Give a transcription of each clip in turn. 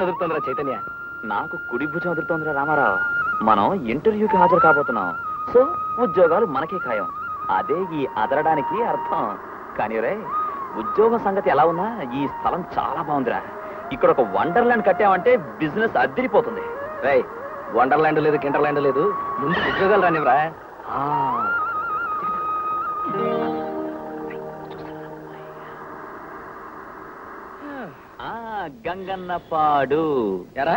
భుజం ఎదురుతుందిరా చైతన్య. నాకు కుడి భుజం ఎదురుతోందిరా రామారావు. మనం ఇంటర్వ్యూకి హాజరు కాబోతున్నాం. సో ఉద్యోగాలు మనకే ఖాయం. అదే ఈ అదరడానికి అర్థం. కానీ రే, ఉద్యోగం సంగతి ఎలా ఉన్నా ఈ స్థలం చాలా బాగుందిరా. ఇక్కడ ఒక వండర్లాండ్ కట్టామంటే బిజినెస్ అదిరిపోతుంది. రై, వండర్లాండ్ లేదు, కిండర్లాండ్ లేదు, ముందు ఉద్యోగాలు రానివరా. గంగన్నపాడు. ఎరా,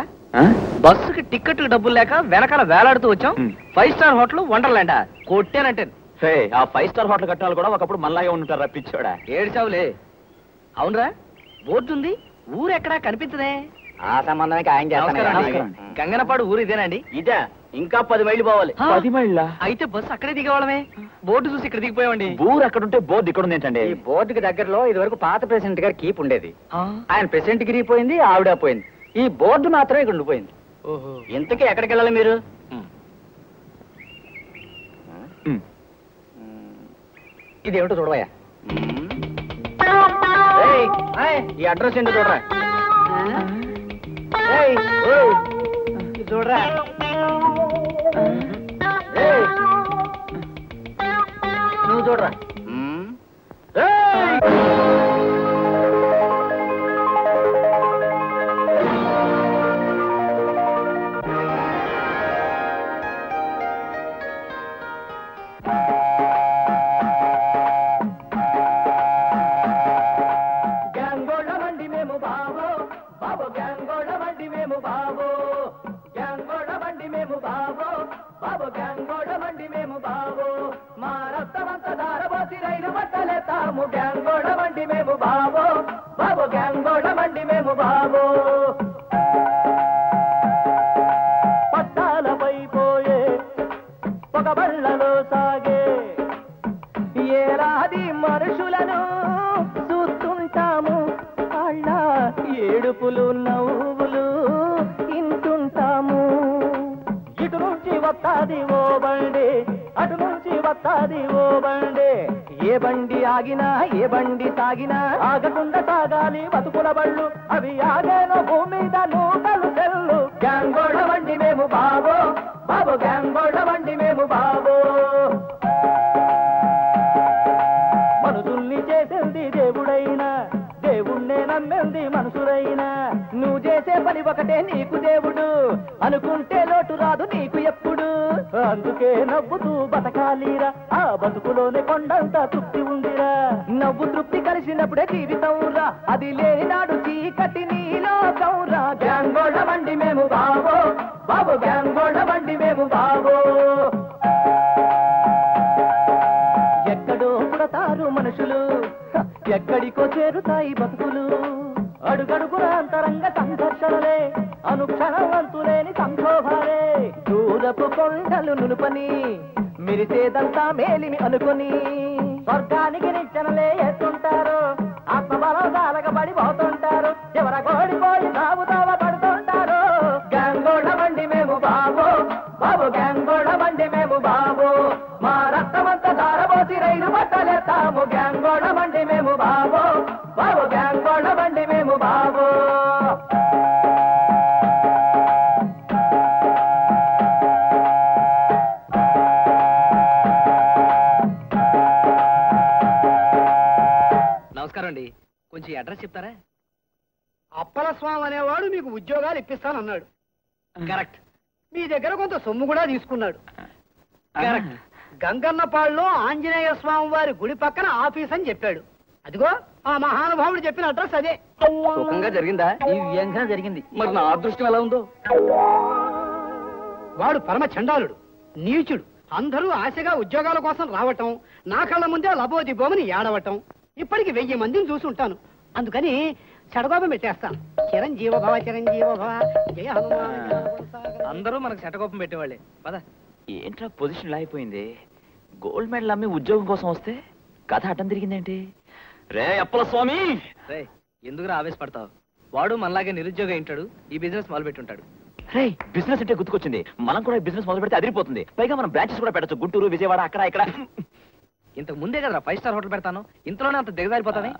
బస్సుకి టికెట్ డబ్బులు లేక వెనకాల వేలాడుతూ వచ్చాం. 5 స్టార్ హోటల్ వండర్లాండా కొట్టానంటే. ఆ 5 స్టార్ హోటల్ కట్టాలు కూడా ఒకప్పుడు మళ్ళాగే ఉంటారు రప్పించాడా. ఏడ్చావులే. అవునరా, బోర్డు ఉంది, ఊరు ఎక్కడా కనిపించదే. ఆ సంబంధమే ఖాయం చేస్తాను. గంగనపాడు ఊరు ఇదేనండి? ఇదే, ఇంకా 10 మైళ్ళు పోవాలి. 10 మైళ్ళ? అయితే బస్సు అక్కడే దిగేవాళ్ళమే. బోర్డు చూసి ఇక్కడ దిగిపోయామండి. ఊరు అక్కడుంటే బోర్డు ఇక్కడ ఉంది ఏంటండి? ఈ బోర్డుకి దగ్గరలో ఇది వరకు పాత ప్రెసిడెంట్ గారి కీప్ ఉండేది. ఆయన ప్రెసిడెంట్ గిరి పోయింది, ఆవిడ పోయింది. ఈ బోర్డు మాత్రమే ఇక్కడ ఉండిపోయింది. ఇంతకీ ఎక్కడికి వెళ్ళాలి మీరు? ఇదేమిటో చూడవయ్యా. ఈ అడ్రస్ ఏంటో చూడరా. చూడరా. నువ్వు చూడరా. పట్టాలపై పోయే ఒక బళ్ళలో సాగే ఏలాది మనుషులను చూస్తుంటాము. వాళ్ళ ఏడుపులు నవ్వులు ఇంటుంటాము. ఇటు నుంచి వస్తాది ఓ బండి, అటు నుంచి వస్తాది ఓ బండి. ఏ బండి ఆగినా ఏ బండి సాగినా ఆగకుండా సాగాలి బతుకుల బళ్ళు. అవి ఆగేనో భూమి మీద నూకలు తెల్లు. గ్యాంగోడ బండి మేము బాబో, బాబో గ్యాంగోడ బండి మేము బాబో. మనుషుల్ని చేసింది దేవుడైనా, దేవుణ్ణే నమ్మింది మనుషులైనా. నువ్వు చేసే పని ఒకటే నీకు దేవుడు, అనుకుంటే లోటు రాదు నీకు ఎప్పుడు. అందుకే నవ్వుతూ బతకాలిరా, ఆ బతుకులోనే కొండంత తృప్తి ఉందిరా. నవ్వు తృప్తి కలిసినప్పుడే జీవితం రా, అది లేని నాడు చీకటి నీలో కౌరా. గ్యాంగోడ బండి మేము బాబో, బాబో గ్యాంగోడ బండి మేము బాబో. ఎక్కడో పుడతారు మనుషులు, ఎక్కడికో చేరుతాయి బతుకులు. అడుగడుగున అంతరంగ సంఘర్షణలే, అనుక్షణం అంతులేని సంక్షోభాలే. దూరపు కొండలు నునుపని మెరిసేదంతా మేలిమి అనుకొని స్వర్గానికి నిచ్చెనలే ఎత్తుంటారు. ఆత్మబలం సాలగబడి పోతుంటారు, ఎవర గోడిపోయి తావుతావ పడుతుంటారు. గ్యాంగోడ బండి మేము బాబో, బాబో గ్యాంగోడ బండి మేము బాబో. మా రక్తమంతా దారబోసి రైలు పట్టలేస్తాము. గ్యాంగోడ బండి మేము బాబో, బాబో గ్యాంగోడ బండి మేము బాబో. నమస్కారం అండి, కొంచెం అడ్రస్ చెప్తారా? అప్పల స్వామి అనేవాడు మీకు ఉద్యోగాలు ఇప్పిస్తానన్నాడు. కరెక్ట్. మీ దగ్గర కొంత సొమ్ము కూడా తీసుకున్నాడు. కరెక్ట్. గంగన్నపాడులో ఆంజనేయ స్వామి వారి గుడి పక్కన ఆఫీస్ అని చెప్పాడు. అదిగో ఆ మహానుభావుడు చెప్పిన అడ్రస్ అదే. సుఖంగా జరిగిందా? ఈ వ్యంగా జరిగింది. మరి నా అదృష్టం ఎలా ఉందో. వాడు పరమ చండాలుడు, నీచుడు. అందరూ ఆశగా ఉద్యోగాల కోసం రావటం, నా కళ్ళ ముందే లబోదిబోమని ఏడవటం. ఇప్పటికి 1000 మందిని చూసుంటాను. అందుకని చెడగోపం పెట్టేస్తాను. చిరంజీవ భవ చిరంజీవ భవ జయ హనుమాన్. అందరూ మనకు శటకోపం పెట్టేవాళ్ళే. పద. ఏంట్రా పొజిషన్ అయిపోయింది. గోల్డ్ మెడల్ అమ్మి ఉద్యోగం కోసం వస్తే కథ అడ్డం తిరిగిందేంటి? రే అప్పల స్వామి, రే ఎందుకురా ఆవేశపడతావు? వాడు మనలాగే నిరుద్యోగ ఇంటాడు, ఈ బిజినెస్ మొదలు పెట్టుంటాడు. రే బిజినెస్ అంటే గుర్తుకొచ్చింది. మనం కూడా బిజినెస్ మొదలు పెడితే అదిరిపోతుంది. పైగా మనం బ్రాంచెస్ కూడా పెట్టచ్చు, గుంటూరు, విజయవాడ, అక్కడ ఇక్కడ. ఇంతకు ముందే కదా 5 స్టార్ హోటల్ పెడతాను, ఇంతలోనే అంత దిగజారిపోతానే.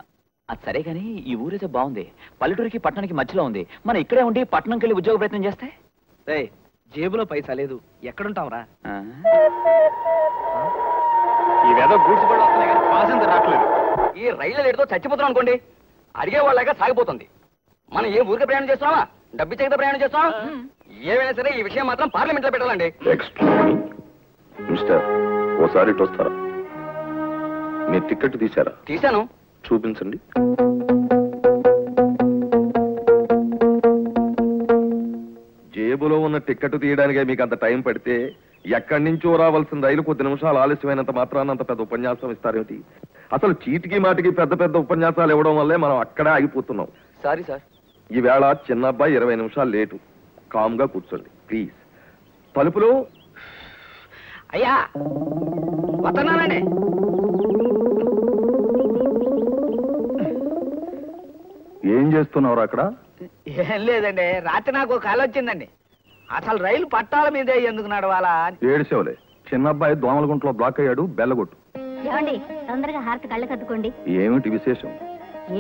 అది సరే కానీ ఈ ఊరైతే బాగుంది. పల్లెటూరికి పట్టణానికి మధ్యలో ఉంది. మనం ఇక్కడే ఉండి పట్టణంకి వెళ్ళి ఉద్యోగ ప్రయత్నం చేస్తే జేబులో పైసా లేదు, ఎక్కడుంటాంరా? ఇవేదో గూడ్స్ పళ్ళు వస్తున్నాయి కానీ పాసెంజర్ రావట్లేదు. ఈ రైలు లేటుతో చచ్చిపోతున్నాం అనుకోండి, అడిగే వాళ్ళగా సాగిపోతుంది. మనం ఏ ఊరికి ప్రయాణం చేస్తున్నావా, డబ్బు చేత ప్రయాణం చేస్తున్నావా? ఏమైనా సరే ఈ విషయం మాత్రం పార్లమెంట్ లో పెట్టాలండి. మిస్టర్, ఓసారి ఇటు వస్తారా? మీ టికెట్ తీశారా? తీశాను. చూపించండి. జేబులో ఉన్న టికెట్ తీయడానికే మీకు అంత టైం పడితే ఎక్కడి నుంచో రావాల్సిన రైలు కొద్ది నిమిషాలు ఆలస్యమైనంత మాత్రాన్ని అంత పెద్ద ఉపన్యాసం ఇస్తారేమిటి? అసలు చీటికి మాటికి పెద్ద పెద్ద ఉపన్యాసాలు ఇవ్వడం వల్లే మనం అక్కడే ఆగిపోతున్నాం. Sorry sir. ఈవేళ చిన్న అబ్బాయి 20 నిమిషాలు లేటు. కామ్గా కూర్చోండి ప్లీజ్. తలుపులు. అయ్యా వస్తున్నానండి. ఏం చేస్తున్నావు అక్కడ? ఏం లేదండి, రాత్రి నాకు కళ వచ్చిందండి. అసలు రైలు పట్టాల మీదే ఎందుకు నడవాలా? ఏడిసేవలే, చిన్న అబ్బాయి దోమలగుంట్లో బ్లాక్ అయ్యాడు, బెల్లగొట్టు. ఏమండి, తొందరగా హారతి కళ్ళు కద్దుకోండి. ఏమిటి విశేషం?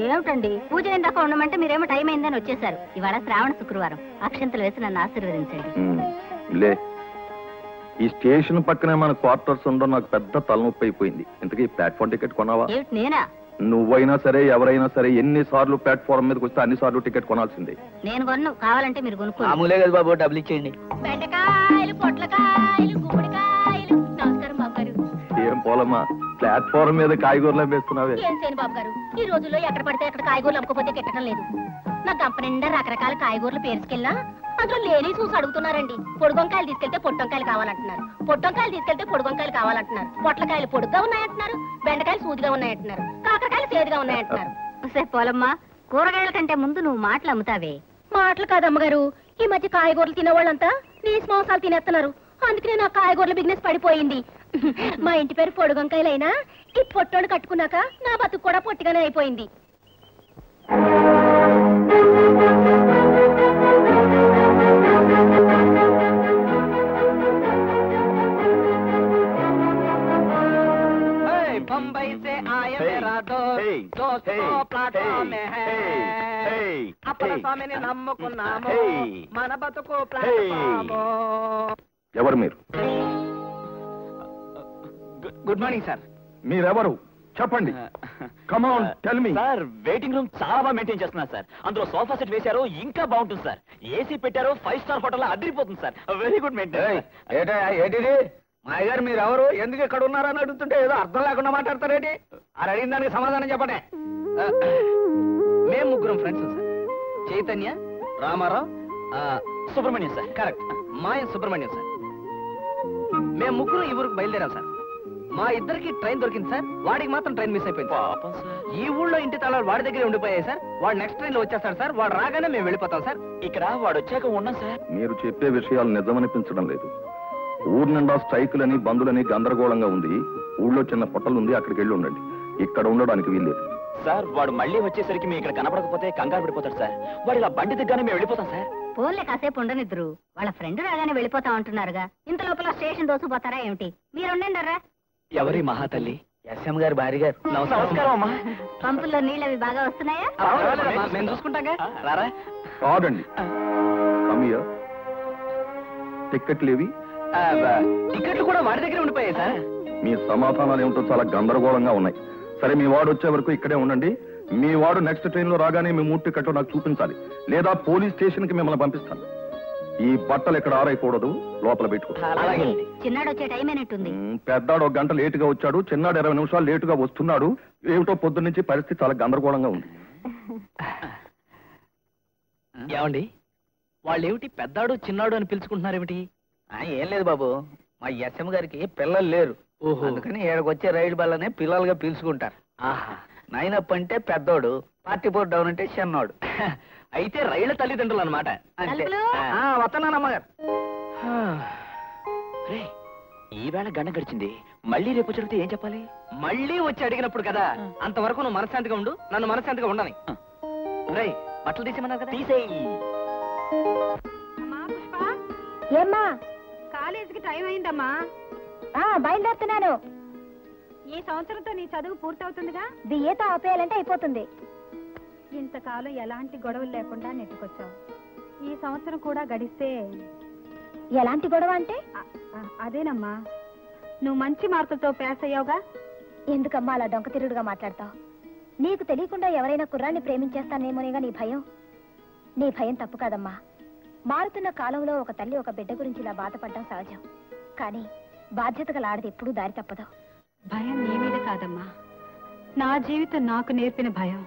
ఏమిటండి, పూజ దాకా ఉండమంటే మీరేమో టైం అయిందని వచ్చేసారు. ఇవాళ శ్రావణ శుక్రవారం, అక్షంతలు వేసి నన్ను ఆశీర్వదించండి. లే, ఈ స్టేషన్ పక్కనే మన క్వార్టర్స్ ఉండడం నాకు పెద్ద తలనొప్పి అయిపోయింది. ఇంతకీ ప్లాట్ఫామ్ టికెట్ కొన్నావా? ఏమిటి నేనా? నువ్వైనా సరే ఎవరైనా సరే ఎన్నిసార్లు ప్లాట్ఫామ్ మీదకి వస్తే అన్నిసార్లు టికెట్ కొనాల్సిందే. నేను కొన్ను, కావాలంటే మీరు కొనుక్కోండి. మామూలే కదా బాబు, డబ్బులు ఇచ్చేయండి. బెండకాయలు, పొట్లకాయలు, గుమ్మడికాయలు. నమస్కారం బాబు గారు. ఏం పోలమ్మా, ప్లాట్ఫామ్ మీద కాయగూరలు వేస్తున్నావే? ఏం చేయను బాబు గారు, ఈ రోజుల్లో ఎక్కడ పడితే అక్కడ కాయగూరలు అమ్ముకోపోతే కెట్టడం లేదు. నా గంప నిండా రకరకాల కాయగూరలు పేరుకెళ్ళా అందులో లేని చూసి అడుగుతున్నారండి. పొడుగొంకాయలు తీసుకెళ్తే పొట్టొంకాయలు కావాలంటున్నారు, పొట్టొంకాయలు తీసుకెళ్తే పొడుగొంకాయలు కావాలంటున్నారు, పొట్లకాయలు పొడుగ్గా ఉన్నాయంటున్నారు, బెండకాయలు సూదిగా ఉన్నాయంటున్నారు, కాకరకాయలు సేదుగా ఉన్నాయంటున్నారు. పోలమ్మా, కూరగాయల కంటే ముందు నువ్వు మాటలు అమ్ముతావే. మాటలు కాదమ్మగారు, ఈ మధ్య కాయగూరలు తినేవాళ్ళంతా నీసు మాంసాలు తినేస్తున్నారు. అందుకనే నా కాయగూరల బిజినెస్ పడిపోయింది. మా ఇంటి పేరు పొడుగొంకాయలైనా ఈ పొట్టోడు కట్టుకున్నాక నా బతుకు కూడా పొట్టిగానే అయిపోయింది. बम्बई से आए मेरा दोस्त प्लाटफाम में है అప్పల స్వామిని నమ్ముకున్నాము మన బతుకు ప్లాట్ఫాము. ఎవరు మీరు? Good morning sir. మీరెవరు చెప్పండి. Come on tell me. Sir, waiting room చాలా బాగా మెయింటైన్ చేస్తున్నారు సార్. అందులో సోఫా సెట్ వేశారు, ఇంకా బాగుంటుంది సార్. ఏసీ పెట్టారు, 5 స్టార్ హోటల్ అదిరిపోతుంది సార్. Very good maintain. ఏంటిది మా గారు, మీరు ఎవరు, ఎందుకు ఇక్కడ ఉన్నారని అడుగుతుంటే ఏదో అర్థం లేకుండా మాట్లాడతారేంటి? అది అడిగిన దానికి సమాధానం చెప్పండి. మేము ముగ్గురం friends sir. Chaitanya, Ramarao, Subrahmanyam sir. Correct, మాయ సుబ్రహ్మణ్యం సార్. మేము ముగ్గురు ఈ ఊరికి బయలుదేరాం సార్. మా ఇద్దరికి ట్రైన్ దొరికింది సార్, వాడికి మాత్రం ట్రైన్ మిస్ అయిపోయింది. పాపం సార్. ఈ ఊళ్ళో ఇంటి తాళాలు వాడి దగ్గరే ఉండిపోయాయి సార్. వాడు నెక్స్ట్ ట్రైన్ లో వచ్చేస్తాడు సార్. వాడు రాగానే మేము వెళ్ళిపోతాం సార్. ఇక్కడ వాడు వచ్చాక ఉన్నాం సార్. మీరు చెప్పే విషయాలు నిజమనిపించడం లేదు. ఊరు నిండా స్ట్రైకులని బంధులని గందరగోళంగా ఉంది. ఊళ్ళో చిన్న పొట్టలు ఉంది, అక్కడికి వెళ్ళి ఉండండి. ఇక్కడ ఉండడానికి వీల్లేదు సార్. వాడు మళ్ళీ వచ్చేసరికి మేము ఇక్కడ కనపడకపోతే కంగారు పడిపోతాడు సార్. వాడు ఇలా బండి దిగ్గానే మేము వెళ్ళిపోతాం సార్. ఫోన్లే కాసేపు ఉండనిద్దరు, వాళ్ళ ఫ్రెండ్ రాగానే వెళ్ళిపోతా ఉంటున్నారుగా. ఇంత లోపల స్టేషన్ దోసుకుపోతారా ఏమిటి? మీరు ఉండండి. ఎవరి మహాతల్లి? ఎస్ఎం గారు భార్య గారు. నమస్కారం అమ్మా. పంపుల్లో నీళ్ళు అవి బాగా వస్తున్నాయా? మేము చూసుకుంటాగా. రారా. కాదండి. టిక్కెట్లు ఏవి? టికెట్లు కూడా వాడి దగ్గర ఉండిపోయాయి సార్. మీ సమాధానాలు ఏమిటో చాలా గందరగోళంగా ఉన్నాయి. సరే, మీ వాడు వచ్చే వరకు ఇక్కడే ఉండండి. మీ వాడు నెక్స్ట్ ట్రైన్ లో రాగానే మీ 3 టికెట్లు నాకు చూపించాలి, లేదా పోలీస్ స్టేషన్ కి మిమ్మల్ని పంపిస్తాను. ఈ బట్టలు ఇక్కడ ఆరైకూడదు, లోపల పెట్టుకో. చిన్నాడు వచ్చే టైం అయినట్టుంది. పెద్దాడు 1 గంట లేటుగా వచ్చాడు, చిన్నాడు 20 నిమిషాలు లేటుగా వస్తున్నాడు. ఏమిటో పొద్దున్న నుంచి పరిస్థితి చాలా గందరగోళంగా ఉంది. ఏమండి, వాళ్ళు ఏమిటి పెద్దాడు చిన్నాడు అని పిలుచుకుంటున్నారు ఏమిటి? ఏం లేదు బాబు, మా ఎస్ఎం గారికి పిల్లలు లేరు. అందుకని ఏడకొచ్చే రైలు బల్లనే పిల్లలుగా పిలుచుకుంటారు. నైనప్ అంటే పెద్దోడు, 44 డౌన్ అంటే చిన్నోడు. అయితే రైళ్ల తల్లిదండ్రులు అనమాట. వస్తున్నానమ్మగారు. ఈవేళ గంట గడిచింది, మళ్ళీ రేపు వచ్చి ఏం చెప్పాలి? మళ్ళీ వచ్చి అడిగినప్పుడు కదా. అంతవరకు నువ్వు మనశ్శాంతిగా ఉండు, నన్ను మనశ్శాంతిగా ఉండని. రై, బట్టలు తీసేమన్నారు కదా, తీసేయి. ఏమ్మా, కాలేజీకి టైం అయిందమ్మా. బయలుదేరుతున్నాను. ఈ సంవత్సరంతో నీ చదువు పూర్తవుతుందిగా. బిఏతో ఆపేయాలంటే అయిపోతుంది. ఇంతకాలం ఎలాంటి గొడవలు లేకుండా నెట్టుకొచ్చావు. ఈ సంవత్సరం కూడా గడిస్తే ఎలాంటి గొడవ అంటే? అదేనమ్మా, నువ్వు మంచి మార్కులతో పాస్ అయ్యావుగా. ఎందుకమ్మా అలా డొంక తిరుగుడుగా మాట్లాడతావు? నీకు తెలియకుండా ఎవరైనా కుర్రాన్ని ప్రేమించేస్తానేమోనేగా నీ భయం. నీ భయం తప్పు కాదమ్మా. మారుతున్న కాలంలో ఒక తల్లి ఒక బిడ్డ గురించి ఇలా బాధపడడం సహజం. కానీ బాధ్యత గల ఆడది ఎప్పుడూ దారి తప్పదు. భయం నీ మీద కాదమ్మా, నా జీవితం నాకు నేర్పిన భయం.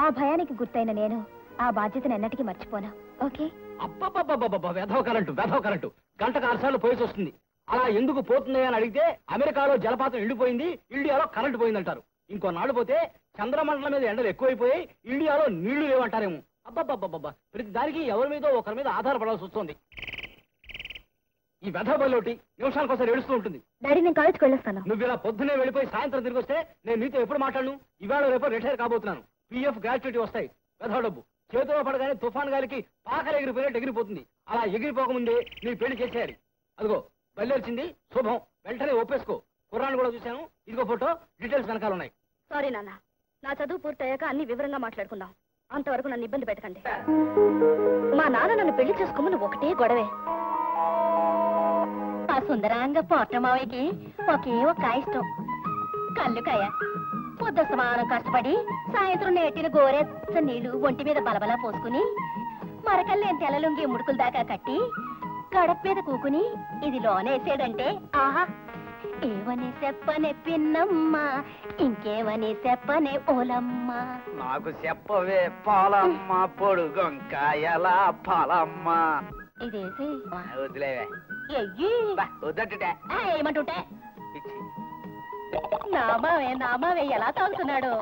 ఆ భయానికి గుర్తైన నేను ఆ బాధ్యతను ఎన్నటికీ మర్చిపోను. ఓకే? అబ్బబ్బబ్బబ్బబ్బ, వెధవ కరెంటు గంటకు 6 సార్లు పోయేసి వస్తుంది. అలా ఎందుకు పోతుంది అని అడిగితే అమెరికాలో జలపాతం ఎండిపోయింది, ఇండియాలో కరెంటు పోయిందంటారు. ఇంకో నాడు పోతే చంద్రమండలం మీద ఎండలు ఎక్కువైపోయి ఇండియాలో నీళ్లు లేవంటారేమో. అబ్బబ్బబ్బబ్బ, ప్రతి దానికి ఎవరి మీద ఒకరి మీద ఆధారపడాల్సి వస్తుంది. ఈ వెధవ బల్లోటి నిమిషానికోసారి ఏడుస్తూ ఉంటుంది. డాడీ, నేను కాలేజ్కి వెళ్ళొస్తాను. నువ్వు ఇలా పొద్దునే వెళ్ళిపోయి సాయంత్రం తిరిగి వస్తే నేను నీతో ఎప్పుడు మాట్లాడను? ఇవాళ రేపు రిటైర్ కాబోతున్నాను. పిఎఫ్ గ్రాట్యుటీ వస్తాయి. వెధవ డబ్బు చేతిలో పడగానే తుఫాన్ గాలికి పాకలు ఎగిరిపోయినట్టు ఎగిరిపోతుంది. అలా ఎగిరిపోకముందే నీ పెళ్లి చేసేయాలి. అదిగో బయలుదేరిచింది, శుభం. వెంటనే ఒప్పేసుకో. కుర్రాన్ని కూడా చూశాను. ఇదిగో ఫోటో, డీటెయిల్స్ వెనకాల ఉన్నాయి. సారీ నాన్న, నా చదువు పూర్తయ్యాక అన్ని వివరంగా మాట్లాడుకుందాం. అంతవరకు నన్ను ఇబ్బంది పెట్టకండి. మా నాన్న నన్ను పెళ్లి చేసుకోమని ఒకటే గొడవే. ఆ సుందరాంగ పోట్రమావయ్యకి ఒకే ఒక ఇష్టం, కళ్ళుకాయ. పొద్దు సమానం కష్టపడి సాయంత్రం నేటిన గోరెచ్చ నీళ్లు ఒంటి మీద బలబలా పోసుకుని మరకల్లేని తెల్లలుంగి ముడుకుల దాకా కట్టి గడప మీద కూకుని ఇది లోనేసాడంటే ఆహా, ఏవని చెప్పనే పిన్నమ్మ, ఇంకేవని చెప్పనే ఓలమ్మ. నాకు చెప్పవే పాలమ్మ, పొడుగొంకాయల పాలమ్మ. ఇదేసి వదిలేవే, ఎయ్యి వద్దంటే ఏమంటుంటే నామావే ఎలా తాగుతున్నాడు.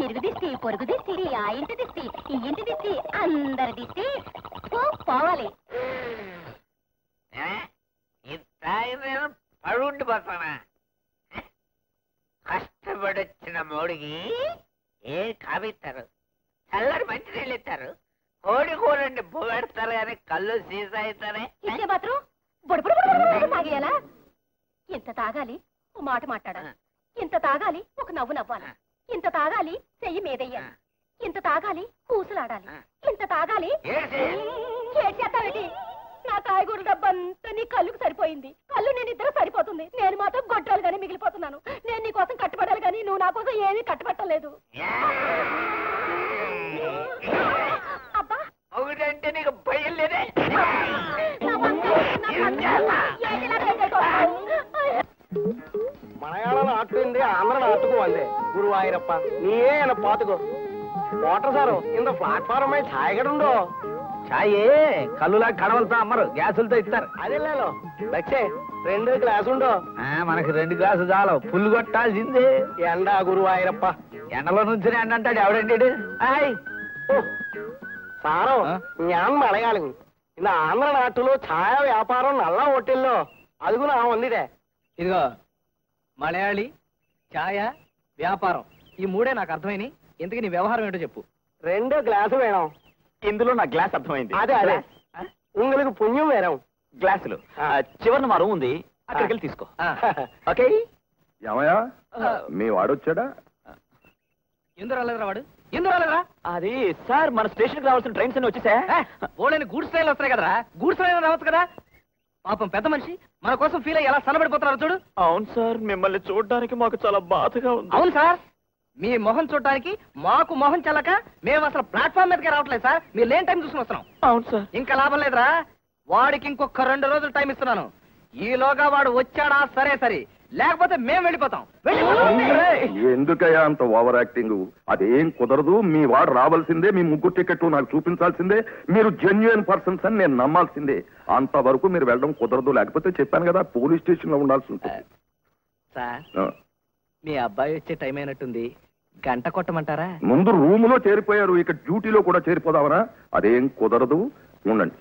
ఇరుగు దిష్టి, పొరుగు దిష్టి, ఆ ఇంటి దిష్టి, ఈ ఇంటి దిష్టి, అందరి దిష్టి పోవాలి. పడుండి పోతానా? కష్టపడొచ్చిన మోడికి ఏ కావిస్తారు, చల్లడి మంచి నీళ్ళు ఇస్తారు, కోడి కూరండి పెడతారు కానీ కళ్ళు సీసా అవుతారే. ఇచ్చే మాత్రం బుడబుడు తాగేయాలా? ఇంత తాగాలి ఓ మాట మాట్లాడాలి, ఇంత తాగాలి ఒక నవ్వు నవ్వాలి, ఇంత తాగాలి చెయ్యి మీదయ్యాలి, ఇంత తాగాలి కూసులాడాలి, ఇంత తాగాలి. చేసేస్తావేటి? నా కాయగూర డబ్బంతా నీ కళ్ళుకు సరిపోయింది. కళ్ళు నేను ఇద్దరు సరిపోతుంది. నేను మాత్రం గొడ్రాలు గానీ మిగిలిపోతున్నాను. నేను నీ కోసం కట్టుబడాలి కానీ నువ్వు నా కోసం ఏమీ కట్టుబట్టలేదు. అబ్బా, ఒకటంటే నీకు భయం లేదే? మలయాళం నాటుకుంది, ఆంధ్ర నాటుకు వందే గురువాయూరప్ప. నీయే ఆయన పాతుకో వాటర్ సారు ఇంత ప్లాట్ఫారం మీద ఛాయ్ కూడా ఉండో. ఛాయే కళ్ళులా కడవలతో అమ్మరు, గ్యాసులతో ఇస్తారు. అదే లేలో లక్షే 2 గ్లాసు ఉండో. మనకి 2 గ్లాసులు చాలు, పుల్లు కొట్టాల్సిందే. ఎండా గురువాయూరప్ప. ఎండలో నుంచి ఎండ అంటాడు ఎవడండి? సారం ഞാൻ മലയാളം. இந்த ఆంధ్ర నాటులో ఛాయ వ్యాపారం నల్ల హోటల్లో అది కూడా ఉందిదే. ఇదిగో మలయాళి, ఛాయ, వ్యాపారం, ఈ 3 నాకు అర్థమైనవి. ఇంతకీ నీ వ్యవహారం ఏంటో చెప్పు. 2 గ్లాసు వేణం. ఇందులో నా గ్లాస్ అర్థమైంది. అదే అదే உங்களுக்கு పుణ్యం వేరం. గ్లాసులు చివరిన మా రూమ్ ఉంది, అక్కడికి వెళ్ళి తీసుకో. ఓకే. ఏమయ్యా, మీ వాడొచ్చాడా? ఎందుకు రాలేదురా వాడు? ఎందుకు రాలేదురా? అది సార్, మన స్టేషన్ కి రావాల్సిన ట్రైన్స్ అన్ని వచ్చేసా. ఓళ్ళని గూడ్స్ ట్రైన్లు వస్తాయి కదరా, గూడ్స్ ట్రైన్ రావచ్చు కదా. పాపం పెద్ద మనిషి మన కోసం ఫీల్ అయ్యి ఎలా సన్నబడిపోతున్నారు చూడు. అవును సార్, మిమ్మల్ని చూడడానికి మాకు చాలా బాధగా ఉంది. అవును సార్, మీ మొహం చూడటానికి మాకు మొహం చల్లక మేము అసలు ప్లాట్ఫామ్ మీదకి రావట్లేదు సార్. మీరు లేని టైం చూసుకుని వస్తున్నాం. అవును సార్. ఇంకా లాభం లేదురా, వాడికి ఇంకొక 2 రోజులు టైం ఇస్తున్నాను. ఈలోగా వాడు వచ్చాడా సరే సరే, లేకపోతే మేము వెళ్ళిపోతాం. ఎందుకయ్యా అంత ఓవర్ యాక్టింగ్? అదేం కుదరదు. మీ వాడు రావాల్సిందే, మీ 3 టికెట్లు నాకు చూపించాల్సిందే, మీరు జెన్యున్ పర్సన్స్ అని నేను నమ్మాల్సిందే. అంతవరకు మీరు వెళ్ళడం కుదరదు. లేకపోతే చెప్పాను కదా, పోలీస్ స్టేషన్ లో ఉండాల్సి ఉంటుంది. సార్, మీ అబ్బాయి వచ్చే టైం అయినట్టుంది, గంట కొట్టమంటారా? ముందు రూమ్ లో చేరిపోయారు, ఇక డ్యూటీలో కూడా చేరిపోదామరా? అదేం కుదరదు. ఉండండి,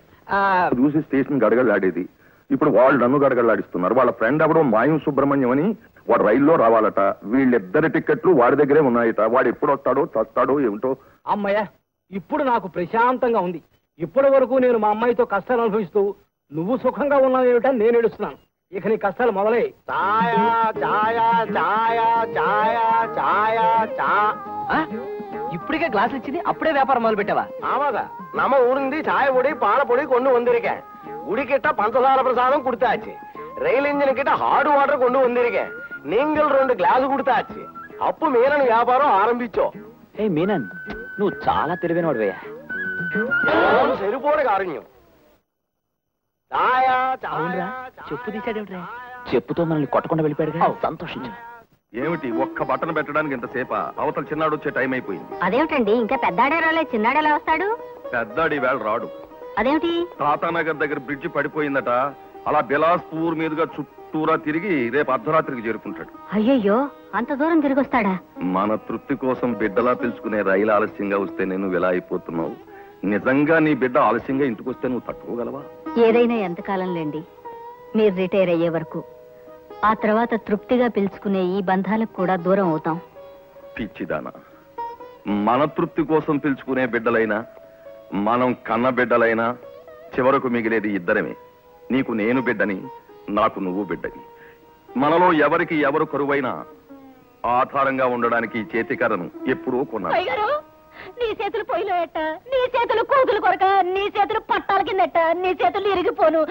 చూసి స్టేషన్ గడగడలాడేది. ఇప్పుడు వాళ్ళు నన్ను గడగడలాడిస్తున్నారు. వాళ్ళ ఫ్రెండ్ ఎవడో మాయం సుబ్రహ్మణ్యం అని, వాడు రైల్లో రావాలట. వీళ్ళిద్దరి టికెట్లు వాడి దగ్గరే ఉన్నాయట. వాడు ఎప్పుడు వస్తాడో చస్తాడో ఏమిటో. అమ్మయ్య, ఇప్పుడు నాకు ప్రశాంతంగా ఉంది. ఇప్పటి వరకు నేను మా అమ్మాయితో కష్టాలు అనుభవిస్తూ నువ్వు సుఖంగా ఉన్నావు ఏమిటని నేను ఏడుస్తున్నాను. ఇక నీ కష్టాలు మొదలై. ఛాయా ఛాయా ఛాయా ఛాయా ఛాయా ఛా. ఇప్పుడు ఇప్పటికే గ్లాసులు ఇచ్చింది అప్పుడే వ్యాపారం మొదలు పెట్టావా? ஆமாங்க நம்ம ஊருந்து சாய பொடி பாலை பொடி கொண்டு வந்திருக்கேன். குடிக்கிட்ட பஞ்சசார பிரசாதம் கொடுத்தாச்சு. ரயில் இன்ஜின் கிட்ட ஹார்ட் வாட்டர் கொண்டு வந்திருக்கேன். நீங்கள் 2 గ్లాస్ கொடுத்தாச்சு. అప్పు మీనన్ వ్యాపారం ఆరంభించో. ఏ మీనన్, నువ్వు చాలా తెలివైనవాడివయ్యా. సరిపోడు కారణ్యం. చెప్పు తీసాడేమిట్రా? చెప్పుతో మనల్ని కొట్టకుండా వెళ్ళిపోయాడుగా, సంతోషించు. ఏమిటి ఒక్క బటన్ పెట్టడానికి ఇంతసేపా? అవతల చిన్నాడు వచ్చే టైం అయిపోయింది. అదేమిటండి ఇంకా పెద్దాడే రాలే, చిన్నాడు ఎలా వస్తాడు? పెద్దాడి వేళ రాడు. అదేమిటి? తాతానగర్ దగ్గర బ్రిడ్జి పడిపోయిందట. అలా బిలాస్పూర్ మీదుగా చుట్టూరా తిరిగి రేపు అర్ధరాత్రికి చేరుకుంటాడు. అయ్యయ్యో, అంత దూరం తిరిగి వస్తాడా? మన తృప్తి కోసం బిడ్డలా పిలుచుకునే రైలు ఆలస్యంగా వస్తే నేను ఎలా అయిపోతున్నావు? నిజంగా నీ బిడ్డ ఆలస్యంగా ఇంటికి వస్తే నువ్వు తట్టుకోగలవా? ఏదైనా ఎంతకాలం లేండి, మీరు రిటైర్ అయ్యే వరకు. ఆ తర్వాత తృప్తిగా పిలుచుకునే ఈ బంధాలకు కూడా దూరం అవుతాం. పిచ్చిదానా, మన తృప్తి కోసం పిలుచుకునే బిడ్డలైనా మనం కన్న బిడ్డలైనా చివరకు మిగిలేది ఇద్దరమే. నీకు నేను బిడ్డని, నాకు నువ్వు బిడ్డని. మనలో ఎవరికి ఎవరు కరువైనా ఆధారంగా ఉండడానికి ఈ చేతికర్రను ఎప్పుడూ కొన్నాను. నీ చేతులు పొయ్యిలో ఎట్ట, నీ చేతులు కోతులు కొరక, నీ చేతులు పట్టాల కిందట, నీ చేతులు ఇరిగిపోను.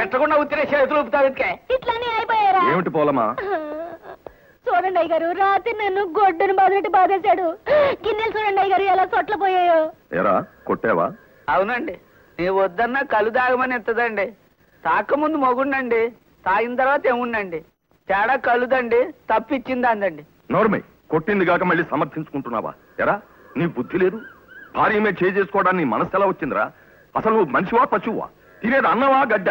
ఎట్టకుండా ఉత్తిరే చేతులు ఊపుతావు ఇట్లానే అయిపోయారా? ఏమిటి పోలమా? చూడండి అయ్యగారు, రాత్రి నన్ను గొడ్డును బాధనట్టు బాధేశాడు. గిన్నెలు చూడండి అయ్యగారు ఎలా చోట్ల పోయాయో. ఎరా కొట్టావా? అవునండి, నీ వద్దన్నా కలు తాగమని ఎత్తదండి. తాకముందు మొగుండండి, తాగిన తర్వాత ఏముండండి. తేడా కలుదండి, తప్పిచ్చింది అందండి. నోర్మై, కొట్టింది కాక మళ్ళీ సమర్థించుకుంటున్నావా? ఎరా నీ బుద్ధి లేదు? భార్య మీద చేసుకోవడానికి నీ మనసు ఎలా వచ్చిందిరా? అసలు నువ్వు మనిషివా పశువా? తినేది అన్నవా గడ్డ?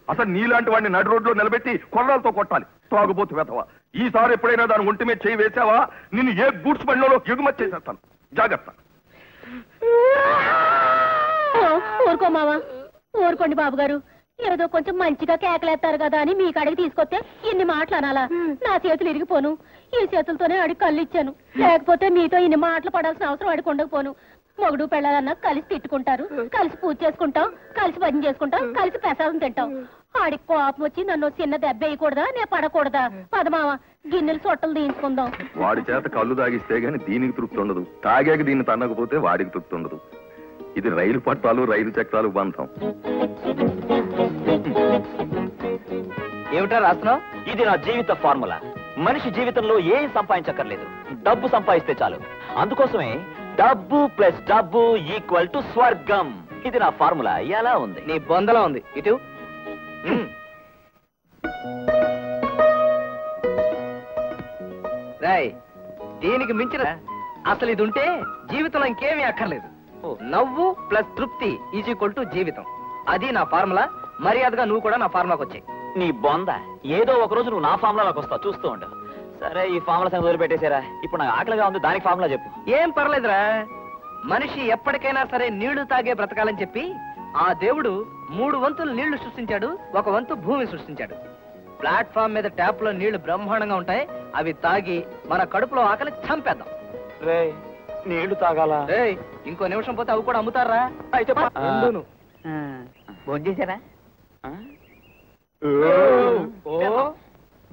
అసలు నీలాంటి వాడిని నడి రోడ్లో నిలబెట్టి కొర్రలతో కొట్టాలి. తాగుబోతు వెతవా. ఈసారి ఎప్పుడైనా దాని ఒంటి మీద చేయి వేసావా నిన్ను ఏ గూడ్స్ బండిలో ఎగుమతి చేసేస్తాను. జాగ్రత్త. ఊరుకో మావా, ఊరుకోండి బాబు గారు. ఏదో కొంచెం మంచిగా కేకలేస్తారు కదా అని మీ కాడికి తీసుకొస్తే ఇన్ని మాటలు అనాలా? నా చేతులు ఇరిగిపోను. ఈ చేతులతోనే అడిగి కళ్ళు ఇచ్చాను. లేకపోతే మీతో ఇన్ని మాటలు పడాల్సిన అవసరం అడిగి ఉండకపోను. మొగుడు పెళ్ళాలన్నా కలిసి తిట్టుకుంటారు, కలిసి పూజ చేసుకుంటాం, కలిసి భజన చేసుకుంటాం, కలిసి ప్రసాదం తింటాం. ఆడికి కోపం వచ్చి నన్ను చిన్న దెబ్బ వేయకూడదా, నేను పడకూడదా? పదమావ గిన్నెలు సొట్టలు తీయించుకుందాం. వాడి చేత కళ్ళు తాగిస్తే గాని దీనికి తృప్తి ఉండదు. తాగాక దీన్ని తన్నకపోతే వాడికి తృప్తి ఉండదు. ఇది రైలు పట్టాలు, రైలు చక్రాలు బంధం. ఏమిటా రాస్తున్నావు? ఇది నా జీవిత ఫార్ములా. మనిషి జీవితంలో ఏం సంపాదించక్కర్లేదు, డబ్బు సంపాదిస్తే చాలు. అందుకోసమే డబ్బు ప్లస్ డబ్బు ఈక్వల్ టు స్వర్గం. ఇది నా ఫార్ములా. ఎలా ఉంది? నీ బొందలా ఉంది. ఇటు రాయ్. దీనికి మించిన అసలు ఇది ఉంటే జీవితంలో ఇంకేమీ అక్కర్లేదు. నవ్వు ప్లస్ తృప్తి ఈజ్ ఈక్వల్ టు జీవితం. అది నా ఫార్ములా. మర్యాదగా నువ్వు కూడా నా ఫార్ములాకి వచ్చాయి. నీ బొంద. ఏదో ఒక రోజు నువ్వు నా ఫార్ములాకి వస్తావు, చూస్తూ ఉంటావు. సరే, ఈ ఫార్ములా సంగతి వదిలిపెట్టేశారా? ఇప్పుడు నాకు ఆకలిగా ఉంది, దానికి ఫార్ములా చెప్పు. ఏం పర్లేదురా. మనిషి ఎప్పటికైనా సరే నీళ్లు తాగే బ్రతకాలని చెప్పి ఆ దేవుడు 3 వంతులు నీళ్లు సృష్టించాడు, 1 వంతు భూమి సృష్టించాడు. ప్లాట్ఫామ్ మీద ట్యాప్ లో నీళ్లు బ్రహ్మాండంగా ఉంటాయి. అవి తాగి మన కడుపులో ఆకలి చంపేద్దాం. రే, నీళ్లు తాగాలా? రేయ్, ఇంకో నిమిషం పోతే అవి కూడా అమ్ముతారా? అయితే భోంచేశారా?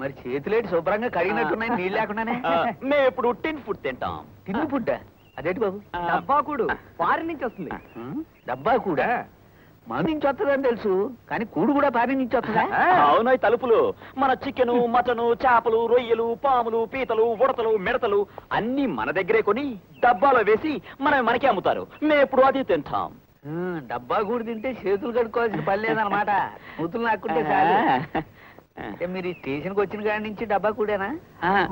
మరి చేతులేటి శుభ్రంగా కడిగినట్టున్నాయి నీళ్ళు లేకుండానే. మేము ఇప్పుడు టిన్ ఫుడ్ తింటాం. తిన్ను ఫుడ్ అదేంటి బాబు? డబ్బా కూడు ఫారిన్ నుంచి వస్తుంది. డబ్బా కూడా మన నుంచి వస్తుందని తెలుసు, కానీ కూడు కూడా ఫారిన్ నుంచి వస్తుందా? అవునాయి తలుపులు. మన చికెను, మటను, చేపలు, రొయ్యలు, పాములు, పీతలు, ఉడతలు, మిడతలు అన్ని మన దగ్గరే కొని డబ్బాలో వేసి మనకే అమ్ముతారు. మేము ఎప్పుడు అది తింటాం. డబ్బా కూడు తింటే చేతులు కడుక్కోవాల్సిన పని లేదన్నమాట. మూతులు నాకుంటే చాలు. అంటే మీరు ఈ స్టేషన్కి వచ్చిన కాడి నుంచి డబ్బా కూడేనా?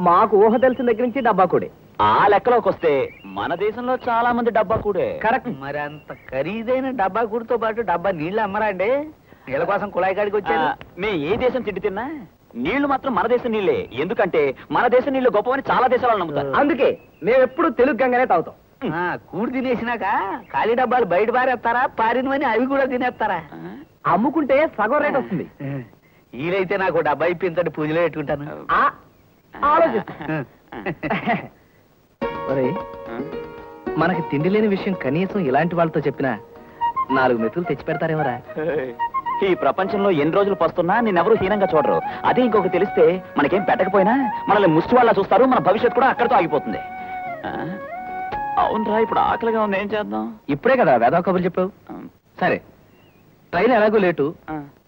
మాకు ఊహ తెలిసిన దగ్గర నుంచి డబ్బా కూడే. ఆ లెక్కలోకి వస్తే మన దేశంలో చాలా మంది డబ్బా కూడే. కరెక్ట్. మరి అంత ఖరీదైన డబ్బా కూడుతో పాటు డబ్బా నీళ్లు అమ్మరా అండి? నీళ్ళ కోసం కుళాయి కాడికి వచ్చారు. మేము ఏ దేశం తిండి తిన్నా నీళ్లు మాత్రం మన దేశం నీళ్లే. ఎందుకంటే మన దేశం నీళ్లు గొప్పవని చాలా దేశాలను నమ్ముతారు. అందుకే మేము ఎప్పుడు తెలుగు గంగానే తాగుతాం. కూడు తినేసినాక ఖాళీ డబ్బాలు బయట పారేస్తారా, పారినవని అవి కూడా తినేస్తారా? అమ్ముకుంటే సగం రేట్ వస్తుంది. వీలైతే నాకు డబ్బా ఇప్పించండి, పూజలో పెట్టుకుంటాను. మనకి తిండి లేని విషయం కనీసం ఇలాంటి వాళ్ళతో చెప్పినా 4 మెతులు తెచ్చి పెడతారేమరా? ఈ ప్రపంచంలో ఎన్ని రోజులు పస్తున్నా నేనెవరూ హీనంగా చూడరు. అదే ఇంకొకటి తెలిస్తే మనకేం పెట్టకపోయినా మనల్ని ముష్టి వాళ్ళ చూస్తారు. మన భవిష్యత్తు కూడా అక్కడితో ఆగిపోతుంది. అవునరా, ఇప్పుడు ఆకలిగా ఉంది, ఏం చేద్దాం? ఇప్పుడే కదా వేదా కబుర్లు చెప్పావు. సరే, ట్రైన్ ఎలాగో లేటు,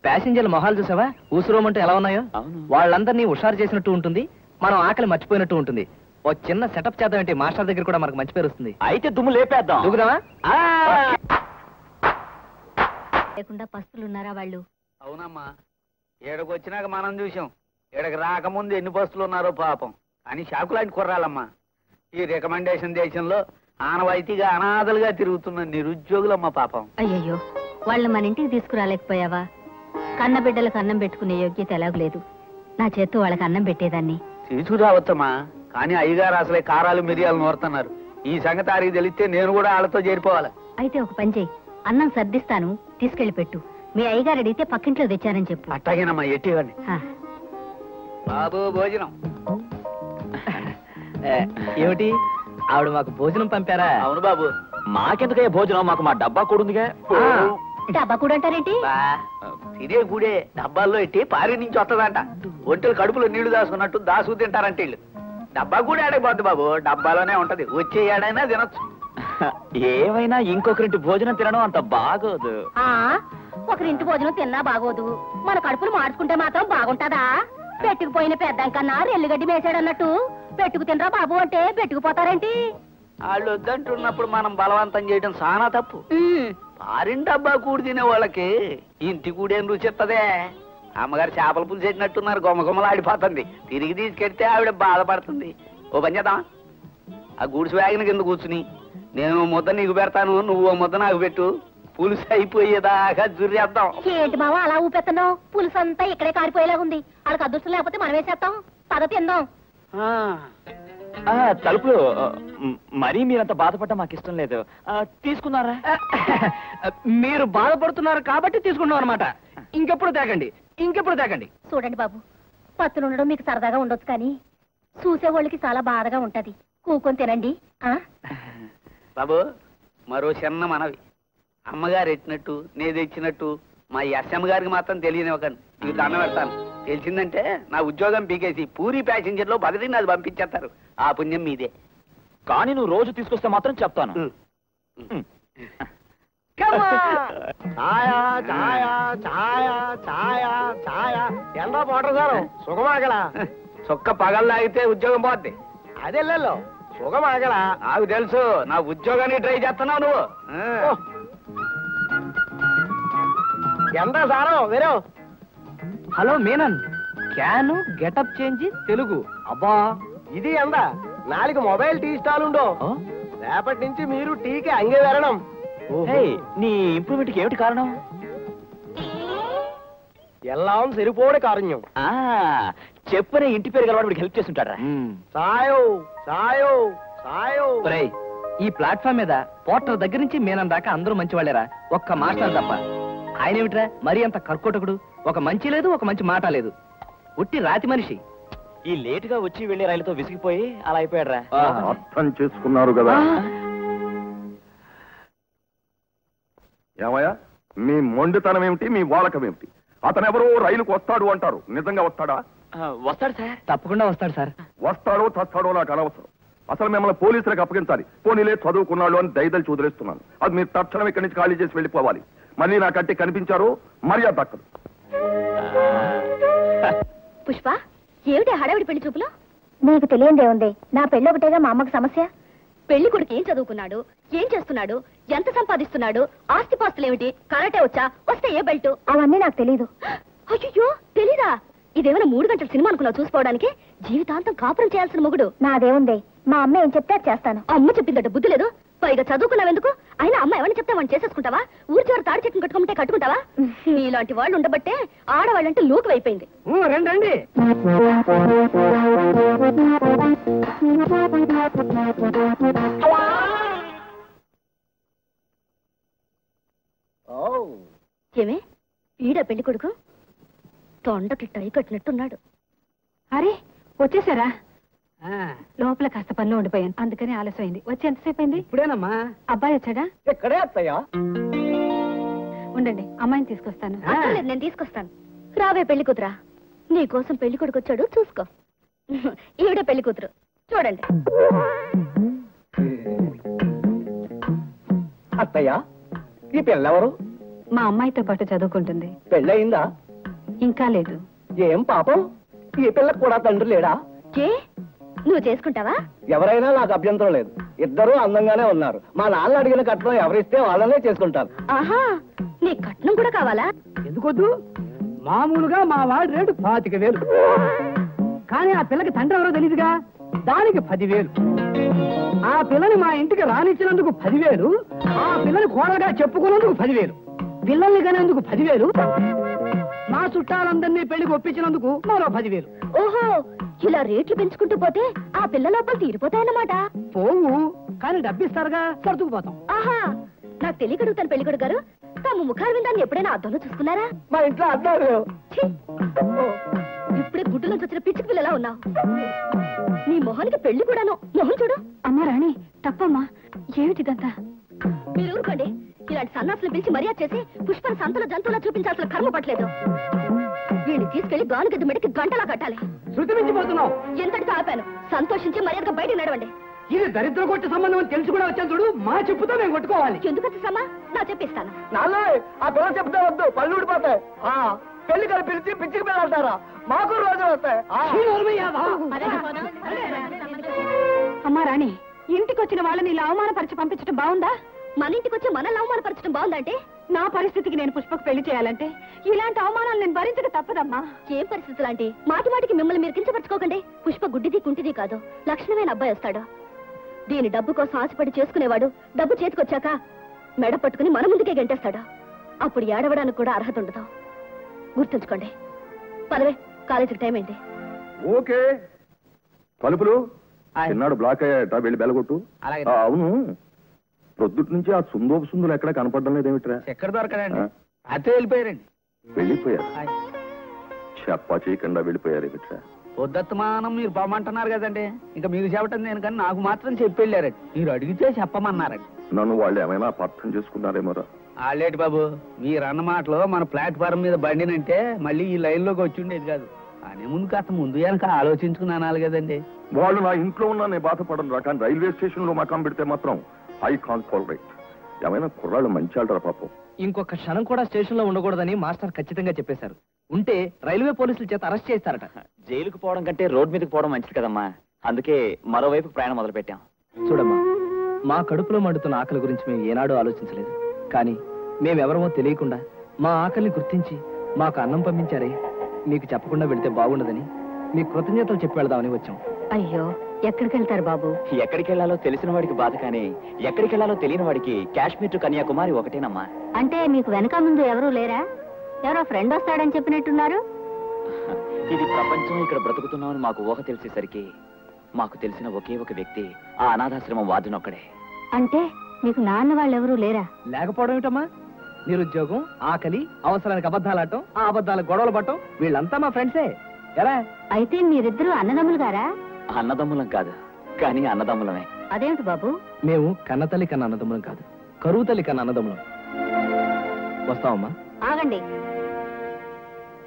ప్యాసింజర్ల మొహాలు చూసావా ఊసురోమంటూ ఎలా ఉన్నాయో? అవును. వాళ్ళందరినీ హుషారు చేసినట్టు ఉంటుంది, మనం ఆకలి మర్చిపోయినట్టు ఉంటుంది. ఓ చిన్న సెటప్ చేద్దామంటే మాస్టర్ దగ్గర కూడా మనకు మంచి పేరు వస్తుంది. అయితే దుమ్ము లేపేద్దాం. దూకుదామా? లేకుండా పస్తులున్నారా వాళ్ళు? అవునమ్మా, ఏడకు వచ్చినాక మనం చూసాం. ఏడకి రాకముందు ఎన్ని బస్సులు ఉన్నారో పాపం అని షాకులాంటి కుర్రాలమ్మా. ఈ రికమెండేషన్ దేశంలో ఆనవాయితీగా అనాథలుగా తిరుగుతున్న నిరుద్యోగులమ్మా పాపం. అయ్యయ్యో, వాళ్ళని మన ఇంటికి తీసుకురాలేకపోయావా? కన్న బిడ్డలకు అన్నం పెట్టుకునే యోగ్యత ఎలాగూ లేదు. నా చేత్తో వాళ్ళకి అన్నం పెట్టేదాన్ని. తీసుకురావచ్చమ్మా, కానీ అయ్యగారు అసలే కారాలు మిరియాలు నోరుతున్నారు. ఈ సంగతి ఆరికి తెలిస్తే నేను కూడా వాళ్ళతో చేరిపోవాలి. అయితే ఒక పని చేయి, అన్నం సర్దిస్తాను, తీసుకెళ్లి పెట్టు. మీ అయ్యగారు అడిగితే పక్కింట్లో తెచ్చారని చెప్పు. అట్టాగేనమ్మా, ఎట్టివ్వండి. ఆ. బాబు భోజనం. ఏమిటి ఆవిడ మాకు భోజనం పంపారా? అవును బాబు, మాకెందుకయ్యా భోజనం, మాకు మా డబ్బా కూడుందిగా. డబ్బా కూడా అంటారేంటి? బా, ఇదే గుడే డబ్బాల్లో ఎట్టి పారి నుంచి వస్తుందంట. ఒంటెలు కడుపులో నీళ్లు దాసుకున్నట్టు దాసు తింటారంటే వీళ్ళు. డబ్బా కూడా ఆడైపోద్ది బాబు, డబ్బాలోనే ఉంటది, వచ్చే ఏడైనా తినొచ్చు. ఏమైనా ఇంకొకరింటి భోజనం తినడం అంత బాగోదు. ఒకరింటి భోజనం తిన్నా బాగోదు, మన కడుపులు మార్చుకుంటే మాత్రం బాగుంటదా? పెట్టుకుపోయిన పెద్దం కన్నా రెల్లిగడ్డి మేసాడన్నట్టు పెట్టుకు తినరా బాబు అంటే పెట్టుకుపోతారేంటి? వాళ్ళు వద్దంటున్నప్పుడు మనం బలవంతం చేయడం చాలా తప్పు. పారిన డబ్బా కూడి తినే వాళ్ళకి ఇంటి కూడేం రుచిత్తదే. అమ్మగారు చేపల పులుసు చేసినట్టున్నారు, గుమ్మగుమ్మలు ఆడిపోతుంది. తిరిగి తీసుకెళ్తే ఆవిడ బాధపడుతుంది. ఓ పని చేద్దాం, ఆ గూడ్స్ వ్యాగన్ కింద కూర్చుని నేను ముద్ద నీకు పెడతాను, నువ్వు ముద్ద నాకు పెట్టు, పులుసు అయిపోయేదాకా జుర్రేద్దాం. ఏంటి బావా అలా ఊపెత్తన్నావు? పులుసు అంతా ఇక్కడే కారిపోయేలా ఉంది. వాళ్ళకి అదృష్టం లేకపోతే మనం వేసేస్తాం, పద తిందాం. తలుపులు మరీ మీరంత బాధపడ్డా మాకు ఇష్టం లేదు. తీసుకున్నారా? మీరు బాధపడుతున్నారు కాబట్టి తీసుకున్నాం అనమాట. ఇంకెప్పుడు తేకండి, ఇంకెప్పుడు తేకండి. చూడండి బాబు, పత్తులు ఉండడం మీకు సరదాగా ఉండొచ్చు, కానీ చూసేవాళ్ళకి చాలా బాధగా ఉంటది. కూకొని తినండి. బాబు, మరో చిన్న మనవి. అమ్మగారు ఎట్టినట్టు నేను తెచ్చినట్టు మా ఎస్ఎం గారికి మాత్రం తెలియనివ్వకండి. మీకు దండం పెడతాను. తెలిసిందంటే నా ఉద్యోగం పీకేసి పూరి ప్యాసింజర్ లో బదిలీని పంపించేస్తారు. ఆ పుణ్యం మీదే. కానీ నువ్వు రోజు తీసుకొస్తే మాత్రం చెప్తాను. ఎంత పోటర్ సార్ సుఖమాగలా? చొక్క పగలు తాగితే ఉద్యోగం పోద్ది. అదెల్లో సుఖమాగలా? నాకు తెలుసు, నా ఉద్యోగానికి ట్రై చేస్తున్నావు నువ్వు. ఎంత సారం వేరే? Hello Menon, can getup change Telugu. అబ్బా ఇది ఎంత? 4 మొబైల్ టీ స్టాల్ ఉండో. రేపటి నుంచి మీరు టీకి అంగే వెరడం. నీ ఇంప్రూవ్మెంట్ కి ఏమిటి కారణం? ఎల్లాం సరిపోడే కారణ్యం. చెప్పనే ఇంటి పేరు గలవాడికి హెల్ప్ చేస్తుంటారా? సాయో సాయో సాయో. ఈ ప్లాట్ఫామ్ మీద పోర్టర్ దగ్గర నుంచి మీనన్ దాకా అందరూ మంచి వాళ్ళేరా, ఒక్క మాస్టర్ తప్ప. ఆయన ఏమిట్రా మరీ అంత కర్కోటకుడు? ఒక మంచి లేదు, ఒక మంచి మాట లేదు, ఉట్టి రాతి మనిషి. ఈ లేటుగా వచ్చి వెళ్లే రైలుతో విసిగిపోయి అలా అయిపోయాడ్రా. అర్థం చేసుకున్నారు కదా? ఏమయ్యా, మీ మొండితనం ఏమిటి, మీ వాలకం ఏమిటి? అతనెవరో రైలుకు వస్తాడు అంటారు, నిజంగా వస్తాడా? వస్తాడు సార్, తప్పకుండా వస్తాడు సార్. వస్తాడో చస్తాడో నాకు అనవసరం. అసలు మిమ్మల్ని పోలీసులకు అప్పగించాలి. పోనీలే చదువుకున్నాడు అని దయదలు చూదిలేస్తున్నాను. అది మీరు తక్షణం ఇక్కడి నుంచి ఖాళీ చేసి వెళ్ళిపోవాలి. మళ్ళీ నా కంటే కనిపించారు మర్యాద దక్కదు. పుష్ప, ఏమిటి హడావిడి పెళ్లి చూపులో? నీకు తెలియందే ఉంది, నా పెళ్లి ఒకటేగా మా అమ్మకు సమస్య. పెళ్లి కొడుకు ఏం చదువుకున్నాడు, ఏం చేస్తున్నాడు, ఎంత సంపాదిస్తున్నాడు, ఆస్తిపాస్తులేమిటి, కరాటే వచ్చా, వస్తే ఏ బెల్ట్, అవన్నీ నాకు తెలీదు. అయ్యో తెలీదా? ఇదేమైనా 3 గంటల సినిమా అనుకున్నావు చూసుకోవడానికి? జీవితాంతం కాపురం చేయాల్సిన మొగుడు. నాదేముంది, మా అమ్మ ఏం చెప్తే చేస్తాను. అమ్మ చెప్పిందట బుద్ధి లేదు, పైగా చదువుకున్నావెందుకు? అయినా అమ్మ ఎవరిని చెప్తే వాడిని చేసేసుకుంటావా? ఊరి చివరి తాడి చెట్టును కట్టుకుంటే కట్టుకుంటావా? నీలాంటి వాళ్ళు ఉండబట్టే ఆడవాళ్ళంటే లోకు అయిపోయింది. రండి రండి. ఏమే ఈడ పెళ్లి కొడుకు తొండకి టై కట్టినట్టున్నాడు. అరే వచ్చేసారా? లోపల కాస్త పనిలో ఉండిపోయాను, అందుకని ఆలస్యమైంది. వచ్చి ఎంతసేపు అయింది? ఇప్పుడేనమ్మా. అబ్బాయి వచ్చాడా? ఇక్కడే అత్తయ్యా. ఉండండి, అమ్మాయిని తీసుకొస్తాను. అక్కర్లేదు, నేను తీసుకొస్తాను. రావే పెళ్లి కూతురా, నీకోసం పెళ్లి కొడుకు వచ్చాడు, చూసుకో. ఈవిడ పెళ్లి కూతురు, చూడండి. అత్తయ్య, ఈ పిల్లెవరు? మా అమ్మాయితో పాటు చదువుకుంటుంది. పెళ్ళయిందా? ఇంకా లేదు. ఏం పాపం, ఈ పిల్లకు కూడా తండ్రి లేడా? ఏ నువ్వు చేసుకుంటావా? ఎవరైనా నాకు అభ్యంతరం లేదు. ఇద్దరూ అందంగానే ఉన్నారు. మా నాన్న అడిగిన కట్నం ఎవరిస్తే వాళ్ళనే చేసుకుంటాను. ఆహా, నీ కట్నం కూడా కావాలా? ఎందుకొద్దు? మామూలుగా మా వాడి రేటు 25,000. కానీ ఆ పిల్లకి తండ్రి ఎవరో తెలీదుగా, దానికి 10,000. ఆ పిల్లని మా ఇంటికి రానిచ్చినందుకు 10,000. ఆ పిల్లని కోడగా చెప్పుకున్నందుకు 10,000. పిల్లల్ని కనేందుకు 10,000. మా చుట్టాలందరినీ పెళ్లికి ఒప్పించినందుకు మరో 10,000. ఓహో, ఇలా రేట్లు పెంచుకుంటూ పోతే ఆ పిల్ల లోపల తీరిపోతాయన్నమాట. పోవు, కానీ డబ్బిస్తారుగా, సర్దుకుపోతాం. ఆహా, నాకు తెలియకడుగుతాను పెళ్లికొడు గారు, తమ ముఖాలు విందాన్ని ఎప్పుడైనా అద్దంలో చూసుకున్నారా? మా ఇంట్లో అద్దాలు. ఇప్పుడే గుడ్డు నుంచి వచ్చిన పిచ్చి పిల్లలా ఉన్నావు. నీ మొహానికి పెళ్లి కూడాను. మొహం చూడు. అమ్మా రాణి, తప్పమ్మా. ఏమిటిదంతా? మీరు ఊరుకోండి. ఇలాంటి సన్నాసులు పిలిచి మర్యాద చేసి పుష్పను సంతలో జంతువులా చూపించాల్సిన కర్మ పట్టలేదు. వీడిని తీసుకెళ్లి గానుగద్దు మెడకి గంటలా కట్టాలి. శృతి మించిపోతున్నావు. ఎంతటితో ఆపాను. సంతోషించి మర్యాదగా బయటికి నడవండి. ఇది దరిద్ర కొట్టు సంబంధం అని తెలిసి కూడా వచ్చాను చూడు. మా చెప్పుతో మేము కొట్టుకోవాలి. ఎందుకంత శ్రమ? నా చెప్పిస్తాను. నాన్న, ఆ పిల్ల చెప్తే వద్దు, పళ్ళు ఊడిపోతాయి. పెళ్లి కలిపి పిలిచి పిచ్చికి పిల్లలు అంటారా? మాకు రోజులు వస్తాయి. అమ్మా రాణి, ఇంటికి వచ్చిన వాళ్ళని ఇలా అవమానపరిచి పంపించడం బాగుందా? మన ఇంటికి వచ్చి మనల్ని అవమానపరచడం బాగుందంటే? నా పరిస్థితికి నేను పుష్పకు పెళ్లి చేయాలంటే ఇలాంటి అవమానాలు నేను భరించక తప్పదమ్మా. ఏం పరిస్థితులు మాటి మాటికి మిమ్మల్ని మీరు కించపరచుకోకండి. పుష్ప గుడ్డిది కుంటిది కాదు, లక్షణమైన అబ్బాయి వస్తాడు. దీని డబ్బు కోసం ఆశపడి చేసుకునేవాడు డబ్బు చేతికొచ్చాక మెడ పట్టుకుని మన ముందుకే గంటేస్తాడు. అప్పుడు ఏడవడానికి కూడా అర్హత ఉండదు. గుర్తుంచుకోండి. పదవే, కాలేజీకి టైం ఏంటి? ఓకే, కలుపులు చిన్నాడు బ్లాక్ అయ్యాట, వెళ్ళి బెలగొట్టు. అవును, ప్రొద్దుటి నుంచి ఆ సుందోపు ఎక్కడ కనపడడం లేదేమిట్రా? ఎక్కడ దొరకదండి, అతే వెళ్ళిపోయారండి. వెళ్ళిపోయారు? చెప్పా చేయకుండా వెళ్ళిపోయారు ఏమిట్రా? పొద్దుమానం మీరు పొమ్మంటున్నారు కదండి, ఇంకా మీరు చెప్పటం నేను కానీ నాకు మాత్రం చెప్పి వెళ్ళారండి. మీరు అడిగితే చెప్పమన్నారండి. నన్ను వాళ్ళు ఏమైనా అపార్థం చేసుకున్నారేమోరా? ఆలేటి బాబు, మీరు అన్న మాటలో మన ప్లాట్ఫారం మీద బండినంటే మళ్ళీ ఈ లైన్ లోకి వచ్చి ఉండేది కాదు. అనే ముందు కాస్త ముందు వెనక ఆలోచించుకుని అనాలి కదండి. వాళ్ళు నా ఇంట్లో ఉన్నా నేను బాధపడను రా, కానీ రైల్వే స్టేషన్ లో మకాం పెడితే మాత్రం ఐ కాంట్ టాలరేట్. ఏమైనా కుర్రాళ్ళు మంచి వాళ్ళరా పాపం. ఇంకొక క్షణం కూడా స్టేషన్ లో ఉండకూడదని మాస్టర్ ఖచ్చితంగా చెప్పేశారు. ఉంటే రైల్వే పోలీసుల చేత అరెస్ట్ చేస్తారట. జైలుకు పోవడం కంటే రోడ్ మీదకి పోవడం మంచిది కదమ్మా. అందుకే మరోవైపు ప్రయాణం మొదలు పెట్టాం. చూడమ్మా, మా కడుపులో మండుతున్న ఆకలి గురించి మేము ఏనాడూ ఆలోచించలేదు. కానీ మేమెవరమో తెలియకుండా మా ఆకలిని గుర్తించి మాకు అన్నం పంపించారే, మీకు చెప్పకుండా వెళితే బాగుండదని మీకు కృతజ్ఞతలు చెప్పి వెళదామని వచ్చాం. అయ్యో, ఎక్కడికి వెళ్తారు బాబు? ఎక్కడికి వెళ్లాలో తెలిసిన వాడికి బాధ, కానీ ఎక్కడికి వెళ్లాలో తెలియని వాడికి కాశ్మీర్ టు కన్యాకుమారి ఒకటేనమ్మా. అంటే మీకు వెనక ముందు ఎవరూ లేరా? ఎవరో ఫ్రెండ్ వస్తాడని చెప్పినట్టున్నారు. ఇది ప్రపంచం, ఇక్కడ బ్రతుకుతున్నామని మాకు ఊహ తెలిసేసరికి మాకు తెలిసిన ఒకే ఒక వ్యక్తి ఆ అనాథాశ్రమం వార్డునొక్కడే. అంటే మీకు నాన్న వాళ్ళు ఎవరూ లేరా? లేకపోవడం ఏమిటమ్మా? నిరుద్యోగం, ఆకలి, అవసరానికి అబద్ధాలాడటం, ఆ అబద్ధాలకు గొడవలు పడటం, వీళ్ళంతా మా ఫ్రెండ్సే. ఎలా? అయితే మీరిద్దరూ అన్నదమ్ములు గారా? అన్నదమ్ములం కాదు, కానీ అన్నదమ్ములమే. అదేమిటి బాబు? మేము కన్నతల్లి కన్నా అన్నదమ్ములం కాదు, కరువు తల్లి కన్నా అన్నదమ్ములం. వస్తామమ్మా. ఆగండి,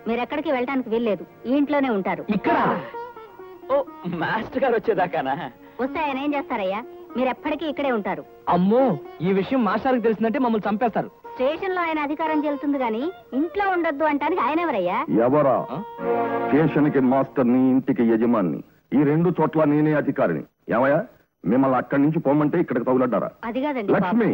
మీరెక్కడికి వెళ్ళడానికి వీల్లేదు. ఈ ఇంట్లోనే ఉంటారు. ఇక్కడ? ఓ, మాస్టర్ గారు వచ్చేదాకానా? వస్తే ఆయన ఏం చేస్తారయ్యా? మీరెప్పటికీ ఇక్కడే ఉంటారు. అమ్మో, ఈ విషయం మాస్టర్కి తెలిసిందంటే మమ్మల్ని చంపేస్తారు. స్టేషన్ లో ఆయన అధికారం చెల్లుతుంది గాని ఇంట్లో ఉండొద్దు అంటానికి ఆయన ఎవరయ్యా? ఎవరా? స్టేషన్ కి మాస్టర్ని, ఇంటికి యజమాన్ని, ఈ రెండు చోట్ల నేనే అధికారిని. ఏమయ్యా, మిమ్మల్ని అక్కడి నుంచి పోమంటే ఇక్కడికి తగులడ్డారా? అది కాదండి లక్ష్మి,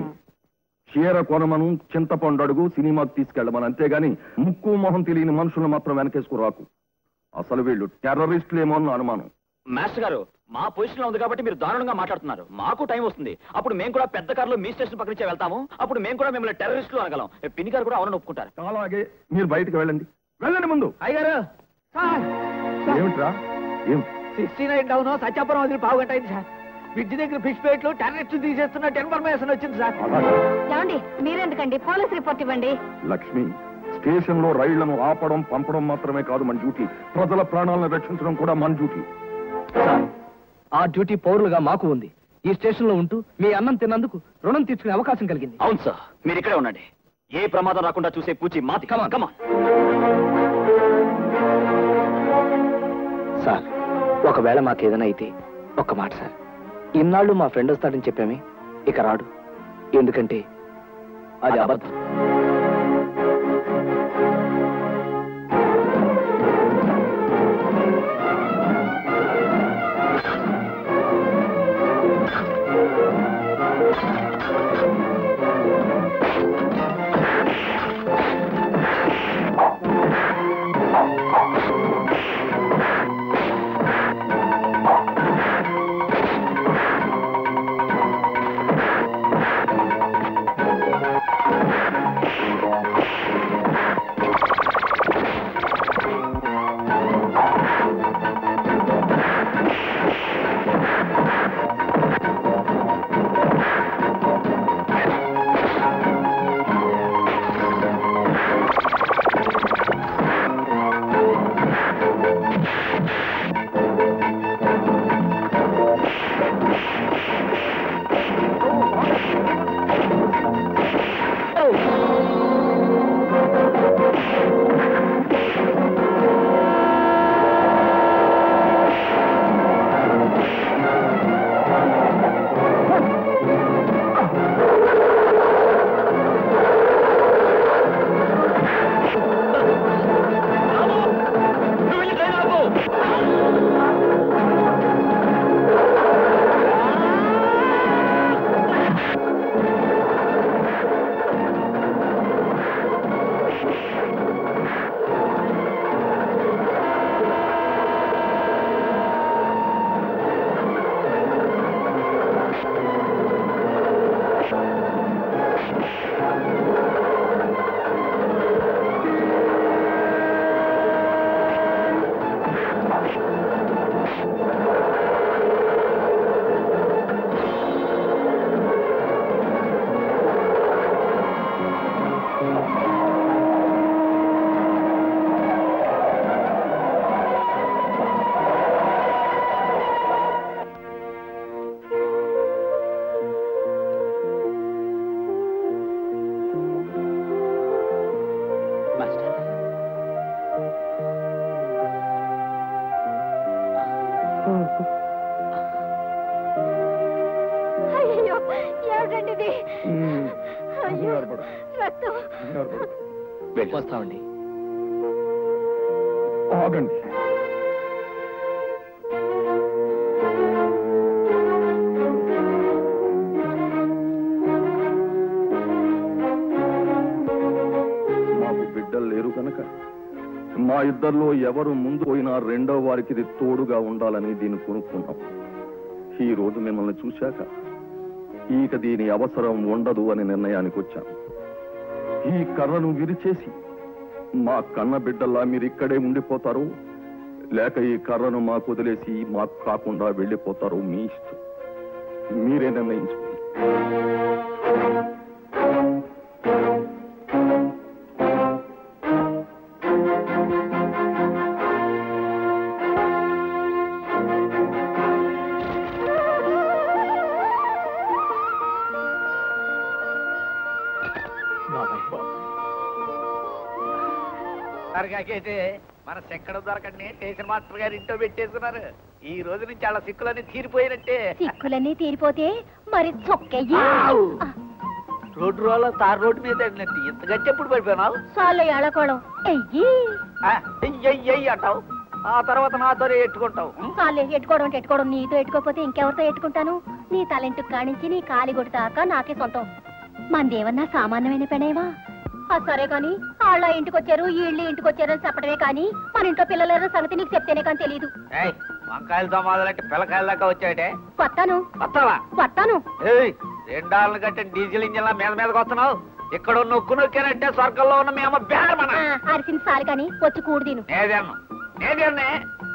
చీర కొనమను, చింతపండు అడుగు, సినిమాకి తీసుకెళ్ళమని, అంతేగాని ముక్కు మొహం తెలియని మనుషులను మాత్రం వెనకేసుకు రాకు. అసలు వీళ్ళు టెర్రరిస్టులేమో అన్న అనుమానం. మాస్టర్ గారు, మా పొజిషన్ లో ఉంది కాబట్టి మీరు దారుణంగా మాట్లాడుతున్నారు. మాకు టైం వస్తుంది, అప్పుడు మేము కూడా పెద్ద కారులో మీ స్టేషన్ పక్క నుంచే వెళ్తాము. అప్పుడు మేము కూడా మిమ్మల్ని టెర్రరిస్టులు అనగలం. పిన్ని గారు కూడా అవునని ఒప్పుకుంటారు. అలాగే, మీరు బయటకు వెళ్ళండి. వెళ్ళండి ముందు. అయ్యారు ఏమిట్రా? ఏం 69 టౌన్ సత్యాపురం వదిలి పావుగంట అయింది సార్. బ్రిడ్జి దగ్గర ఫిష్ ప్లేట్లు టెర్రరిస్టు తీసేస్తున్నట్టు ఇన్ఫర్మేషన్ వచ్చింది సార్. ఏమండి, మీరెందుకండి? పోలీస్ రిపోర్ట్ ఇవ్వండి. లక్ష్మి, స్టేషన్ లో రైళ్లను ఆపడం, పంపడం మాత్రమే కాదు మన డ్యూటీ. ప్రజల ప్రాణాలను రక్షించడం కూడా మన డ్యూటీ. సార్, ఆ డ్యూటీ పౌరులుగా మాకు ఉంది. ఈ స్టేషన్ లో ఉంటూ మీ అన్నం తిన్నందుకు రుణం తీర్చుకునే అవకాశం కలిగింది. అవును సార్, మీరు ఇక్కడే ఉండండి. ఏ ప్రమాదం రాకుండా చూసే పూచి మాది. కమాన్. సార్, ఒకవేళ మాకేదైనా అయితే ఒక్క మాట సార్. ఇన్నాళ్ళు మా ఫ్రెండ్ వస్తాడని చెప్పామే, ఇక రాడు. ఎందుకంటే అది అబద్ధం. అయ్యో ఏమిటండి ఇది? అయ్యో రక్తం. వస్తామండి. ఆగండి. మాకు బిడ్డలు లేరు కనుక మా ఇద్దరిలో ఎవరు ముందు పోయినా రెండో వారికి ఇది తోడుగా ఉండాలని దీన్ని కొనుక్కున్నాం. ఈ రోజు మిమ్మల్ని చూశాక ఇక దీని అవసరం ఉండదు అని నిర్ణయానికి వచ్చాం. ఈ కర్రను విరిచేసి మా కన్న బిడ్డల్లా మీరు ఇక్కడే ఉండిపోతారు, లేక ఈ కర్రను మాకు వదిలేసి మాకు కాకుండా వెళ్ళిపోతారు. మీ ఇష్టం, మీరే నిర్ణయించుకోండి. అయితే మన చెక్కడ దొరకండి స్టేషన్ మాస్టర్ గారు ఇంట్లో పెట్టేస్తున్నారు. ఈ రోజు నుంచి అలా సిక్కులన్నీ తీరిపోయినట్టే. సిక్కులన్నీ తీరిపోతే మరి చొక్కయ్యి రోడ్డు రోడ్ల తారు రోడ్డు మీద వెళ్ళినట్టు ఇంత గట్టి ఎప్పుడు పడిపోయినావు? చాలు ఏళకోవడం ఎయ్యి ఎయ్యి అంటావు, ఆ తర్వాత నాతో ఎట్టుకుంటావు. చాలే ఎట్టుకోవడం నీతో ఎట్టుకోకపోతే ఇంకెవరితో ఎట్టుకుంటాను? నీ తలెంటుకు కానించి నీ కాలి కొడతాక నాకే సొంతం. మందేమన్నా సామాన్యమైన పెనేవా? సరే కాని వాళ్ళ ఇంటికొచ్చారు వీళ్ళు ఇంటికొచ్చారు అని చెప్పడమే కానీ మన ఇంట్లో పిల్లల సంగతి నీకు చెప్తేనే కానీ తెలీదు. వంకాయలతో మొదలంటే పిల్లకాయల దాకా వచ్చాడే. కొత్తాను వస్తావా? కొత్తాను. రెండాళ్ళ కంటే డీజిల్ ఇంజిన్ మీద మీదకి వస్తున్నావు. ఇక్కడ నొక్కు నొక్కానంటే స్వర్గంలో ఉన్న మీ అమ్మ బేడమన అరిసింది చాలు కానీ వచ్చి కూడు తిను. నేనే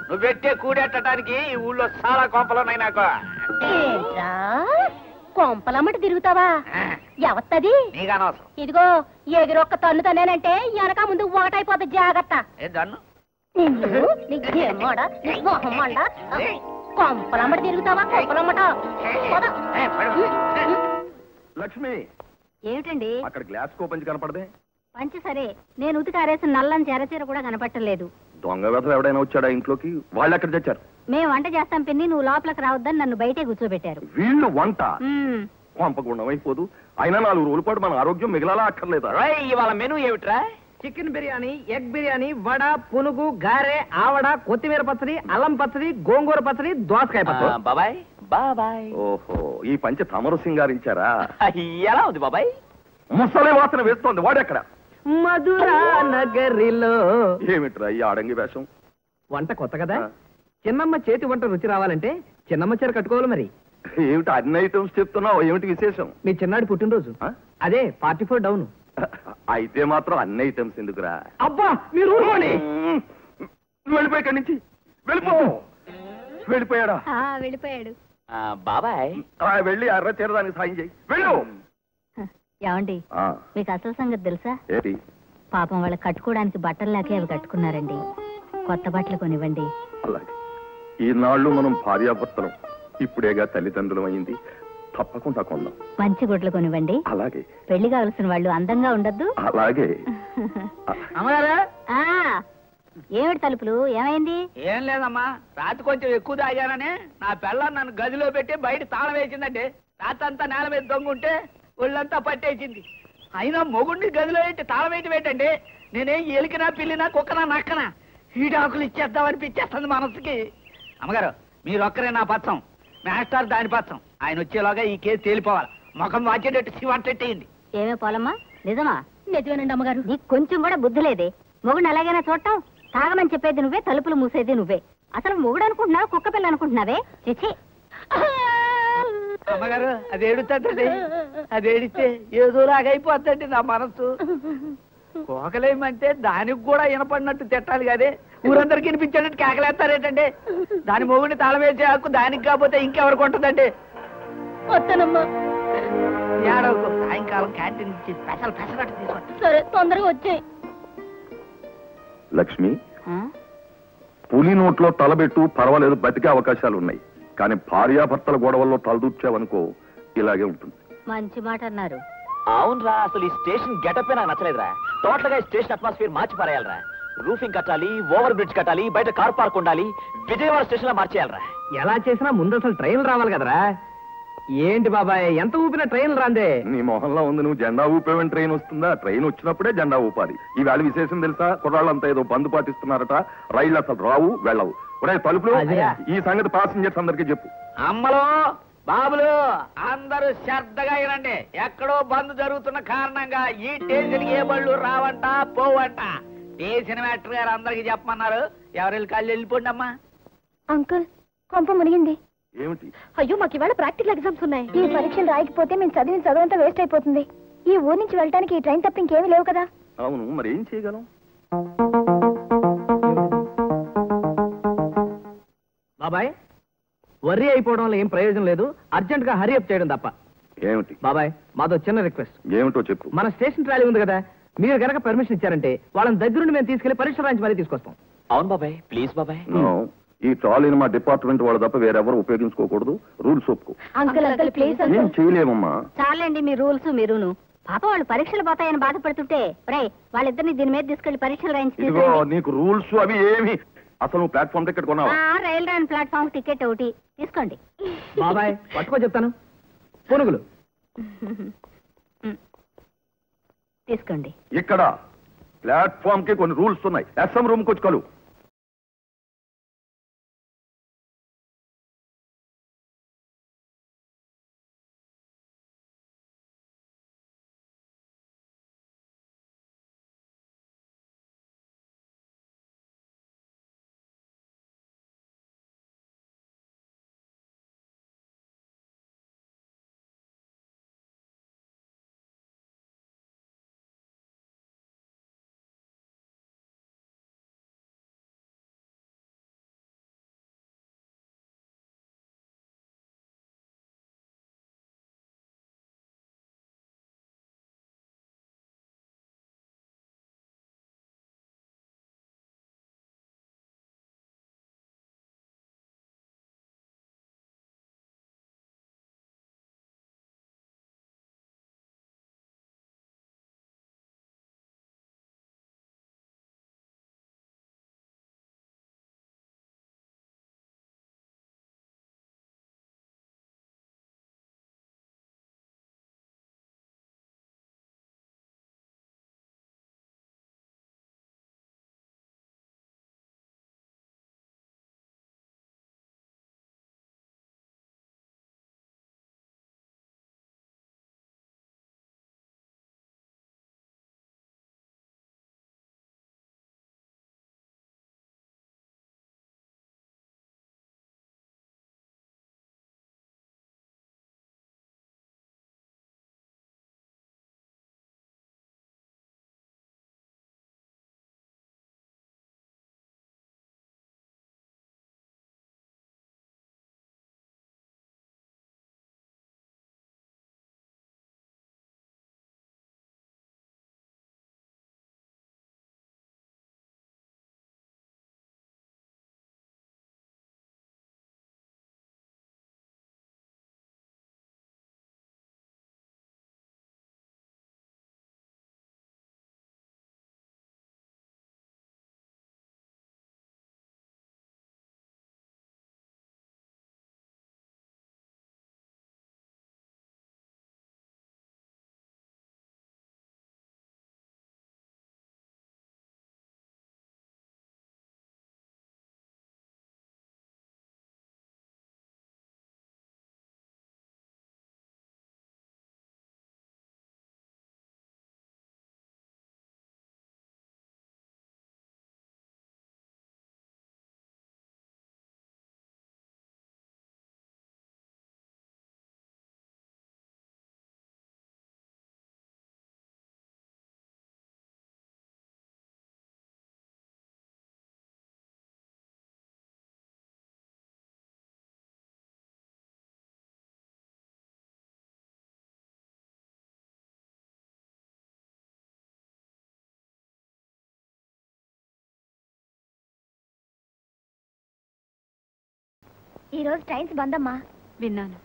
నువ్వు పెట్టే కూడెట్టడానికి ఈ ఊళ్ళో చాలా కొంపలున్నాయి నాకు. కొంపలమ్మట తిరుగుతావా? ఎవత్తది? నీకు అనవసరం. ఇదిగో ఎగిరొక్క తన్ను తనేనంటే వెనక ముందు ఒకటైపోతుంది, జాగ్రత్త. కొంపలమ్మట తిరుగుతావా? కొంపలమ్మట. లక్ష్మి, ఏమిటండి అక్కడ గ్లాస్ కో పంచి కనపడదే? పంచి సరే, నేను ఉతికారేసిన నల్లని చెరచీర కూడా కనపట్టలేదు. దొంగ వెధవ ఎవడైనా వచ్చాడా ఇంట్లోకి? వాళ్ళు ఎక్కడ తెచ్చారు? మేము వంట చేస్తాం పిన్ని, నువ్వు లోపలికి రావద్దని నన్ను బయటే కూర్చోబెట్టారు. వీళ్ళు వంట పంపగుండం అయిపోదు. అయినా 4 రోజుల పాటు మన ఆరోగ్యం మిగలాలా అక్కర్లేదా? ఇవాళ మెనూ ఏమిట్రా? చికెన్ బిర్యానీ, ఎగ్ బిర్యానీ, వడ, పునుగు, గారె, ఆవడ, కొత్తిమీర పచ్చడి, అల్లం పచ్చడి, గోంగూర పచ్చడి, దోసకాయ పచ్చడి. బాబాయ్ బాబాయ్. ఓహో, ఈ పంచ తమరు సింగారించారా? ఎలా ఉంది బాబాయ్? ముసలి వాసన వేస్తోంది. వాడెక్కడ? మధురా నగరిలో. ఏమిట్రా ఈ ఆడంగి వేషం? వంట కొత్త కదా, చిన్నమ్మ చేతి వంట రుచి రావాలంటే చిన్నమ్మ చీర కట్టుకోవాలి. మరి ఏమిటి అన్ని ఐటమ్స్ చెప్తున్నావు? ఏమిటి విశేషం? మీ చిన్నాడి పుట్టినరోజు, అదే 44 డౌన్. అయితే మాత్రం అన్ని ఐటమ్స్ ఎందుకురా? అబ్బా మీరు ఊరుకోండి. వెళ్ళిపోయి ఇక్కడి నుంచి. వెళ్ళిపోయాడా? వెళ్ళిపోయాడు. బాబాయ్ వెళ్ళి అర్ర చేరడానికి సాయం చేయి. వెళ్ళు. ఏమండి, మీకు అసలు సంగతి తెలుసా? ఏంటి? పాపం వాళ్ళకి కట్టుకోవడానికి బట్టలు లేకే అవి కట్టుకున్నారండి. కొత్త బట్టలు కొనివ్వండి. అలాగే. ఈనాళ్ళు మనం భార్యాభర్తలం, ఇప్పుడేగా తల్లిదండ్రులం అయింది. తప్పకుండా కొందాం. మంచి గుడ్లు కొనివ్వండి. అలాగే. పెళ్లి కావలసిన వాళ్ళు అందంగా ఉండద్దు. అలాగే. అమ్మగారు, ఏమిటి తలుపులు? ఏమైంది? ఏం లేదమ్మా, రాత్రి కొంచెం ఎక్కువ తాగానని నా పిల్ల నన్ను గదిలో పెట్టి బయట తాళం వేసిందండి. రాత్రంతా నేల మీద దొంగుంటే ఒళ్ళంతా పట్టేసింది. అయినా మొగుడిని గదిలో పెట్టి తాళం వేయటం ఏంటండి? నేనేం ఎలికినా పిల్లినా కుక్కనా నక్కనా ఈడాకులు ఇచ్చేద్దామనిపించేస్తుంది మనసుకి. అమ్మగారు, మీరొక్కరే నా పచ్చం, మాస్టర్ దాని పచ్చం. ఆయన వచ్చేలాగా ఈ కేసు తేలిపోవాలి. ముఖం వాచేటట్టు శివంటెట్టేయండి. ఏమే పోలమ్మా, నిజమా? నిజమేనండి అమ్మగారు. నీకు కొంచెం కూడా బుద్ధి లేదే. మొగుడు అలాగైనా చూడటం, తాగమని చెప్పేది నువ్వే, తలుపులు మూసేది నువ్వే. అసలు మొగుడు అనుకుంటున్నావా, కుక్క పిల్ల అనుకుంటున్నావే? చిచి. అమ్మగారు, అది ఏడుతుందండి. అది ఏడితే ఏదోలాగైపోద్దండి నా మనసు. కోకలేమంటే దానికి కూడా వినపడినట్టు తిట్టాలి కదే, ఊరందరికి వినిపించేటట్టు కేకలేస్తారేటండి. దాని మొగుడిని తాళం వేసే హక్కు దానికి కాకపోతే ఇంకెవరికి ఉంటుందండి? వస్తానమ్మా. ఏడవకు, సాయంకాలం క్యాంటీన్ నుంచి స్పెషల్ పెసరట్టు తీసుకోండి. సరే, తొందరగా వచ్చాయి. లక్ష్మి, పులి నోట్లో తలబెట్టు, పర్వాలేదు, బతికే అవకాశాలు ఉన్నాయి. కానీ భార్యాభర్తల గొడవల్లో తలదూర్చావనుకో, ఇలాగే ఉంటుంది. మంచి మాట అన్నారు. అవునరా, అసలు ఈ స్టేషన్ గెటప్ నాకు నచ్చలేదురా. టోటల్ గా స్టేషన్ అట్మాస్ఫియర్ మార్చి పారేయాలరా. రూఫింగ్ కట్టాలి, ఓవర్ బ్రిడ్జ్ కట్టాలి, బయట కార్ పార్క్ ఉండాలి, విజయవాడ స్టేషన్ లో మార్చేయాలరా. ఎలా చేసినా ముందు అసలు ట్రైన్లు రావాలి కదరా. ఏంటి బాబాయ్, ఎంత ఊపినా ట్రైన్లు రాందే? నీ మొహంలో ఉంది. నువ్వు జెండా ఊపేవని ట్రైన్ వస్తుందా? ట్రైన్ వచ్చినప్పుడే జెండా ఊపాలి. ఈవేళ విశేషం తెలుసా? కుర్రాళ్ళంతా ఏదో బంద్ పాటిస్తున్నారట. రైళ్లు అసలు రావు, వెళ్ళవు. ఒరే తలుపులు, ఈ సంగతి ప్యాసింజర్స్ అందరికీ చెప్పు. అమ్మలో బాబులు అందరూ శ్రద్ధగా వినండి. ఎక్కడో బంద్ జరుగుతున్న కారణంగా ఈ స్టేషన్ ఏ బళ్ళు రావంట, పోవంట. స్టేషన్ మాస్టర్ గారు అందరికి చెప్పమన్నారు. ఎవరి కళ్ళు వెళ్ళిపోండి అమ్మా. అంకుల్, కొంప మునిగింది. ఏమిటి? అయ్యో, మాకు ఇవాళ ప్రాక్టికల్ ఎగ్జామ్స్ ఉన్నాయి. ఈ పరీక్షలు రాయకపోతే మేము చదివిన చదువంతా వేస్ట్ అయిపోతుంది. ఈ ఊరు నుంచి వెళ్ళడానికి ఈ ట్రైన్ తప్ప ఇంకేమీ లేవు కదా. అవును, మరి ఏం చేయగలం? బాబాయ్, వర్రీ అయిపోవడం వల్ల ఏం ప్రయోజనం లేదు. అర్జెంట్ గా హరి అప్ చేయడం తప్ప. ఏమిటి? బాబాయ్, మాతో చిన్న రిక్వెస్ట్. ఏమిటో చెప్పు. మన స్టేషన్ ట్రాలీ ఉంది కదా, మీరు గనక పర్మిషన్ ఇచ్చారంటే వాళ్ళని దగ్గరుండి మేము తీసుకెళ్లి పరీక్ష రాయించి మరీ తీసుకొస్తాం. అవును బాబాయ్, ప్లీజ్ బాబాయ్. ఈ ట్రాలీని మా డిపార్ట్మెంట్ వాళ్ళు తప్ప వేరెవరు ఉపయోగించుకోకూడదు. రూల్స్ ఒప్పుకో. Uncle, uncle please. ఏం చేయలేమమ్మా. చాలండి మీ రూల్స్ మీరును. పాప వాళ్ళు పరీక్షలు పోతాయని బాధపడుతుంటే వాళ్ళిద్దరిని దీని మీద తీసుకెళ్లి పరీక్షలు రాయించి ఇదిగో నీకు రూల్స్ అవి ఏమి. అసలు నువ్వు ప్లాట్ఫామ్ టికెట్ కొన్నావా? రైల్ రాని ప్లాట్ఫామ్ టికెట్ ఒకటి తీసుకోండి. బాబాయ్, పట్టుకో చెప్తాను. పునుగులు తీసుకోండి. ఇక్కడ ప్లాట్ఫామ్ కి కొన్ని రూల్స్ ఉన్నాయి. ఎస్ఎం రూమ్ కి వచ్చి కలు. ఈ రోజు ట్రైన్స్ బందమ్మా. విన్నాను.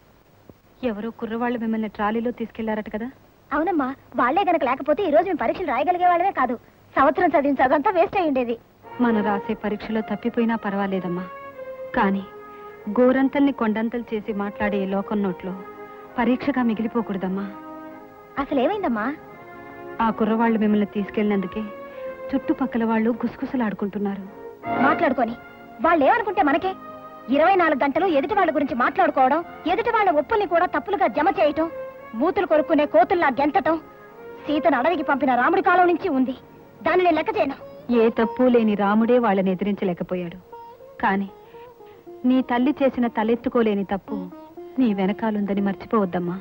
ఎవరో కుర్రవాళ్ళు మిమ్మల్ని ట్రాలీలో తీసుకెళ్లారట కదా? అవునమ్మా, వాళ్లే గనక లేకపోతే ఈ రోజు మేము పరీక్షలు రాయగలిగే వాళ్ళమే కాదు, సంవత్సరం చదివిన చదువంతా వేస్ట్ అయి ఉండేది. మనం రాసే పరీక్షలో తప్పిపోయినా పర్వాలేదమ్మా, కానీ గోరంతల్ని కొండంతలు చేసి మాట్లాడే ఈ లోకం నోట్లో పరీక్షగా మిగిలిపోకూడదమ్మా. అసలేమైందమ్మా? ఆ కుర్రవాళ్ళు మిమ్మల్ని తీసుకెళ్ళినందుకే చుట్టుపక్కల వాళ్ళు గుసగుసలాడుకుంటున్నారు. మాట్లాడుకొని వాళ్ళు ఏమనుకుంటే మనకే? 24 గంటలు ఎదుటి వాళ్ళ గురించి మాట్లాడుకోవడం, ఎదుటి వాళ్ళ ఒప్పుల్ని కూడా తప్పులుగా జమ చేయటం, మూతులు కొరుక్కునే కోతుల్లా గెంతటం సీతను అడవికి పంపిన రాముడి కాలం నుంచి ఉంది. దాన్ని నేను లెక్క చేయను. ఏ తప్పు లేని రాముడే వాళ్ళని ఎదిరించలేకపోయాడు. కానీ నీ తల్లి చేసిన తలెత్తుకోలేని తప్పు నీ వెనకాలుందని మర్చిపోవద్దమ్మా.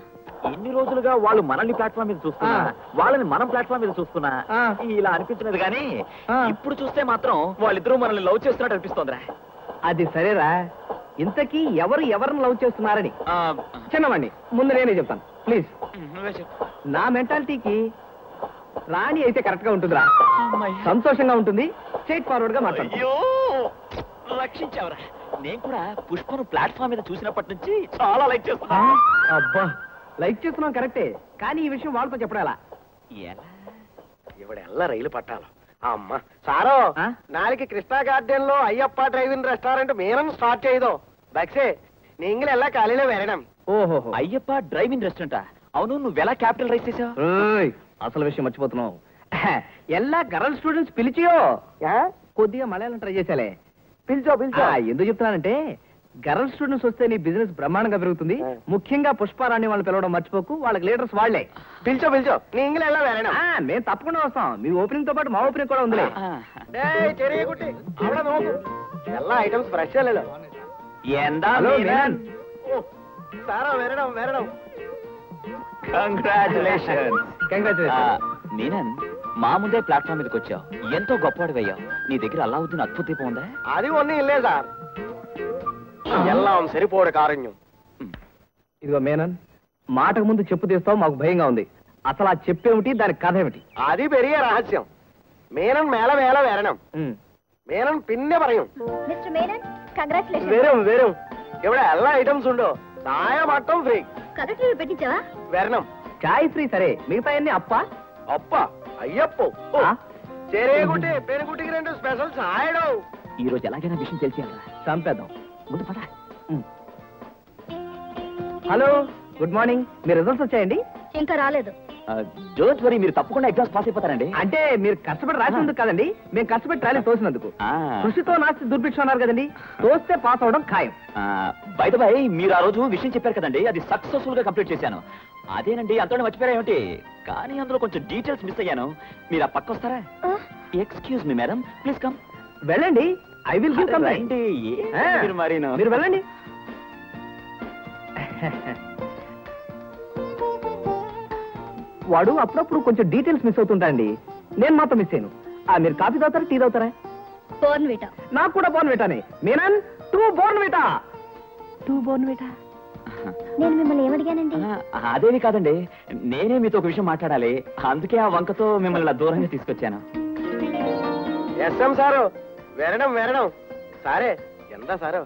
ఎన్ని రోజులుగా వాళ్ళు మనల్ని ప్లాట్ఫామ్ మీద చూస్తున్నా, వాళ్ళని మనం ప్లాట్ఫామ్ మీద చూస్తున్నా ఇలా అనిపించినది కానీ ఇప్పుడు చూస్తే మాత్రం వాళ్ళిద్దరూ మనల్ని లవ్ చేస్తున్నట్టు అనిపిస్తోందిరా. అది సరేరా, ఇంతకీ ఎవరు ఎవరిని లవ్ చేస్తున్నారని చిన్నవాణ్ణి ముందు నేనే చెప్తాను ప్లీజ్. నా మెంటాలిటీకి రాణి అయితే కరెక్ట్ గా ఉంటుందిరా, సంతోషంగా ఉంటుంది, స్ట్రైట్ ఫార్వర్డ్ గా మాట్లాడు. అయ్యో రక్షించావరా. నేను కూడా పుష్పను ప్లాట్ఫామ్ మీద చూసినప్పటి నుంచి చాలా లైక్ చేస్తున్నా. అబ్బా, లైక్ చేస్తున్నాం కరెక్టే, కానీ ఈ విషయం వాళ్ళతో చెప్పడం ఎలా? ఇవిడెల్లా రైలు పట్టాలి. అమ్మ సారో, నాளைக்கு కృష్ణా గార్డెన్ లో అయ్యప్ప డ్రైవింగ్ రెస్టారెంట్ మీరం స్టార్ట్ చేయదో బక్సే నీంగిలెల్లా కాలిలో వెరడం. ఓహో, అయ్యప్ప డ్రైవింగ్ రెస్టారెంటా? అవును, నువ్వెలా క్యాపిటల్ రైస్ చేసావు? అసలు విషయం మర్చిపోతున్నావు. ఎల్లా గర్ల్ స్టూడెంట్స్ పిలిచియో కొద్దిగా మలయాళం ట్రై చేసాలే. పిలిచో పిలిచో. ఎందుకు చెప్తున్నానంటే గర్ల్ స్టూడెంట్స్ వస్తే నీ బిజినెస్ బ్రహ్మాండంగా పెరుగుతుంది. ముఖ్యంగా పుష్పారాణి వాళ్ళని పిలవడం మర్చిపోకు, వాళ్ళకి లీడర్స్ వాళ్లే. పిలిచో పిలిచో నీంగిలెల్లా వెరడం. మేము తప్పకుండా వస్తాం. మీ ఓపెనింగ్ తో పాటు మా ఓపెనింగ్ కూడా ఉందిలే. చెరియ కుట్టి అవడ నోకు ఎల్లా ఐటమ్స్ ఫ్రెష్ లేదు. సారా వెరడం వెరడం. మీనన్, మా ముందే ప్లాట్ఫామ్ మీదకి వచ్చావు, ఎంతో గొప్పవాడు అయ్యావు. నీ దగ్గర అల్లావుద్దీన్ అద్భుత దీపం ఉందా? అది ఒన్నీ ఇల్లే సార్, ఎల్లాం సరిపోడు కారణ్యం. ఇదిగో మేనన్, మాటకు ముందు చెప్పు తీస్తావు, మాకు భయంగా ఉంది. అసలు ఆ చెప్పేమిటి, దాని కథ ఏమిటి? అది పెరిగే రహస్యం. మేనన్ మేళ వేళ వేరణం, మేనన్ పిన్నే പറയും. Mister Menon, congratulation. వెరం వెరం ഇവിടെ എല്ലാ ഐറ്റംസ് ഉണ്ടോ? ചായ മട്ടം ഫ്രീ. కదటిలో పెట్టించావా? വരണം. చాయ్ ఫ్రీ సరే, మిగతా అన్ని అప్ప అప్ప అయ్యప్పో. చెరే గుట్టి పెరుగుటికి 2 స్పెషల్ చాయడో. ఈ రోజు ఎలాగైనా విషయం తెలిసేయాలా? చంపేద్దాం. ముందు పద. Hello, good morning. మీ రిజల్ట్స్ వచ్చాయండి? ఇంకా రాలేదు. డోంట్ వరీ, మీరు తప్పకుండా ఎగ్జామ్స్ పాస్ అయిపోతారండి. అంటే మీరు కష్టపడి రాసినందుకు కదండి, మేము కష్టపడి ట్రాలీ తోసినందుకు. కృషితో నాస్తి దుర్భిక్షం అన్నారు కదండి, తోస్తే పాస్ అవడం ఖాయం. బై ద బై, మీరు ఆ రోజు విషయం చెప్పారు కదండి, అది సక్సెస్ఫుల్ గా కంప్లీట్ చేశాను. అదేనండి, అంతలో మర్చిపోయారా ఏమిటి? కానీ అందులో కొంచెం డీటెయిల్స్ మిస్ అయ్యాను. మీరు ఆ పక్క వస్తారా? Excuse me madam, please come. వెళ్ళండి, ఐ విల్ గివ్ కంప్లైంట్. మీరు వెళ్ళండి. వాడు అప్పుడప్పుడు కొంచెం డీటెయిల్స్ మిస్ అవుతుంటాయండి, నేను మాత్రం మిస్ అయ్యాను. మీరు కాఫీ తాగుతారా, టీ తాగుతారా? బోర్న్విటా. నాకు కూడా బోర్న్విటానే. మీనన్, 2 బోర్న్విటా. 2 బోర్న్విటా. నేను మిమ్మల్ని ఏమడిగానండి? అదేమి కాదండి, నేనే మీతో ఒక విషయం మాట్లాడాలి, అందుకే ఆ వంకతో మిమ్మల్ని దూరంగా తీసుకొచ్చాను. ఎస్ఎం సారు వెరడం వెరడం. సారే ఎంత సారు,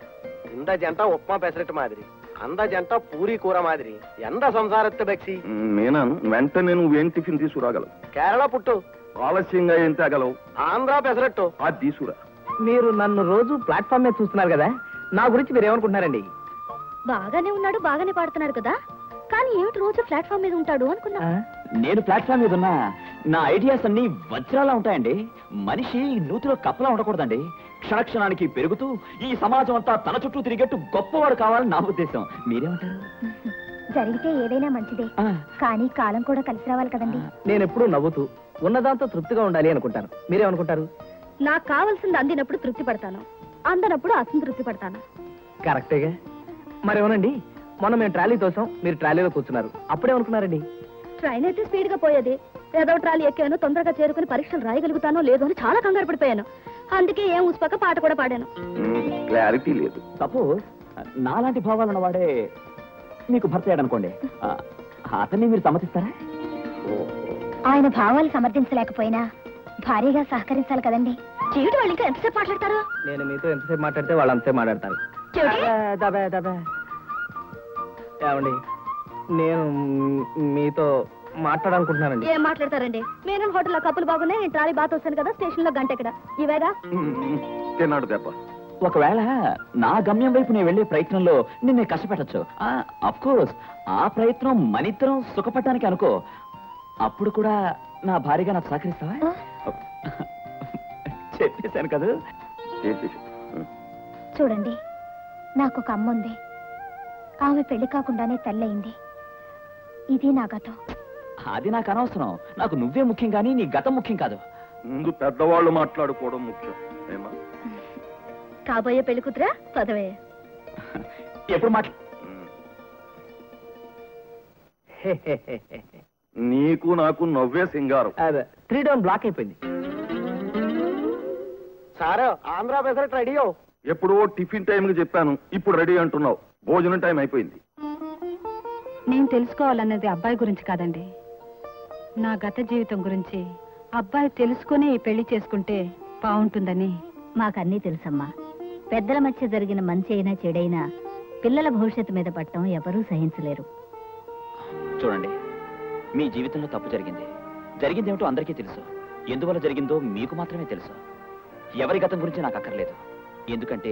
ఇంద జంట ఉప్మా పెసరట్టు మాదిరి, అంద జంట పూరి కూర మాదిరి, ఎంత సంసారత్తు బెక్సి. మీనన్, వెంటనే నువ్వేం టిఫిన్ తీసుకురాగలవు? కేరళ పుట్టు. ఆలస్యంగా ఏం తేగలవు? ఆంధ్ర పెసరట్టు. అది తీసుకురా. మీరు నన్ను రోజు ప్లాట్ఫామ్ మీద చూస్తున్నారు కదా, నా గురించి మీరు ఏమనుకుంటున్నారండి? బాగానే ఉన్నాడు, బాగానే పాడుతున్నాడు కదా, కానీ ఏమిటి రోజు ప్లాట్ఫామ్ మీద ఉంటాడు అనుకున్నా. నేను ప్లాట్ఫామ్ మీద ఉన్నా, నా ఐడియాస్ అన్ని వజ్రాలా ఉంటాయండి. మనిషి నూతిలో కప్పలా ఉండకూడదండి, క్షణక్షణానికి పెరుగుతూ ఈ సమాజం అంతా తన చుట్టూ తిరిగేట్టు గొప్పవాడు కావాలని నా ఉద్దేశం. మీరేమంటారు? జరిగితే ఏదైనా మంచిదే, కానీ కాలం కూడా కలిసి రావాలి కదండి. నేను ఎప్పుడూ నవ్వుతూ ఉన్నదాంతో తృప్తిగా ఉండాలి అనుకుంటాను. మీరేమనుకుంటారు? నాకు కావాల్సింది అందినప్పుడు తృప్తి పడతాను, అందనప్పుడు అసంతృప్తి పడతాను. కరెక్టేగా. మరేమోనండి, మొన్న మేము ట్రాలీ తోసాం, మీరు ట్రాలీలో కూర్చున్నారు, అప్పుడేమనుకున్నారండి? ట్రైన్ అయితే స్పీడ్ గా పోయేది, ఏదో ట్రాలీ ఎక్కాను, తొందరగా చేరుకుని పరీక్షలు రాయగలుగుతానో లేదో అని చాలా కంగారు పడిపోయాను. అందుకే ఏం ఉసుపక్క పాట కూడా పాడాను. క్లారిటీ లేదు. సపోజ్ నాలాంటి భావాలు ఉన్నవాడే మీకు భర్త అయ్యాడనుకోండి, అతన్ని మీరు సమ్మతిస్తారా? ఆయన భావాలు సమర్థించలేకపోయినా భారీగా సహకరించాలి కదండి. జీవితం వాళ్ళు ఇంకా ఎంతసేపు మాట్లాడతారు? నేను మీతో ఎంతసేపు మాట్లాడితే వాళ్ళు అంతసేపు మాట్లాడతారు. ఏమండి నేను మీతో మాట్లాడాలనుకుంటున్నానండి. ఏం మాట్లాడతారండి? నేను హోటల్లో కప్పులు బాగున్నాయి, నేను ట్రాలీ బాత్ వస్తాను కదా, స్టేషన్ లో గంట ఎక్కడ ఇవేగా. తిన్నాడు దెబ్బ. ఒకవేళ నా గమ్యం వైపు నేను వెళ్లే ప్రయత్నంలో నిన్నే కష్టపెట్టచ్చు. అఫ్ కోర్స్ ఆ ప్రయత్నం మనిద్దరం సుఖపడటానికి అనుకో. అప్పుడు కూడా నా భార్యగా నాకు సహకరిస్తావా? చెప్పేశాను కదా. చూడండి, నాకు ఒక అమ్మ ఉంది. ఆమె పెళ్లి కాకుండానే తల్లయింది. ఇది నా గతం. అది నాకు అనవసరం. నాకు నువ్వే ముఖ్యం కానీ నీ గతం ముఖ్యం కాదు. ముందు పెద్దవాళ్ళు మాట్లాడుకోవడం ముఖ్యం. ఏమా కాబోయే పెళ్లి కూతురా పదవే. ఎప్పుడు నీకు నాకు నవ్వే సింగారం. 3 డౌన్ బ్లాక్ అయిపోయింది. Sir Andhra pesarattu ready. ఎప్పుడో టిఫిన్ టైంకి చెప్పాను, ఇప్పుడు రెడీ అంటున్నావు. భోజనం టైం అయిపోయింది. నేను తెలుసుకోవాలన్నది అబ్బాయి గురించి కాదండి, నా గత జీవితం గురించి. అబ్బాయి తెలుసుకుని ఈ పెళ్లి చేసుకుంటే బాగుంటుందని. మాకన్నీ తెలుసమ్మా. పెద్దల మధ్య జరిగిన మంచి అయినా చెడైనా పిల్లల భవిష్యత్తు మీద పట్టడం ఎవరూ సహించలేరు. చూడండి, మీ జీవితంలో తప్పు జరిగింది. జరిగిందేమిటో అందరికీ తెలుసు. ఎందువల్ల జరిగిందో మీకు మాత్రమే తెలుసు. ఎవరి గతం గురించి నాకు అక్కర్లేదు. ఎందుకంటే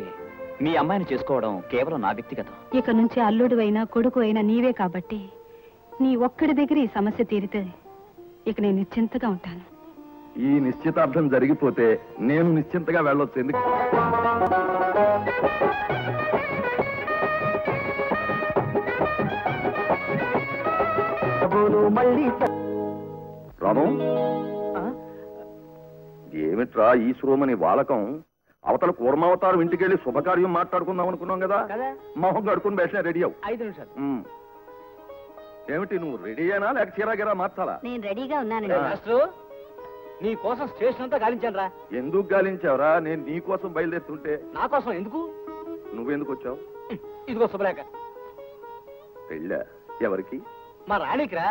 మీ అమ్మాయిని చేసుకోవడం కేవలం నా వ్యక్తిగతం. ఇక నుంచి అల్లుడు అయినా కొడుకు అయినా నీవే కాబట్టి నీ ఒక్కడి దగ్గర ఈ సమస్య తీరితే ఇక నేను నిశ్చింతగా ఉంటాను. ఈ నిశ్చితార్థం జరిగిపోతే నేను నిశ్చింతగా వెళ్ళొచ్చు. ఎందుకు రాము, ఏమిట్రా ఈ శ్రోమని వాలకం? అవతల కూర్మావతారం ఇంటికెళ్ళి శుభకార్యం మాట్లాడుకుందాం అనుకున్నాం కదా. మొహం కడుకుని బయట రెడీ అవు. 5 నిమిషాలు. ఏమిటి నువ్వు రెడీ అయినా లేక చీరాగిరా మార్చాలా? నేను రెడీగా ఉన్నానండి. నీ కోసం స్టేషన్ అంతా గాలించాను రా. ఎందుకు గాలించావురా? నేను నీ కోసం బయలుదేరుతుంటే. నా కోసం ఎందుకు? నువ్వెందుకు వచ్చావు? ఇదిగో శుభలేఖ. పెళ్ళా? ఎవరికి? మా రాణికిరా.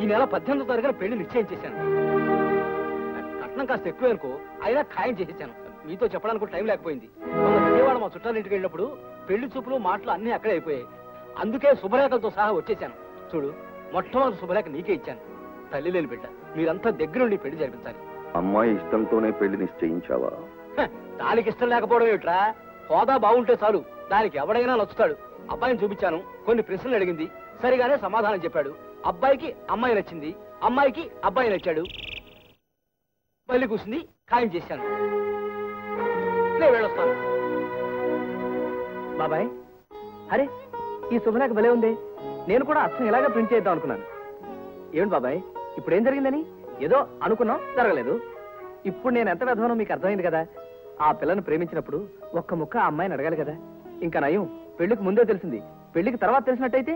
ఈ నెల 18వ తారీఖున పెళ్లి నిశ్చయం చేశాను. కట్నం కాస్త ఎక్కువ అనుకో, అయినా ఖాయం చేసేసాను. మీతో చెప్పడానికి టైం లేకపోయింది. మొన్న విజయవాడ మా చుట్టాల ఇంటికి వెళ్ళినప్పుడు పెళ్లి చూపులు మాటలు అన్నీ అక్కడే అయిపోయాయి. అందుకే శుభలేఖలతో సహా వచ్చేసాను. చూడు, మొట్టమొదటి శుభలేఖ నీకే ఇచ్చాను. తల్లి లేని బిడ్డ, మీరంతా దగ్గరుండి పెళ్లి జరిపించాలి. అమ్మాయి ఇష్టంతోనే పెళ్లి నిశ్చయించావా? దానికి ఇష్టం లేకపోవడం ఏమిట్రా? హోదా బాగుంటే చాలు, దానికి ఎవడైనా నచ్చుతాడు. అబ్బాయిని చూపించాను, కొన్ని ప్రశ్నలు అడిగింది, సరిగానే సమాధానం చెప్పాడు. అబ్బాయికి అమ్మాయి నచ్చింది, అమ్మాయికి అబ్బాయి నచ్చాడు. మళ్ళీ కూర్చుంది, ఖాయం చేశాను. నేను వెళ్ళొస్తాను. బాబాయ్, అరే ఈ శుభలేఖ భలే ఉంది. నేను కూడా అచ్చం ఇలాగే ప్రింట్ చేద్దాం అనుకున్నాను. ఏమిటి బాబాయ్, ఇప్పుడు ఏం జరిగిందని? ఏదో అనుకున్నాం, జరగలేదు. ఇప్పుడు నేను ఎంత విధవనో మీకు అర్థమైంది కదా. ఆ పిల్లను ప్రేమించినప్పుడు ఒక్క ముక్క ఆ అమ్మాయిని అడగాలి కదా. ఇంకా నయం, పెళ్లికి ముందే తెలిసింది. పెళ్లికి తర్వాత తెలిసినట్టయితే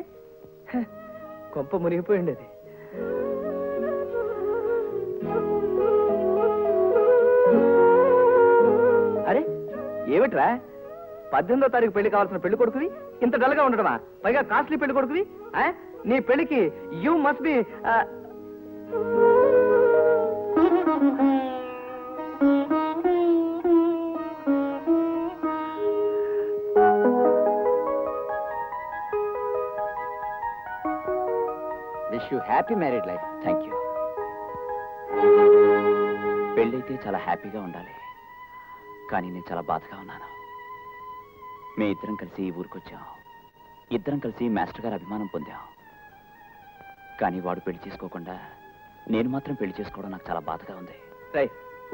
కొంప మునిగిపోయింది. అది అరే ఏమిట్రా, 18వ తారీఖు పెళ్లి కావాల్సిన పెళ్లి కొడుకువి ఇంత డల్గా ఉండడమా? పైగా కాస్ట్లీ పెళ్లి కొడుకువి. నీ పెళ్లికి you must be wish you happy married life. Thank you. పెళ్ళైతే చాలా హ్యాపీగా ఉండాలి, కానీ నేను చాలా బాధగా ఉన్నాను. మే ఇద్దరం కలిసి ఈ ఊరికొచ్చాం. ఇద్దరం కలిసి మాస్టర్ గారు అభిమానం పొందాం. కానీ వాడు పెళ్లి చేసుకోకుండా నేను మాత్రం పెళ్లి చేసుకోవడం నాకు చాలా బాధగా ఉంది.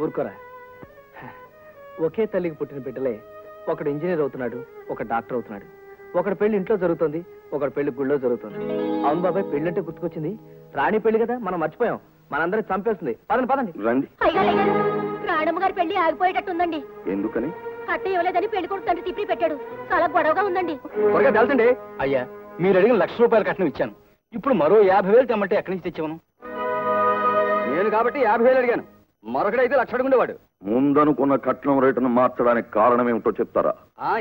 ఊరుకోరా. ఒకే తల్లికి పుట్టిన బిడ్డలే ఒకడు ఇంజనీర్ అవుతున్నాడు, ఒక డాక్టర్ అవుతున్నాడు. ఒకటి పెళ్లి ఇంట్లో జరుగుతుంది, ఒకటి పెళ్లి గుళ్ళో జరుగుతుంది. అవును బాబాయ్, పెళ్ళంటే గుర్తుకొచ్చింది. రాణి పెళ్లి కదా, మనం మర్చిపోయాం. మనందరం చంపేస్తుంది. పదండి పదండి. రండి. రాణమ్మ గారి పెళ్లి ఆగిపోయేటట్టుందండి. ఎందుకని? కట్ట ఇవ్వలేదని పెళ్లి కొడుకు తండ్రి తిప్పి పెట్టాడు. చాలా గొడవగా ఉందండి. త్వరగా తెలుసండి. అయ్యా, మీరు అడిగిన ₹1,00,000 కట్నం ఇచ్చాను. ఇప్పుడు మరో 50,000 తెమ్మంటే ఎక్కడి నుంచి తెచ్చాను? నేను కాబట్టి 50,000 అడిగాను. మరొకడైతే 1,00,000 అడుగుండేవాడు. ముందనుకున్న కట్నం రేటును మార్చడానికి కారణం ఏమిటో చెప్తారా?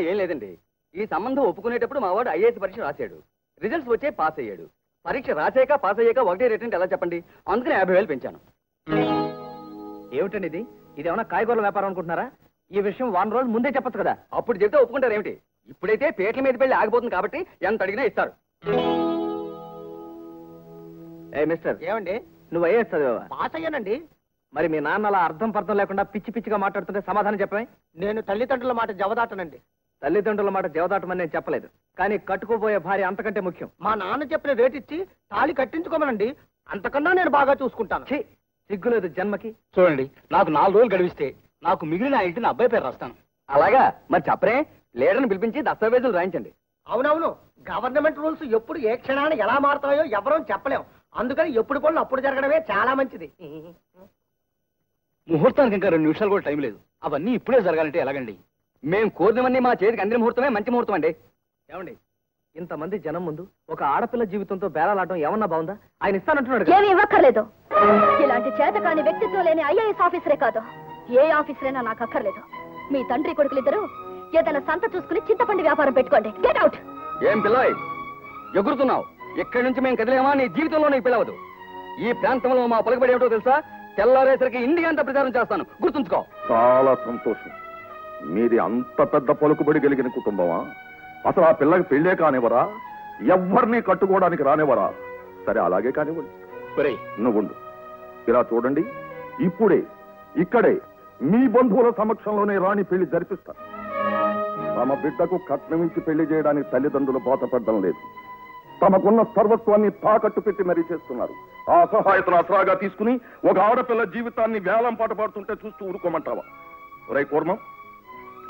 ఏం లేదండి, ఈ సంబంధం ఒప్పుకునేటప్పుడు మా వాడు ఐఏఎస్ పరీక్ష రాశాడు. రిజల్ట్స్ వచ్చే పాస్ అయ్యాడు. పరీక్ష రాసాక పాస్ అయ్యాక ఒకటే రేట్ అంటే ఎలా చెప్పండి? అందుకని 50,000 పెంచాను. ఏమిటండి ఇది? ఇదేమన్నా కాయగూరల వ్యాపారం అనుకుంటున్నారా? ఈ విషయం వారం రోజులు ముందే చెప్పొచ్చు కదా. అప్పుడు చెప్తే ఒప్పుకుంటారు ఏమిటి? ఇప్పుడైతే పేట్ల మీద పెళ్లి ఆగిపోతుంది కాబట్టి ఎంత అడిగినా ఇస్తారు. ఏ మిస్టర్, ఏమండి? నువ్వు ఐఏఎస్ చదివావా? పాస్ అయ్యానండి. మరి మీ నాన్న అలా అర్థం పర్థం లేకుండా పిచ్చి పిచ్చిగా మాట్లాడుతుంటే సమాధానం చెప్పమే. నేను తల్లిదండ్రుల మాట జవదాటనండి. తల్లిదండ్రుల మాట జవదాటమని నేను చెప్పలేదు, కానీ కట్టుకోబోయే భార్య అంతకంటే ముఖ్యం. మా నాన్న చెప్పిన రేట్ ఇచ్చి తాళి కట్టించుకోమనండి. అంతకన్నా నేను బాగా చూసుకుంటాను. ఛీ, సిగ్గులేదు జన్మకి. చూడండి, నాకు 4 రోజులు గడివిస్తే నాకు మిగిలిన ఆ ఇంటిని అబ్బాయి పేరు రాస్తాను. అలాగా? మరి చెప్పరే, లీడర్ని పిలిపించి దస్తావేజులు రాయించండి. అవునవును, గవర్నమెంట్ రూల్స్ ఎప్పుడు ఏ క్షణాన్ని ఎలా మారుతాయో ఎవరూ చెప్పలేం. అందుకని ఎప్పుడు పనులు అప్పుడు జరగడమే చాలా మంచిది. ముహూర్తానికి ఇంకా 2 నిమిషాలు కూడా టైం లేదు. అవన్నీ ఇప్పుడే జరగాలంటే ఎలాగండి? మేము కోరినవన్నీ మా చేతికి అందిన ముహూర్తమే మంచి ముహూర్తం అండి. ఏమండి, ఇంతమంది జనం ముందు ఒక ఆడపిల్ల జీవితంతో బేరాలాడటం ఏమన్నా బాగుందా? ఆయన ఇస్తానంటున్నాడు. ఏమి ఇవ్వక్కర్లేదు. ఇలాంటి చేతకాని వ్యక్తిత్వం లేని ఐఏఎస్ ఆఫీసరే కాదు, ఏ ఆఫీసరైనా నాకు అక్కర్లేదు. మీ తండ్రి కొడుకులిద్దరూ ఏదైనా సంత చూసుకుని చింతపండు వ్యాపారం పెట్టుకోండి. Get out. ఏం పిల్లయ్ ఎగురుతున్నావు? ఇక్కడి నుంచి మేము కదిలేమా నీ జీవితంలో నీకు పిలవదు. ఈ ప్రాంతంలో మా పలుకుబడి ఏమిటో తెలుసా? తెల్లారేసరికి ఇండియా అంతా ప్రచారం చేస్తాను, గుర్తుంచుకో. చాలా సంతోషం. మీది అంత పెద్ద పలుకుబడి కలిగిన కుటుంబమా? అసలు ఆ పిల్లకి పెళ్ళే కానివ్వరా? ఎవరిని కట్టుకోవడానికి రానివ్వరా? సరే, అలాగే కానివ్వండి. నువ్వుండు. ఇలా చూడండి, ఇప్పుడే ఇక్కడే మీ బంధువుల సమక్షంలోనే రాణి పెళ్లి జరిపిస్తారు. తమ బిడ్డకు కట్నం ఇచ్చి పెళ్లి చేయడానికి తల్లిదండ్రులు బాధపడడం లేదు. తమకున్న సర్వస్వాన్ని తాకట్టు పెట్టి మరీ చేస్తున్నారు. ఆ సహాయతను అసరాగా తీసుకుని ఒక ఆడపిల్ల జీవితాన్ని వేలం పాట పాడుతుంటే చూస్తూ ఊరుకోమంటావా? రై కూర్మం,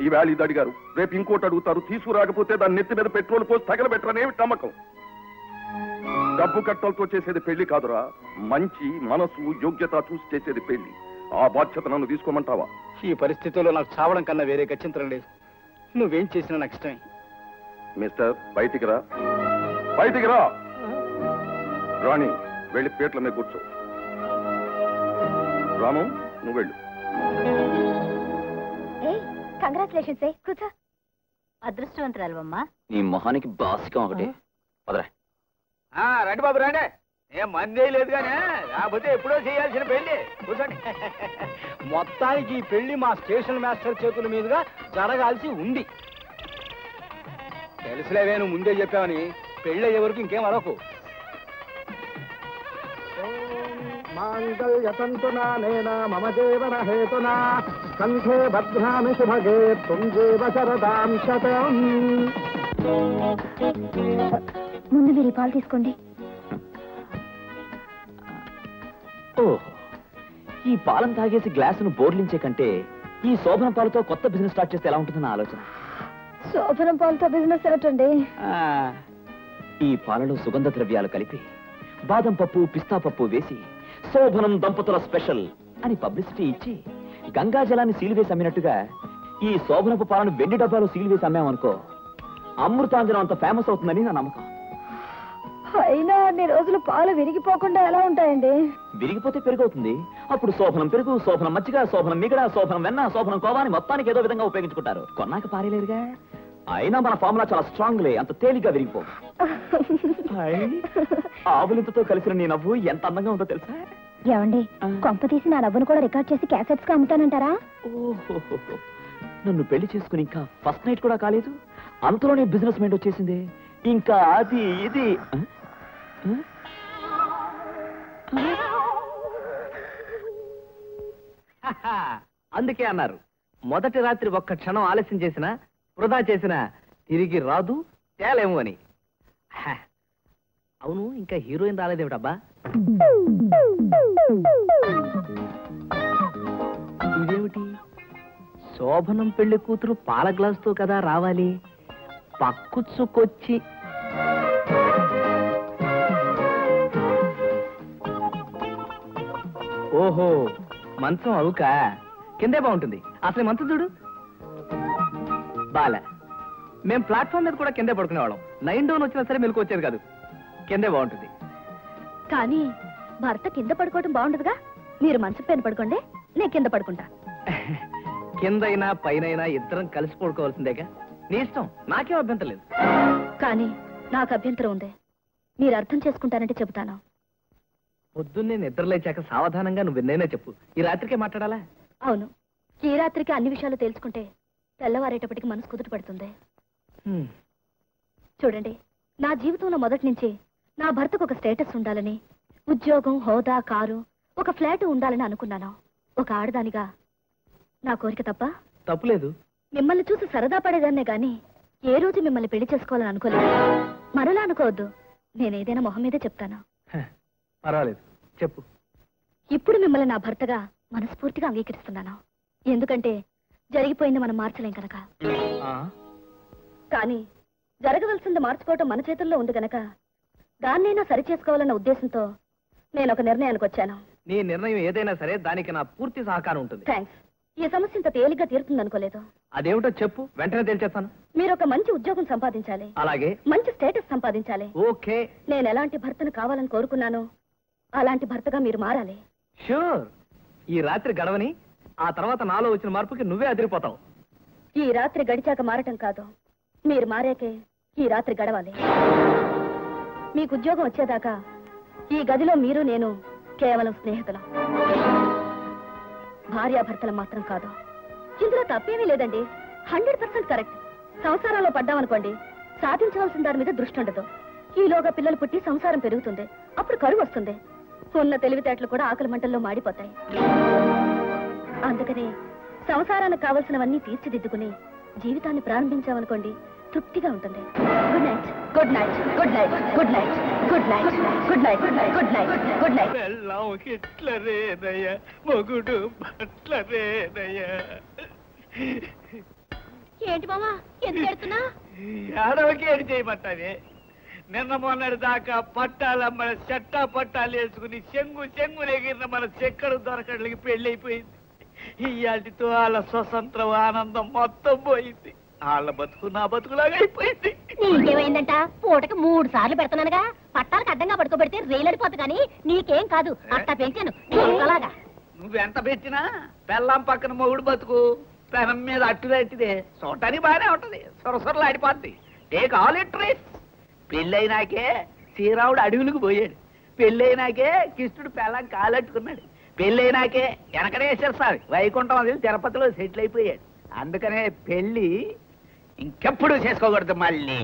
ఈ వేళ ఇది అడిగారు, రేపు ఇంకోటి అడుగుతారు. తీసుకురాకపోతే దాన్ని నెత్తి మీద పెట్రోల్ పోసి తగలబెట్టరనేమి నమ్మకం? డబ్బు కట్టలతో చేసేది పెళ్లి కాదురా, మంచి మనసు యోగ్యత చూసి చేసేది పెళ్లి. ఆ బాధ్యత నన్ను తీసుకోమంటావా? ఈ పరిస్థితుల్లో నాకు చావడం కన్నా వేరే గత్యంతరం లేదు. నువ్వేం చేసినా నాకు ఇష్టమే. మిస్టర్, బయటికి రా, బయటికి రా. రాణి, వెళ్ళి పేట్ల మీద కూర్చో. రాము, నువ్వు వెళ్ళు. కంగ్రాచులేషన్స్. కూర్చో. అదృష్టవంతురాలమ్మా. నీ మొహానికి బాసికం ఒకటి. వదరా. రండి బాబు రండి. ఏం మందే లేదు కానీ లేకపోతే ఎప్పుడో చేయాల్సిన పెళ్లి. కూర్చోండి. మొత్తానికి ఈ పెళ్లి మా స్టేషన్ మాస్టర్ చేతుల మీదుగా జరగాల్సి ఉంది. తెలుసులేవే, నువ్వు ముందే చెప్పావని. పెళ్లి అయ్యే వరకు ఇంకేం అడకు. మాంగళ్యతంతునా నేనా మమ జీవన హేతునా కంఠే భద్రామి శుభగే తుంజేవ శరదాం శతం. ముందు మీరు పాలు తీసుకోండి. ఓహో, ఈ పాలం తాగేసి గ్లాసును బోర్లించే కంటే ఈ శోభన పాలతో కొత్త బిజినెస్ స్టార్ట్ చేస్తే ఎలా ఉంటుందన్న ఆలోచన. శోభనం పాలతో బిజినెస్ ఏమిటండి? ఈ పాలలో సుగంధ ద్రవ్యాలు కలిపి బాదం పప్పు, పిస్తా పప్పు వేసి శోభనం దంపతుల స్పెషల్ అని పబ్లిసిటీ ఇచ్చి గంగా జలాన్ని సీలివేసి అమ్మినట్టుగా ఈ శోభనపు పాలను వెండి డబ్బాలో సీలివేసి అమ్మామనుకో, అమృతాంజనం అంత ఫేమస్ అవుతుందని నా నమ్మకం. అయినా అన్ని రోజులు పాలు విరిగిపోకుండా ఎలా ఉంటాయండి? విరిగిపోతే పెరుగవుతుంది. అప్పుడు శోభనం పెరుగు, శోభనం మజ్జిగ, శోభనం మిగడ, శోభనం వెన్న, శోభనం కోవాని మొత్తానికి ఏదో విధంగా ఉపయోగించుకుంటారు. కొన్నాక పారేలేరుగా. అయినా మన ఫార్ములా చాలా స్ట్రాంగ్లే, అంత తేలిగ్గా విరిగిపో. ఆవులింతతో కలిసిన నీ నవ్వు ఎంత అందంగా ఉందో తెలుసా? ఏమండి, కొంప తీసి నా నవ్వును కూడా రికార్డ్ చేసి క్యాసెట్స్ గా అమ్ముతానంటారా? ఓహో, నన్ను పెళ్లి చేసుకుని ఇంకా ఫస్ట్ నైట్ కూడా కాలేదు, అంతలోనే బిజినెస్ మైండ్ వచ్చేసింది. ఇంకా అది ఇది. అందుకే అన్నారు, మొదటి రాత్రి ఒక్క క్షణం ఆలస్యం చేసినా, వృధా చేసినా తిరిగి రాదు, తేలేము అని. అవును, ఇంకా హీరోయిన్ రాలేదేమిటబ్బా? ఇదేమిటి? శోభనం పెళ్లి కూతురు పాల గ్లాసుతో కదా రావాలి, పక్కుచ్చుకొచ్చి. ఓహో, మంచం అవుకా? కిందే బాగుంటుంది. అసలు మంచం చూడు. బాల, మేం ప్లాట్ఫామ్ మీద కూడా కిందే పడుకునేవాళ్ళం. 9 డౌన్ వచ్చినా సరే మెలకు వచ్చేది కాదు. కిందే బాగుంటుంది. కానీ భర్త కింద పడుకోవటం బాగుండదుగా. మీరు మంచం పైన పడుకోండి, నేను కింద పడుకుంటా. కిందైనా పైనైనా ఇద్దరం కలిసి పడుకోవాల్సిందేగా. నీ ఇష్టం, నాకేం అభ్యంతరం లేదు. కానీ నాకు అభ్యంతరం ఉంది. మీరు అర్థం చేసుకుంటానంటే చెబుతాను. పొద్దున్నే నిద్రలేచాక సావధానంగా నువ్వు ఎన్నైనా చెప్పు. ఈ రాత్రికే మాట్లాడాలా? అవును, ఈ రాత్రికి అన్ని విషయాలు తెలుసుకుంటే తెల్లవారేటప్పటికి మనసు కుదుట పడుతుంది. చూడండి, నా జీవితంలో మొదటి నుంచి నా భర్తకు ఒక స్టేటస్ ఉండాలని, ఉద్యోగం, హోదా, కారు, ఒక ఫ్లాట్ ఉండాలని అనుకున్నాను. ఒక ఆడదానిగా నా కోరిక తప్పులేదు. మిమ్మల్ని చూసి సరదా పడేదాన్నే గాని ఏ రోజు మిమ్మల్ని పెళ్లి చేసుకోవాలని అనుకోలేదు. మరలా అనుకోవద్దు, నేనేదైనా మొహం మీదే చెప్తాను. పర్వాలేదు, చెప్పు. ఇప్పుడు మిమ్మల్ని నా భర్తగా మనస్ఫూర్తిగా అంగీకరిస్తున్నాను. ఎందుకంటే జరిగిపోయింది మనం మార్చలేం కనుక. కానీ జరగవలసింది మార్చుకోవటం మన చేతుల్లో ఉంది గనక దాన్నైనా సరిచేసుకోవాలన్న ఉద్దేశంతో నేను ఒక నిర్ణయానికి వచ్చాను. నీ నిర్ణయం ఏదైనా సరే దానికి నా పూర్తి సహకారం ఉంటుంది. థ్యాంక్స్. ఈ సమస్య ఇంత తేలిగ్గా తీరుతుందనుకోలేదు. అదేమిటో చెప్పు, వెంటనే తేల్చేస్తాను. మీరు ఒక మంచి ఉద్యోగం సంపాదించాలి. అలాగే. మంచి స్టేటస్ సంపాదించాలి. ఓకే. నేను ఎలాంటి భర్తను కావాలని కోరుకున్నాను అలాంటి భర్తగా మీరు మారాలి. షూర్. ఈ రాత్రి గడవని, ఆ తర్వాత నాలో వచ్చిన మార్పుకి నువ్వే అదిరిపోతావు. ఈ రాత్రి గడిచాక మారటం కాదు, మీరు మారాకే ఈ రాత్రి గడవాలి. మీకు ఉద్యోగం వచ్చేదాకా ఈ గదిలో మీరు నేను కేవలం స్నేహితులం, భార్యాభర్తలు మాత్రం కాదు. ఇందులో తప్పేమీ లేదండి. 100% కరెక్ట్. సంసారంలో పడ్డామనుకోండి, సాధించవలసిన దాని మీద దృష్టి ఉండదు. ఈలోగా పిల్లలు పుట్టి సంసారం పెరుగుతుంది, అప్పుడు కరువు వస్తుంది. ఉన్న తెలివితేటలు కూడా ఆకలి మంటల్లో మాడిపోతాయి. అందుకని సంసారానికి కావలసినవన్నీ తీర్చిదిద్దుకుని జీవితాన్ని ప్రారంభించామనుకోండి, తృప్తిగా ఉంటుంది. Good night, good night, good night, good night, good night, good night, good night, good night. మొగుడు బట్లరేనయ్యా. ఏంటి మామా, ఎందుకు ఎడుతున్నా? ఏడవకి ఏడు చేయమంటావే. నిన్న మొన్నటి దాకా పట్టాలమ్మ చెట్టా పట్టాలు వేసుకుని చెంగు ఎగిరిన మన చెక్కడు దొరకడానికి పెళ్లి అయిపోయింది. ఇయాటితో వాళ్ళ స్వతంత్రం, ఆనందం మొత్తం పోయింది. వాళ్ళ బతుకు నా బతుకులాగా అయిపోయింది. నీకేమైందంట? పూటకి 3 సార్లు పెడతానగా. పట్టాలకు అడ్డంగా పడుకోబెడితే రైలడిపోతుంది కానీ నీకేం కాదు. అట్టా పెంచాను అలాగా. నువ్వెంత పెట్టినా పెళ్ళాం పక్కన మొగుడు బతుకు పెనం మీద అట్టుదంటిదే. చూడటానికి బాగానే ఉంటది, సొరసొరలు ఆడిపోద్ది. Take all it rice. పెళ్ళైనాకే శ్రీరాముడు అడవులకు పోయాడు. పెళ్ళైనాకే కృష్ణుడు పెళ్ళం కాలట్టుకున్నాడు. పెళ్ళైనాకే వెనకటేశ్వర స్వామి వైకుంఠం అది తిరుపతిలో సెటిల్ అయిపోయాడు. అందుకనే పెళ్లి ఇంకెప్పుడు చేసుకోకూడదు మళ్ళీ.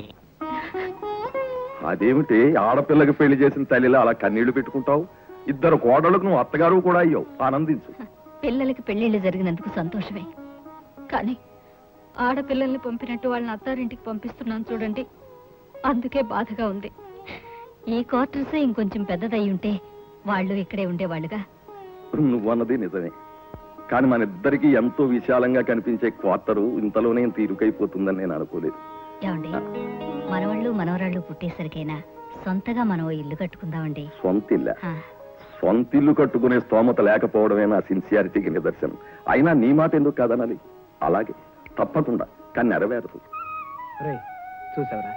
అదేమిటి ఆడపిల్లకి పెళ్లి చేసిన తల్లిలో అలా కన్నీళ్లు పెట్టుకుంటావు? 2 కోడళ్ళకు నువ్వు అత్తగారు కూడా అయ్యావు, ఆనందించు. పిల్లలకి పెళ్లిళ్ళు జరిగినందుకు సంతోషమే, కానీ ఆడపిల్లల్ని పంపినట్టు వాళ్ళని అత్తారింటికి పంపిస్తున్నాను చూడండి, అందుకే బాధగా ఉంది. ఈ క్వార్టర్స్ ఇంకొంచెం పెద్దదై ఉంటే వాళ్ళు ఇక్కడే ఉండేవాళ్ళుగా. నువ్వన్నది నిజమే, కానీ మన ఇద్దరికి ఎంతో విశాలంగా కనిపించే క్వార్టరు ఇంతలోనే తీరుకైపోతుందని నేను అనుకోలేదు. ఏమండి, మనవాళ్ళు మనవరాళ్ళు పుట్టేసరికైనా సొంతగా మనం ఇల్లు కట్టుకుందామండి. సొంతిల్లు కట్టుకునే స్తోమత లేకపోవడమే నా సిన్సియారిటీకి నిదర్శనం. అయినా నీ మాట ఎందుకు కాదనాలి? అలాగే తప్పకుండా, కానీ నెరవేరదు. చూసావరా,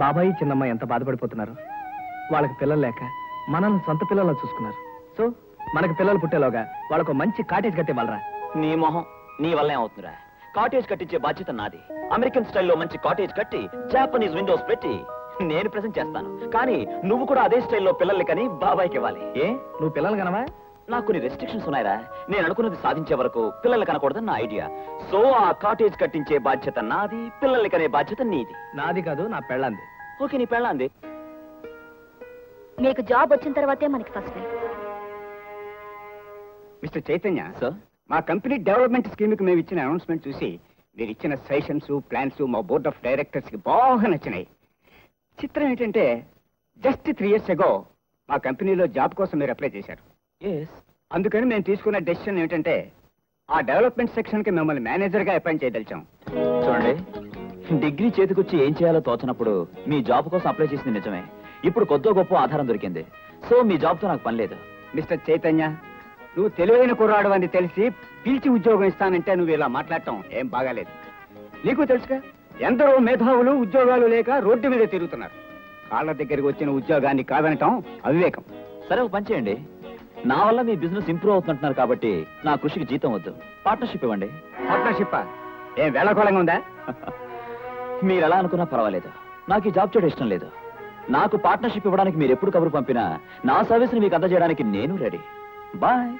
బాబాయి చిన్నమ్మ ఎంత బాధపడిపోతున్నారు. వాళ్ళకి పిల్లలు లేక మనల్ని సొంత పిల్లలను చూసుకున్నారు. సో మనకి పిల్లలు పుట్టేలోగా వాళ్ళకు మంచి కాటేజ్ కట్టే వాళ్ళరా. నీ మొహం, నీ వల్లే అవుతుందిరా. కాటేజ్ కట్టించే బాధ్యత నాది. అమెరికన్ స్టైల్లో మంచి కాటేజ్ కట్టి జాపనీస్ విండోస్ పెట్టి నేను ప్రెజెంట్ చేస్తాను. కానీ నువ్వు కూడా అదే స్టైల్లో పిల్లల్ని కని బాబాయ్కి ఇవ్వాలి. ఏ, నువ్వు పిల్లలు కనవా? నాకు కొన్ని రెస్ట్రిక్షన్స్ ఉన్నాయిరా. నేను అనుకున్నది సాధించే వరకు పిల్లల్ని కనకూడదని నా ఐడియా. సో ఆ కాటేజ్ కట్టించే బాధ్యత నాది, పిల్లల్ని కనే బాధ్యత నీది. నాది కాదు, నా పెళ్ళంది. ఓకే, నీ పెళ్ళంది. మీకు జాబ్ వచ్చిన తర్వాతే మనకి first life. Mister Chaitanya sir, మా కంపెనీ డెవలప్మెంట్ స్కీమ్ కి మేము ఇచ్చిన అనౌన్స్మెంట్ చూసి మీరు ఇచ్చిన సజెషన్స్, ప్లాన్స్ మా బోర్డ్ ఆఫ్ డైరెక్టర్స్ కి బాగా నచ్చినాయి. చిత్రం ఏంటంటే జస్ట్ 3 years ago మా కంపెనీలో జాబ్ కోసం మీరు అప్లై చేశారు. అందుకని మేము తీసుకున్న డెసిషన్ ఏంటంటే ఆ డెవలప్మెంట్ సెక్షన్ కి మిమ్మల్ని మేనేజర్ గా అపాయింట్ చేయదలిచాం. చూడండి, డిగ్రీ చేతికొచ్చి ఏం చేయాలో తోచనప్పుడు మీ జాబ్ కోసం అప్లై చేసింది నిజమే. ఇప్పుడు కొద్దో గొప్ప ఆధారం దొరికింది. సో మీ జాబ్తో నాకు పని లేదు. మిస్టర్ చైతన్య, నువ్వు తెలివైన కుర్రాడు అని తెలిసి పిలిచి ఉద్యోగం ఇస్తానంటే నువ్వు ఇలా మాట్లాడటం ఏం బాగాలేదు. నీకు తెలుసుగా, ఎందరో మేధావులు ఉద్యోగాలు లేక రోడ్డు మీద తిరుగుతున్నారు. కాళ్ళ దగ్గరికి వచ్చిన ఉద్యోగాన్ని కాదనటం అవివేకం. సరే, ఒక పని చేయండి. నా వల్ల మీ బిజినెస్ ఇంప్రూవ్ అవుతుంటున్నారు కాబట్టి నా కృషికి జీతం వద్దు, పార్ట్నర్షిప్ ఇవ్వండి. పార్ట్నర్షిప్ ఏం వేళకోళంగా ఉందా? మీరు ఎలా అనుకున్నా పర్వాలేదు, నాకు ఈ జాబ్ చేయడం ఇష్టం లేదు. నాకు పార్ట్నర్షిప్ ఇవ్వడానికి మీరు ఎప్పుడు కబురు పంపినా నా సర్వీస్ ని మీకు అందజేయడానికి నేను రెడీ. బాయ్.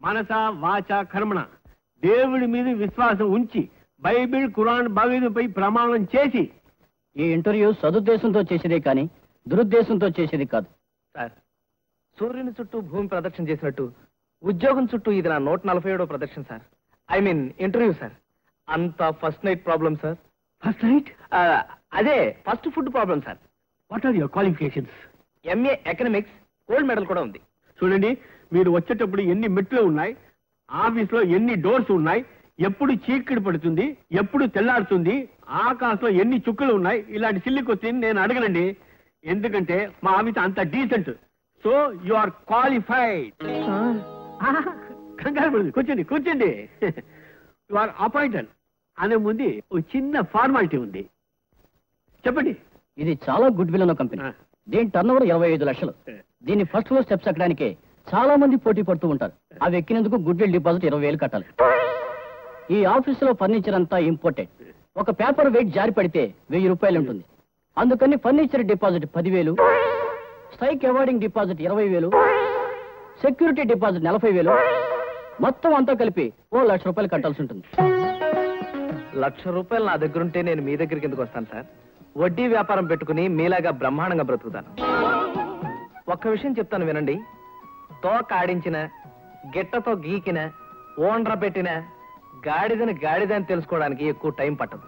మనస వాచ కర్మణ దేవుడి మీద విశ్వాసం ఉంచి బైబిల్ ఖురాన్ భగవద్గీతపై ప్రమాణం చేసి. ఈ ఇంటర్వ్యూ సదుద్దేశంతో చేసేదే కానీ దురుద్దేశంతో చేసేది కాదు. సార్, సూర్యుని చుట్టూ భూమి ప్రదక్షిణ చేసినట్టు ఉద్యోగం చుట్టూ ఇది నా 147వ ప్రదక్షిణ sir. I mean interview sir. అంతా first night problem sir. First night? అదే first food problem sir. What are your qualifications? MA economics, gold medal కూడా ఉంది. చూడండి, మీరు వచ్చేటప్పుడు ఎన్ని మెట్లు ఉన్నాయి, ఆఫీస్లో ఎన్ని డోర్స్ ఉన్నాయి, ఎప్పుడు చీకటి పడుతుంది, ఎప్పుడు తెల్లారుతుంది, ఆకాశంలో ఎన్ని చుక్కలు ఉన్నాయి, ఇలాంటి సిల్లి క్వశ్చన్ నేను అడగనండి. ఎందుకంటే మా ఆఫీస్ అంత decent. So you are qualified. కంగారు పడుతుంది, కూర్చోండి కూర్చోండి. యు ఆర్ అపాయింటెడ్ అనే ముందు ఒక చిన్న ఫార్మాలిటీ ఉంది. చెప్పండి. ఇది చాలా గుడ్ విల్ ఉన్న కంపెనీ. దీని టర్నోవర్ 25 లక్షలు. దీని ఫస్ట్ ఫ్లోర్ స్టెప్స్ ఎక్కడానికి చాలా మంది పోటీ పడుతూ ఉంటారు. అవి ఎక్కినందుకు గుడ్ విల్ డిపాజిట్ 20,000 కట్టాలి. ఈ ఆఫీసులో ఫర్నిచర్ అంతా ఇంపోర్టెడ్. ఒక పేపర్ వెయిట్ జారి పడితే 1000 రూపాయలు ఉంటుంది. అందుకని furniture deposit 10,000, strike awarding deposit 20,000, security deposit 40,000, మొత్తం అంతా కలిపి 1,00,000 రూపాయలు కట్టాల్సి ఉంటుంది. 1,00,000 రూపాయలు నా దగ్గర ఉంటే నేను మీ దగ్గరికి ఎందుకు వస్తాను సార్? వడ్డీ వ్యాపారం పెట్టుకుని మీలాగా బ్రహ్మాండంగా బ్రతుకుతాను. ఒక్క విషయం చెప్తాను వినండి. తోక ఆడించిన, గిట్టతో గీకిన, ఓండ్ర పెట్టిన గాడిదని గాడిదని తెలుసుకోవడానికి ఎక్కువ టైం పట్టదు.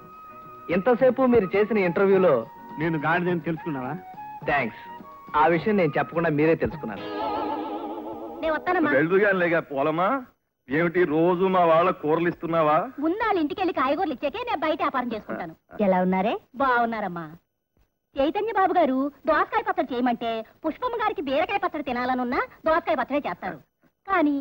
ఇంతసేపు మీరు చేసిన ఇంటర్వ్యూలో నేను గాడిదని తెలుసుకున్నావా? థ్యాంక్స్. ఆ విషయం నేను చెప్పకుండా మీరే తెలుసుకున్నారు. నేను వస్తానమ్మా. వెళ్ళుగానిలేగా పోలమా, ఏమిటి రోజు మా వాళ్ళ కూరలు ఇస్తున్నావా? ముందాళ్ళు ఇంటికి వెళ్ళి కాయగూరలు ఇచ్చాకే నేను బయట వ్యాపారం చేసుకుంటాను. ఎలా ఉన్నారే? బాగున్నారమ్మా. చైతన్య బాబు గారు దోసకాయ పచ్చడి చేయమంటే పుష్పమ్మ గారికి బీరకాయ పచ్చడి తినాలనున్నా దోసకాయ పచ్చడి చేస్తారు. కానీ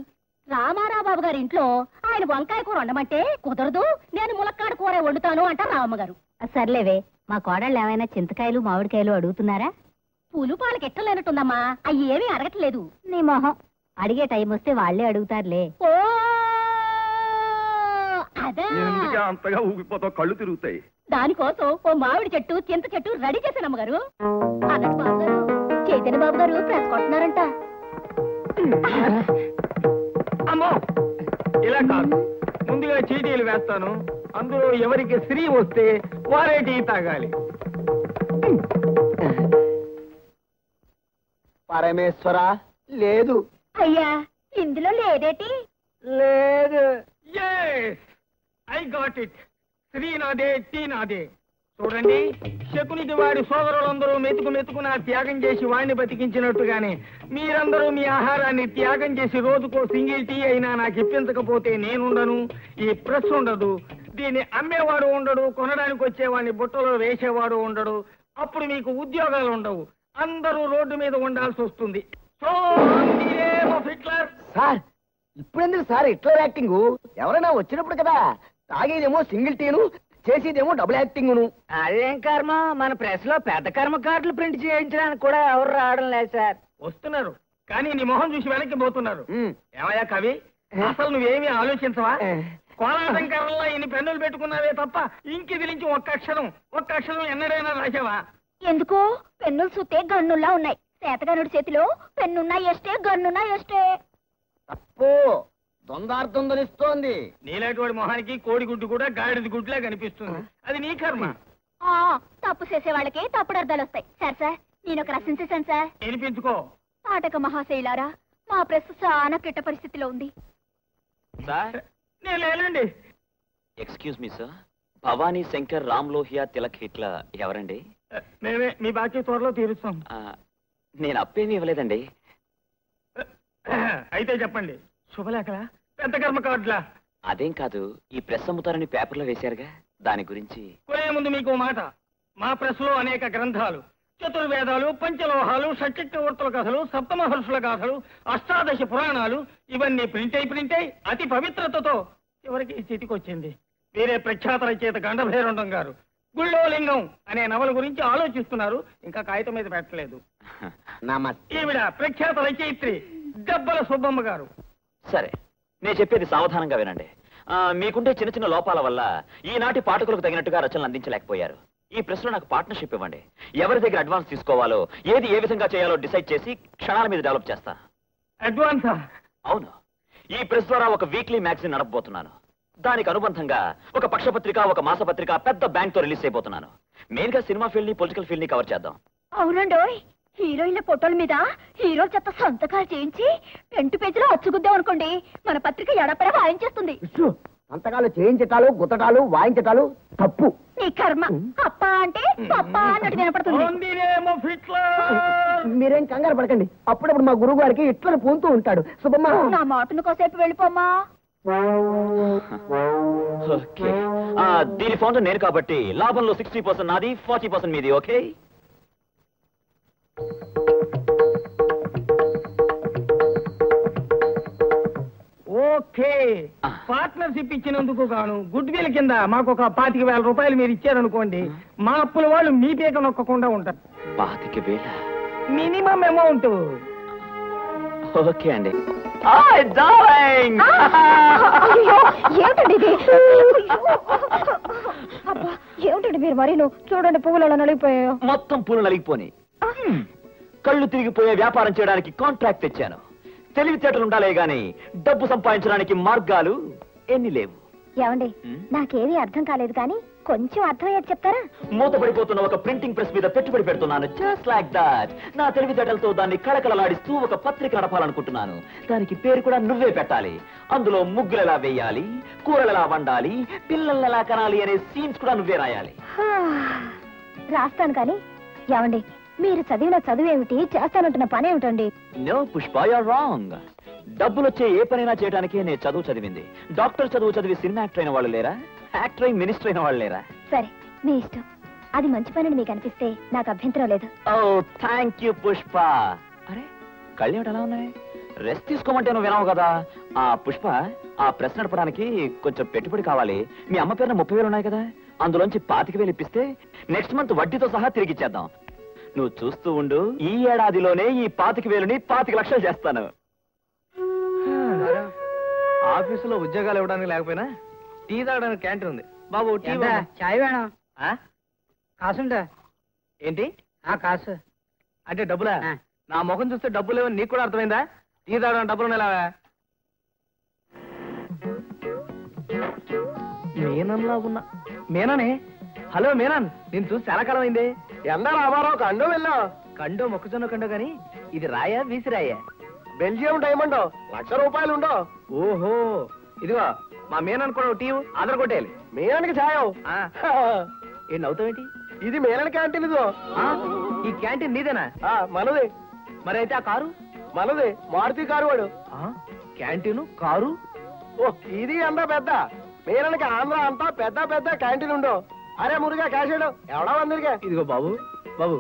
రామారావు బాబు గారి ఇంట్లో ఆయన వంకాయ కూర వండమంటే కుదరదు, నేను ములక్కాడ కూర వండుతాను అంటారు రామమ్మ గారు. సర్లేవే, మా కోడళ్ళు ఏమైనా చింతకాయలు మామిడికాయలు అడుగుతున్నారా? పూలు పాలకి ఎట్టలేనట్టుందమ్మా. అవి ఏమీ అడగట్లేదు. నీ మొహం, అడిగే టైం వస్తే వాళ్లే అడుగుతారులే. ఓ అదే, ఎందుకే అంతగా ఊగిపోతావు? కళ్ళు తిరుగుతాయి. దానికోసం ఓ మామిడి చెట్టు చింత చెట్టు రెడీ చేశాను అమ్మగారు. అన్నట్టు బాబు గారు, చైతన్య బాబు గారు ప్రెస్ కొట్టున్నారంట. అమ్మో, ఇలా కాదు. ముందుగా చీటీలు వేస్తాను. అందులో ఎవరికి స్త్రీ వస్తే వారే టీ తాగాలి. పరమేశ్వర లేదు. అయ్యా, ఇందులో లేదేటి? లేదు. I got it. స్త్రీ నాదే, టీ నాదే. చూడండి, శకునికి వాడి సోదరులందరూ మెతుకున త్యాగం చేసి వాడిని బతికించినట్టుగానే మీరందరూ మీ ఆహారాన్ని త్యాగం చేసి రోజుకో సింగిల్ టీ అయినా నాకు ఇప్పించకపోతే నేనుండను, ఈ ప్రెస్ ఉండదు, దీన్ని అమ్మేవాడు ఉండడు, కొనడానికి వచ్చేవాడిని బుట్టలో వేసేవాడు ఉండడు, అప్పుడు మీకు ఉద్యోగాలు ఉండవు, అందరూ రోడ్డు మీద ఉండాల్సి వస్తుంది. So Hitler. సార్, ఇప్పుడెందుకు సార్ హిట్లర్ యాక్టింగ్? ఎవరైనా వచ్చినప్పుడు కదా. తాగేదేమో సింగిల్ టీను, చేసేదేమో డబుల్ యాక్టింగ్. అదేం కర్మ, మన ప్రెస్ లో పెద్ద కర్మ కార్డులు ప్రింట్ చేయించడానికి కూడా ఎవరు రావడం లేదు సార్. వస్తున్నారు, కానీ నీ మొహం చూసి వెనక్కి పోతున్నారు. ఏమయ్యా కవి, అసలు నువ్వేమీ ఆలోచించవా? కోలాటం కర్రల్లో ఇన్ని పెన్నులు పెట్టుకున్నావే తప్ప ఇంకిది నుంచి ఒక్క అక్షరం ఎన్నడైనా రాసావా? ఎందుకు? పెన్నులు చూస్తే గన్నుల్లా ఉన్నాయి. చేతగానుడి చేతిలో పెన్నున్నా ఎస్టే, గన్నున్నా ఎస్టే. తప్పు, దొంగార్థం ధరిస్తోంది. నీలాంటి వాడి మొహానికి కోడిగుడ్డు కూడా గాడిద గుడ్లా కనిపిస్తుంది. అది నీ కర్మ. తప్పు చేసే వాళ్ళకి తప్పుడు అర్థాలు వస్తాయి. సార్ నేను ఒక రసం చేశాను సార్. వినిపించుకో. పాఠక మహాశైలారా, మా ప్రెస్ చాలా కిట్ట పరిస్థితిలో ఉంది. నేను లేనండి. Excuse me sir, Bhavani Shankar Ram Lohia Tilak Hitler ఎవరండి? మేమే, మీ బాకీ త్వరలో తీరుస్తాం. నేను అప్పేమీ ఇవ్వలేదండి. అయితే చెప్పండి. శుభలేఖలా, పెద్ద కర్మ కార్డులా? అదేం కాదు, ఈ ప్రెస్ అమ్ముతారని పేపర్లో వేశారుగా, దాని గురించి. కొనే ముందు మీకు మాట. మా ప్రెస్ లో అనేక గ్రంథాలు, చతుర్వేదాలు, పంచలోహాలు, షట్చక్రవర్తుల కథలు, సప్తమహర్షుల గాథలు, అష్టాదశ పురాణాలు ఇవన్నీ ప్రింట్ అయి అతి పవిత్రతతో చివరికి ఈ స్థితికి వచ్చింది. వేరే ప్రఖ్యాత రచయిత గండభైరండం గారు గుళ్ళో లింగం అనే నవల గురించి ఆలోచిస్తున్నారు. ఇంకా కాగితం మీద పెట్టలేదు. ఈవిడ ప్రఖ్యాత రచయిత్రి దెబ్బల సుబ్బమ్మ గారు. సరే, నేను చెప్పేది సావధానంగా వినండి. మీకుండే చిన్న చిన్న లోపాల వల్ల ఈనాటి పాఠకులకు తగినట్టుగా రచనలు అందించలేకపోయారు. ఈ ప్రెస్ లో నాకు పార్ట్నర్షిప్ ఇవ్వండి. ఎవరి దగ్గర అడ్వాన్స్ తీసుకోవాలో, ఏది ఏ విధంగా చేయాలో డిసైడ్ చేసి క్షణాల మీద డెవలప్ చేస్తా. అడ్వాన్సా? అవును, ఈ ప్రెస్ ద్వారా ఒక వీక్లీ మ్యాగజైన్ నడపబోతున్నాను. దానికి అనుబంధంగా ఒక పక్షపత్రిక, ఒక మాసపత్రిక, పెద్ద బ్యాంక్ తో రిలీజ్ అయిపోతున్నాను. మెయిన్ గా సినిమా ఫీల్డ్ ని, పొలిటికల్ ఫీల్డ్ ని కవర్ చేద్దాం. అవునండి, హీరోయిన్ల ఫోటోల మీద హీరో చెత్త సంతకాలు చేయించి పెంటు పేజీలో అచ్చుకుద్దాం అనుకోండి, మన పత్రిక ఎడపడ వాయించేస్తుంది. సంతకాలు చేయించటాలు, గుత్తటాలు, వాయించటాలు తప్పు. నీ కర్మ. అప్ప అంటే పప్ప అన్నట్టు వినపడుతుంది. మీరేం కంగారు పడకండి, అప్పుడప్పుడు మా గురువు గారికి ఇట్లా పూంతూ ఉంటాడు. శుభమ్మా, నా మాటను కోసేపు వెళ్ళిపోమ్మా. ఓకే, దీని ఫౌండర్ నేను కాబట్టి లాభంలో 60% నాది, 40% మీది. Okay, okay. పార్ట్నర్షిప్ ఇచ్చినందుకు గాను గుడ్ విల్ కింద మాకు ఒక 25,000 రూపాయలు మీరు ఇచ్చారనుకోండి, మా అప్పుల వాళ్ళు మీ పీక నొక్కకుండా ఉంటారు. 25,000 మినిమం అమౌంట్. ఓకే అండి. డార్లింగ్, ఏమిటండి ఇది? అబ్బా, ఏమిటండి మీరు మరి చూడండి, పువ్వులు అలా నలిగిపోయాయో. మొత్తం పూలు నలిగిపోని, కళ్ళు తిరిగిపోయే వ్యాపారం చేయడానికి కాంట్రాక్ట్ తెచ్చాను. తెలివితేటలు ఉండాలే గాని డబ్బు సంపాదించడానికి మార్గాలు ఎన్ని లేవు. ఏమండి, నాకేమీ అర్థం కాలేదు కానీ కొంచెం అర్థమయ్యేది చెప్తారా? మూతపడిపోతున్న ఒక ప్రింటింగ్ ప్రెస్ మీద పెట్టుబడి పెడుతున్నాను. Just like that. నా తెలివితేటలతో దాన్ని కళకళలాడిస్తూ ఒక పత్రిక నడపాలనుకుంటున్నాను. దానికి పేరు కూడా నువ్వే పెట్టాలి. అందులో ముగ్గులు ఎలా వేయాలి, కూరలు ఎలా వండాలి, పిల్లలు ఎలా కనాలి అనే సీన్స్ కూడా నువ్వే రాయాలి. రాస్తాను కానీ ఏమండి, మీరు చదివిన చదువేమిటి, చేస్తానంటున్న పని ఏమిటండి? No Pushpa, you're wrong. డబ్బులొచ్చే ఏ పనైనా చేయడానికే నేను చదువు చదివింది. డాక్టర్ చదువు చదివి సినిమా యాక్టర్ అయిన వాళ్ళు లేరా? యాక్టర్ అయి మినిస్టర్ అయిన వాళ్ళు లేరా? సరే, మీ ఇష్టం. అది మంచి పని మీకు అనిపిస్తే నాకు అభ్యంతరం లేదు. ఓ థ్యాంక్ యూ పుష్ప. అరే, కళ్ళు ఏమిటి అలా ఉన్నాయి? రెస్ట్ తీసుకోమంటే నువ్వు వినవు కదా. పుష్ప, ఆ ప్రెస్ నడపడానికి కొంచెం పెట్టుబడి కావాలి. మీ అమ్మ పేరున 30,000 ఉన్నాయి కదా, అందులోంచి 25,000 ఇప్పిస్తే నెక్స్ట్ మంత్ వడ్డీతో సహా తిరిగిచ్చేద్దాం. నువ్వు చూస్తూ ఉండు, ఈ ఏడాదిలోనే ఈ 25,000ని 25 లక్షలు చేస్తాను. ఆఫీసులో ఉద్యోగాలు ఇవ్వడానికి లేకపోయినా టీ తాగడానికి క్యాంటీన్ ఉంది. బాబు టీ చాయ్ వేణం కాసుంటా. ఏంటి? కాసు అంటే డబ్బులా? నా ముఖం చూస్తే డబ్బులు లేవని నీకు కూడా అర్థమైందా? టీ తాగడానికి డబ్బులు ఉన్నాయా? మేనన్లా ఉన్నా. మేననే? హలో మేనన్, నేను చూసి చాలా కాలం అయింది. ఎందా రామారావు కండో వెళ్ళావు? కండో మొక్కజొన్న కండో గాని ఇది రాయా వీసిరాయా? బెల్జియం డైమండ్, 1,00,000 రూపాయలు ఉండో. ఓహో, ఇదిగో మా మేనన్ కూడా టీ ఆధార్ కొట్టేయాలి. మేననికి ఛాయం. ఏం నవ్వుతావేంటి? ఇది మేనన్ క్యాంటీన్. ఇదో ఈ క్యాంటీన్ నీదేనా? మనది. మరి అయితే ఆ కారు మనది, మారుతి కారు వాడు. Canteen car? ఓ, ఇది అంతా పెద్ద. మేననికి ఆంధ్ర అంతా పెద్ద పెద్ద క్యాంటీన్ ఉండో. అరే మురుగా క్యాషేడు ఎవడా వందరిగా. ఇదిగో బాబు, బాబు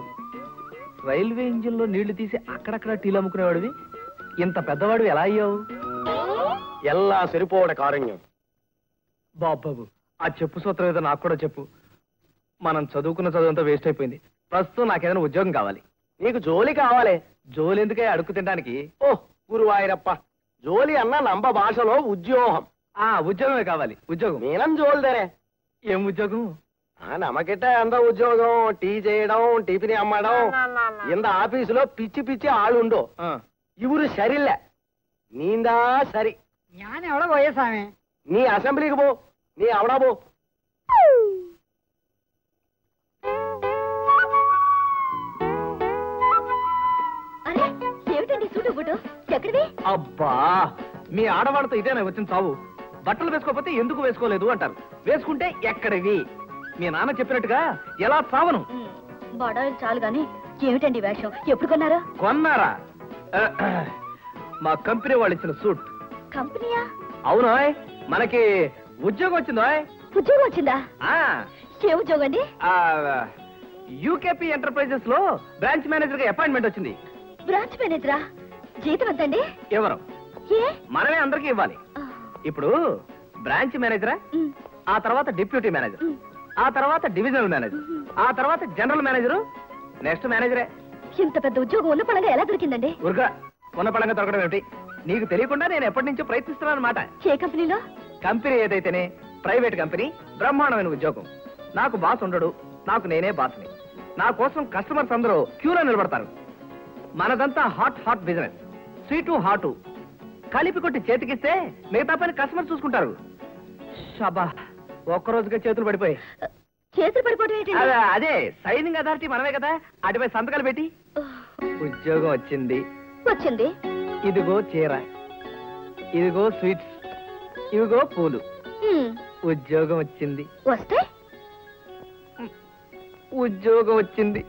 రైల్వే ఇంజిన్ లో నీళ్లు తీసి అక్కడక్కడ టీలు అమ్ముకునేవాడివి, ఇంత పెద్దవాడు ఎలా అయ్యావు? ఎల్లా సరిపోవడ కారణ్యం. బాబు, ఆ చెప్పు సూత్రం ఏదో నాకు కూడా చెప్పు. మనం చదువుకున్న చదువుంతా వేస్ట్ అయిపోయింది. ప్రస్తుతం నాకేదైనా ఉద్యోగం కావాలి. నీకు జోలి కావాలి. జోలి ఎందుకే అడుక్కు తినడానికి? ఓ గురువాయిరప్ప, జోలి అన్న నంబ భాషలో ఉద్యోగం. ఉద్యోగమే కావాలి. ఉద్యోగం మేనం జోలిదరే. ఏం ఉద్యోగం? నమ్మకిట్ట ఎంత ఉద్యోగం, టీ చేయడం, టిఫిన్ అమ్మడం. ఇంత ఆఫీసులో పిచ్చి పిచ్చి ఆളുండో. ఇవురు సరిలే, నీందా సరి. జ్ఞానం ఎవడో పోయేసామే. నీ అసెంబ్లీకి పో, నీ అవడా పో. ఏమిటండి సూటు బుటు ఎక్కడిది? అబ్బా, మీ ఆడవాళ్ళతో ఇదేనా వచ్చిన చావు? బట్టలు వేసుకోకపోతే ఎందుకు వేసుకోలేదు అంటారు, వేసుకుంటే ఎక్కడివి? మీ నాన్న చెప్పినట్టుగా ఎలా చావను. బడాయిలు చాలు గాని ఏమిటండి వేషం? ఎప్పుడు కొన్నారా? కొన్నారా? మా కంపెనీ వాళ్ళు ఇచ్చిన సూట్. కంపెనీయా? అవునా, మనకి ఉద్యోగం వచ్చిందా? ఉద్యోగం వచ్చిందా? ఏ ఉద్యోగం అండి? యూకేపీ ఎంటర్ప్రైజెస్ లో బ్రాంచ్ మేనేజర్ గా అపాయింట్మెంట్ వచ్చింది. బ్రాంచ్ మేనేజరా? జీతం ఎంతండి? ఎవరు? మనమే అందరికీ ఇవ్వాలి. ఇప్పుడు బ్రాంచ్ మేనేజరా, ఆ తర్వాత డిప్యూటీ మేనేజర్, ఆ తర్వాత డివిజనల్ మేనేజర్, ఆ తర్వాత జనరల్ మేనేజరు, నెక్స్ట్ మేనేజరే. ఇంత పెద్ద ఉద్యోగం ఉన్న పడంగా ఎలా దొరికిందండి? ఊరుగా, ఉన్న పడంగా దొరకడం ఏమిటి? నీకు తెలియకుండా నేను ఎప్పటి నుంచో ప్రయత్నిస్తున్నాను అనమాట. ఏ కంపెనీలో? కంపెనీ ఏదైతేనే ప్రైవేట్ కంపెనీ, బ్రహ్మాండమైన ఉద్యోగం. నాకు బాస్ ఉండడు, నాకు నేనే బాస్ని. నా కోసం కస్టమర్స్ అందరూ క్యూలో నిలబడతారు. మనదంతా hot hot business, sweet hot కలిపి కొట్టి చేతికిస్తే మిగతా పని కస్టమర్ చూసుకుంటారు. షాబా ఒక్కరోజుగా చేతులు పడిపోయి. చేతులు పడిపోవడం ఏంటండి? అదే సైనింగ్ అథారిటీ మనమే కదా, అటుపై సంతకాలు పెట్టి. ఉద్యోగం వచ్చింది. వచ్చింది. ఇదిగో చీర, ఇదిగో స్వీట్స్, ఇదిగో పూలు. ఉద్యోగం వచ్చింది. వస్తే ఉద్యోగం వచ్చింది.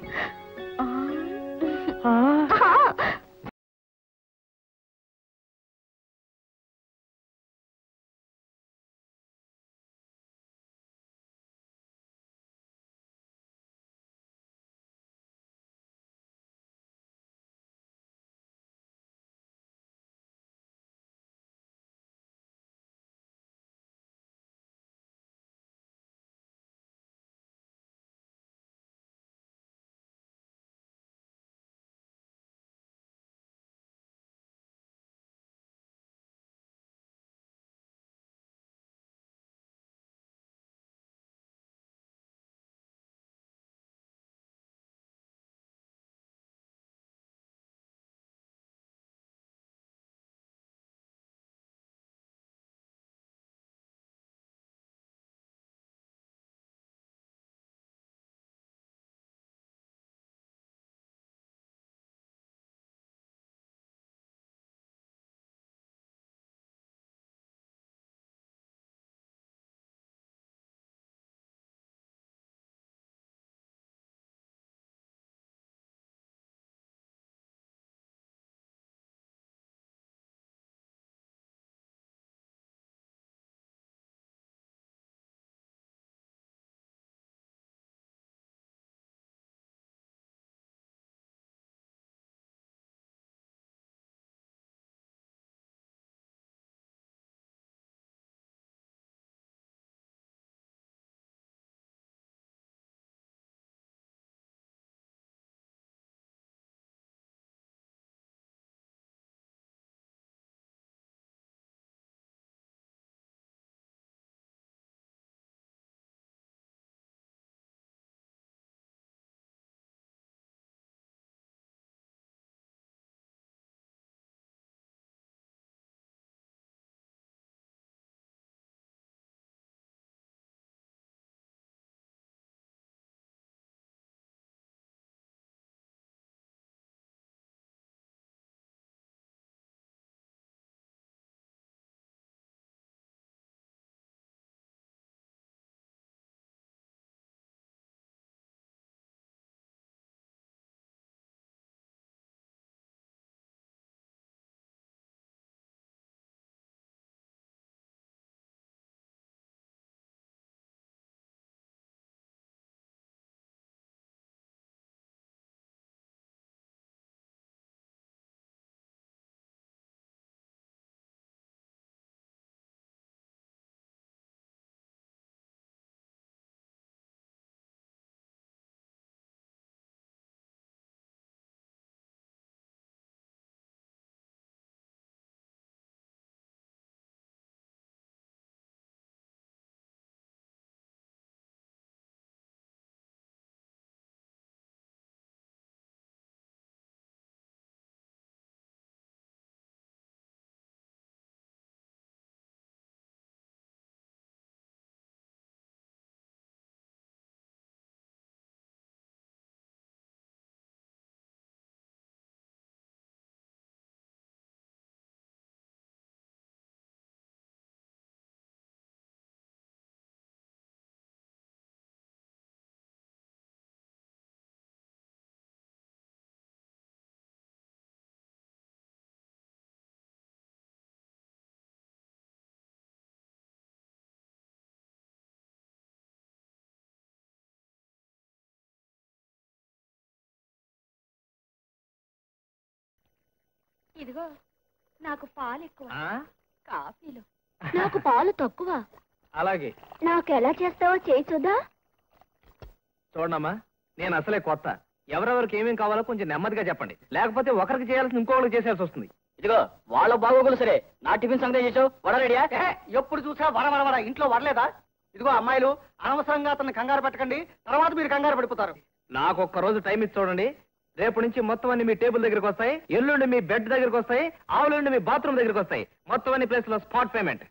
ఇదిగో నాకు పాలు ఎక్కువ, కాఫీలో నాకు పాలు తక్కువ. అలాగే నాకు ఎలా చేస్తావో చేయి చూద్దా. చూడమ్మా, నేను అసలే కొత్త. ఎవరెవరికి ఏమేం కావాలో కొంచెం నెమ్మదిగా చెప్పండి, లేకపోతే ఒకరికి చేయాల్సిన ఇంకొకరికి చేసేయాల్సి వస్తుంది. ఇదిగో వాళ్ళ బాగోగులు సరే, నా టిఫిన్ సంగతి చేసావు. వడ రెడీయా? ఎప్పుడు చూసా వర ఇంట్లో వడలేదా? ఇదిగో అమ్మాయిలు, అనవసరంగా అతన్ని కంగారు పెట్టకండి, తర్వాత మీరు కంగారు పడిపోతారు. నాకు ఒక్క రోజు టైం ఇచ్చి చూడండి. రేపు నుంచి మొత్తం అన్ని మీ టేబుల్ దగ్గరికి వస్తాయి, ఎల్లుండి మీ బెడ్ దగ్గరికి వస్తాయి, ఆవులుండి మీ బాత్రూమ్ దగ్గరికి వస్తాయి. మొత్తం అన్ని ప్లేస్ లో స్పాట్ పేమెంట్.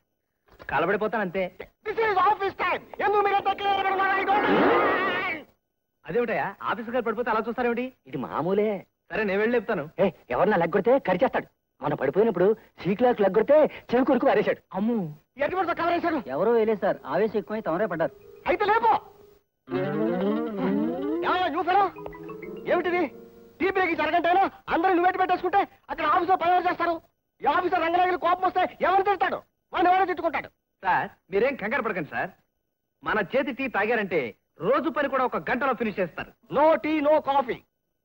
కలబడిపోతాను అంతే. This is office time. ఎందుకు మీరు అదేమిటయా ఆఫీస్ గారు పడిపోతే అలా చూస్తారేమిటి? ఇది మామూలే. సరే నేను వెళ్ళి చెప్తాను. ఎవరన్నా లెగ్గొడితే కరిచేస్తాడు. మన పడిపోయినప్పుడు సీక్లాక్ లెగ్గొడితే చెవి కొరకు అరేశాడు. అమ్ము, ఎటువంటి కవరేశాడు? ఎవరో వేలే సార్, ఆవేశం ఎక్కువై తమరే పడ్డారు. అయితే లేపో. ఏమిటిది? టీ బ్రేక్ జరగంటేనా అందరూ నువ్వేటి పెట్టేసుకుంటే అక్కడ ఆఫీసర్ పని చేస్తారు. ఈ ఆఫీసర్ రంగనాయకులు కోపం వస్తే ఎవరు తిడతాడు? వాడిని ఎవరో తిట్టుకుంటాడు. సార్ మీరేం కంగారు పడకండి సార్. మన చేతి టీ తాగారంటే రోజు పని కూడా ఒక గంటలో ఫినిష్ చేస్తారు. No tea no coffee.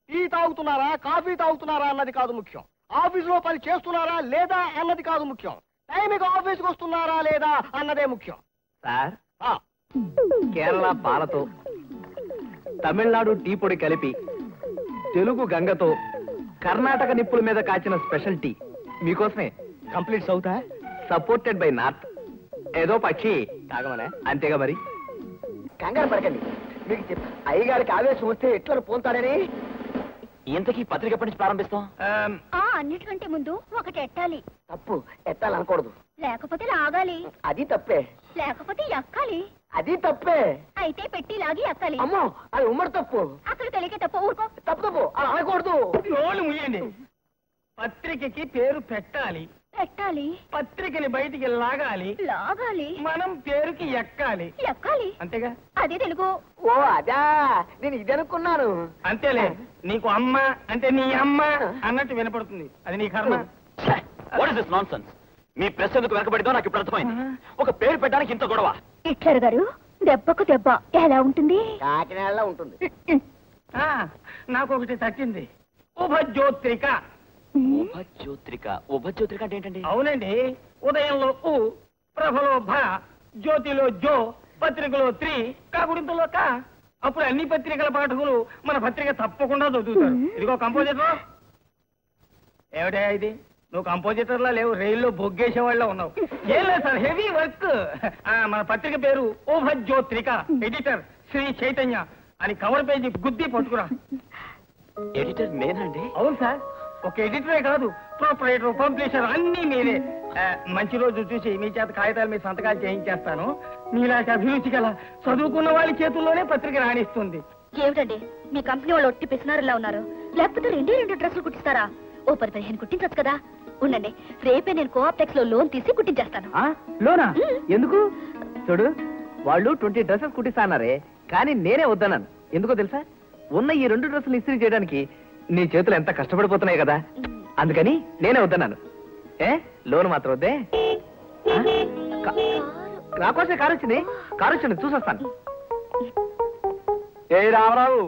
Tea తాగుతున్నారా కాఫీ తాగుతున్నారా అన్నది కాదు ముఖ్యం. ఆఫీసులో పని చేస్తున్నారా లేదా అన్నది కాదు ముఖ్యం. టైంకి ఆఫీస్కి వస్తున్నారా లేదా అన్నదే ముఖ్యం. సార్ ఆ, కేరళ పాలతో తమిళనాడు టీ పొడి కలిపి తెలుగు గంగతో కర్ణాటక నిప్పుల మీద కాచిన స్పెషల్ టీ మీకోసమే. కంప్లీట్ సౌతా? Supported by north. ఏదో పక్షి తాగమనే. అంతేగా మరి. కంగారు పడకండి. మీకు అయ్యగారికి ఆవేశం వస్తే ఎట్లా పోతాడని. ఇంతకీ పత్రిక ఎప్పటి నుంచి ప్రారంభిస్తాం? అన్నిటికంటే ముందు ఒకటి ఎట్టాలి. తప్పు ఎత్తాలనకూడదు. లేకపోతే లాగాలి. అది తప్పే. లేకపోతే ఎక్కాలి. అది తప్పే. అయితే పెట్టి లాగి ఎక్కాలి. అమ్మో అది ఉమ్మడి తప్పు. అక్కడ తెలియక తప్ప ఊరుకో. తప్పు తప్పు అలా అనకూడదు. నోళ్ళు ముయ్యండి. పత్రికకి పేరు పెట్టాలి. పెట్టాలి. పత్రికని బయటికి లాగాలి. లాగాలి. మనం పేరుకి ఎక్కాలి. ఎక్కాలి. అంతేగా? అదే తెలుగు. ఓ అదా, నేను ఇది అనుకున్నాను. అంతేలే, నీకు అమ్మ అంటే నీ అమ్మ అన్నట్టు వినపడుతుంది. అది నీ కర్మ. What is this nonsense? Me press ఎందుకు వెనకబడిందో నాకు ఇప్పుడు అర్థమైంది. ఒక పేరు పెట్టడానికి ఇంత గొడవ. హిట్లర్ గారు దెబ్బకు దెబ్బ ఎలా ఉంటుంది? కాకినాడలో ఉంటుంది. నాకు ఒకటి తట్టింది. ఉభజ్యోత్రిక. ఉపజ్యోత్రిక. ఉపజ్యోత్రిక అంటే ఏంటండి? అవునండి, ఉదయంలో ఉ, ప్రభలో భ, జ్యోతిలో జో, పత్రికలో త్రి, కాకుడింతలో కా. అప్పుడు అన్ని పత్రికల పాఠకులు మన పత్రిక తప్పకుండా చదువుతారు. ఇదిగో కంపోజిటర్. ఏమిటా ఇది? నువ్వు కంపోజిటర్లా లేవు, రైల్లో బొగ్గేసే వాళ్ళ ఉన్నావు. ఏం లేదు సార్, హెవీ వర్క్. మన పత్రిక పేరు ఉభజ్యోత్రిక. ఎడిటర్ శ్రీ చైతన్య అని కవర్ పేజీ గుద్ది పట్టుకురా. ఎడిటర్ నేనండి? అవును సార్, ఒక ఎడిటరే కాదు, ప్రొపరేటర్, పబ్లిషర్ అన్ని మీరే. మంచి రోజు చూసి మీ చేత కాగితాల మీద సంతకాలు చేయించేస్తాను. మీలాంటి అభిరుచి గల చదువుకున్న వాళ్ళ చేతుల్లోనే పత్రిక రాణిస్తుంది. ఏమిటండి మీ కంపెనీ వాళ్ళు ఒట్టి పిసినారులా ఉన్నారు? లేకపోతే రెండు డ్రెస్సులు కుట్టిస్తారా? ఓ 10-15 కుట్టించచ్చు కదా. ఉండండి, రేపే నేను కోఆప్టెక్స్ లో లోన్ తీసి కుట్టించేస్తాను. లోనా? ఎందుకు? చూడు, వాళ్ళు 20 డ్రెస్సెస్ కుట్టిస్తా అన్నారే, కానీ నేనే వద్దన్నాను. ఎందుకో తెలుసా? ఉన్న ఈ 2 డ్రెస్సులు ఇస్త్రీ చేయడానికి నీ చేతులు ఎంత కష్టపడిపోతున్నాయి కదా, అందుకని నేనే వద్దన్నాను. లోన్ మాత్రం వద్దే. నాకోసమే కారు వచ్చింది. కారు వచ్చింది, చూసొస్తాను. ఏ రామరావు,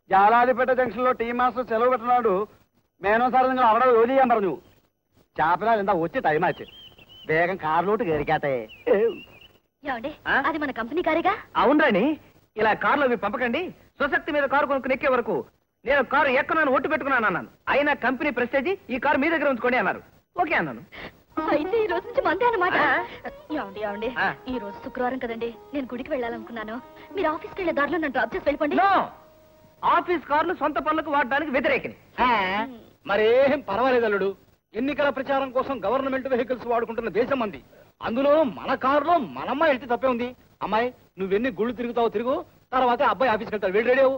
జాలాదిపేట జంక్షన్ లో టీ మాస్టర్ సెలవు పెట్టినాడు. మేనో సార్ നിങ്ങൾ അവിടെ ജോലി ചെയ്യാൻ പറഞ്ഞു. ചാപ്പലാൽ എന്താ వచ్చి టైం ఆచి వేగం కారులోട്ട് కరికాతే. ఏమండి, అది మన కంపెనీ కారేగా? అవునరాని, ఇలా కారులో అవి పంపకండి. స్వశక్తి మీద కారు కొనుక్కుని ఎక్కే వరకు నేను కారు ఎక్కనని ఒట్టు పెట్టుకున్నాను అన్నాను. అయినా కంపెనీ ప్రెస్టేజీ ఈ కారు మీ దగ్గర ఉంచుకోండి అన్నారు. ఓకే అన్నాను. అయితే ఈ రోజు నుంచి మందే అన్నమాట. ఏమండి, ఈ రోజు శుక్రవారం కదండి, నేను గుడికి వెళ్ళాలనుకున్నాను. మీరు ఆఫీస్కి వెళ్ళే దారిలో నన్ను డ్రాప్ చేసి వెళ్ళిపోండి. ఆఫీస్ కార్లు సొంత పనులకు వాడడానికి వ్యతిరేకని. మరేం పర్వాలేదు అల్లుడు. ఎన్నికల ప్రచారం కోసం గవర్నమెంట్ వెహికల్స్ వాడుకుంటున్న దేశం మంది. అందులో మన కారులో మనమ్మాయి వెళ్తే తప్పే ఉంది. అమ్మాయి, నువ్వెన్ని గుళ్ళు తిరుగుతావో తిరుగు, తర్వాత అబ్బాయి ఆఫీస్కి వెళ్తాడు. వెళ్ళి రెడీ అవ్వు.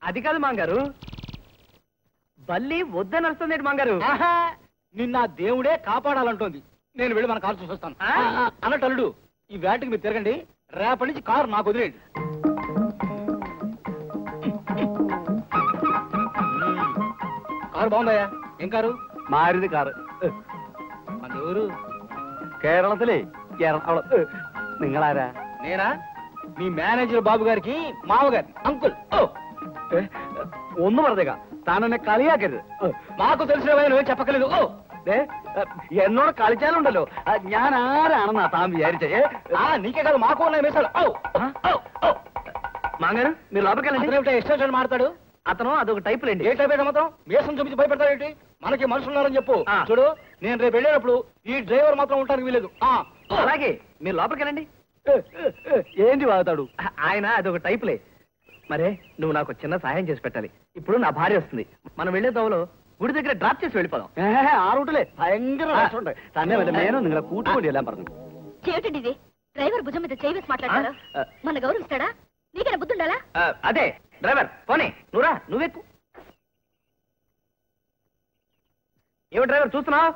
అది కాదు మాంగారు, బల్లి వద్దని వస్తుంది మాంగారు. నిన్న దేవుడే కాపాడాలంటోంది. నేను వెళ్ళి మన కారు చూసొస్తాను. అన్నట్టు అల్లుడు, ఈ వేటకి మీరు తిరగండి. రేపటి నుంచి కారు నాకు వదిలేయండి. కారు బాగుందయ్యా. ఏం కారు? മാരുതി കാറ്. మన ఊరు കേരളത്തിലെ എറണാകുളം. നിങ്ങളാരാ? నేనా? మీ మేనేజర్ బాబు గారికి మామగారు, అంకుల్. ഒന്ന് പറഞ്ഞേക്ക, താനെന്നെ കളിയാക്കരുത്. మాకు తెలిసిన నువ్వే చెప్పకలేదు. എന്നോട് കളിച്ചാലുണ്ടല്ലോ ഞാൻ ആരാണെന്നാ താൻ വിചാരിച്ചേ? నీకే కాదు, మాకు ఉన్నాయి మీసాలు. మాంగారు, మీరు లోపలికెళ్ళండి. ఎక్స్టెన్షన్ మాడతాడు అతను అదొక టైప్ లేండి. ఏ టైప్ మాత్రం మీసం చూపించి భయపెడతాడు ఏంటి? మనకి మనుషులు ఉన్నారని చెప్పు. చూడు, నేను రేపు వెళ్ళేటప్పుడు ఈ డ్రైవర్ మాత్రం ఉండడానికి వీలేదు. అలాగే, మీరు లోపలికెళ్ళండి. ఏంటి వాడతాడు ఆయన? అదొక టైప్లే. మరే, నువ్వు నాకు చిన్న సహాయం చేసి పెట్టాలి. ఇప్పుడు నా భార్య వస్తుంది. మనం వెళ్లే దోవలో గుడి దగ్గర డ్రాప్ చేసి వెళ్ళిపోదాం. ആ റൂട്ടിലെ ഭയങ്കര രസമുണ്ട്. തന്നെ വല്ല മേനോ നിങ്ങളെ കൂട്ടുകൊണ്ടി എല്ലാം പറഞ്ഞു. ఏమిటండి ఇది? డ్రైవర్ భుజం మీద చేయి వేసి మాట్లాడతారా? మన గౌరవిస్తాడా? నీకైనా బుద్ధి ఉండాలా? అదే డ్రైవర్ పోనీ నువ్వురా, నువ్వెక్కు. ఏమో డ్రైవర్ చూస్తున్నావు?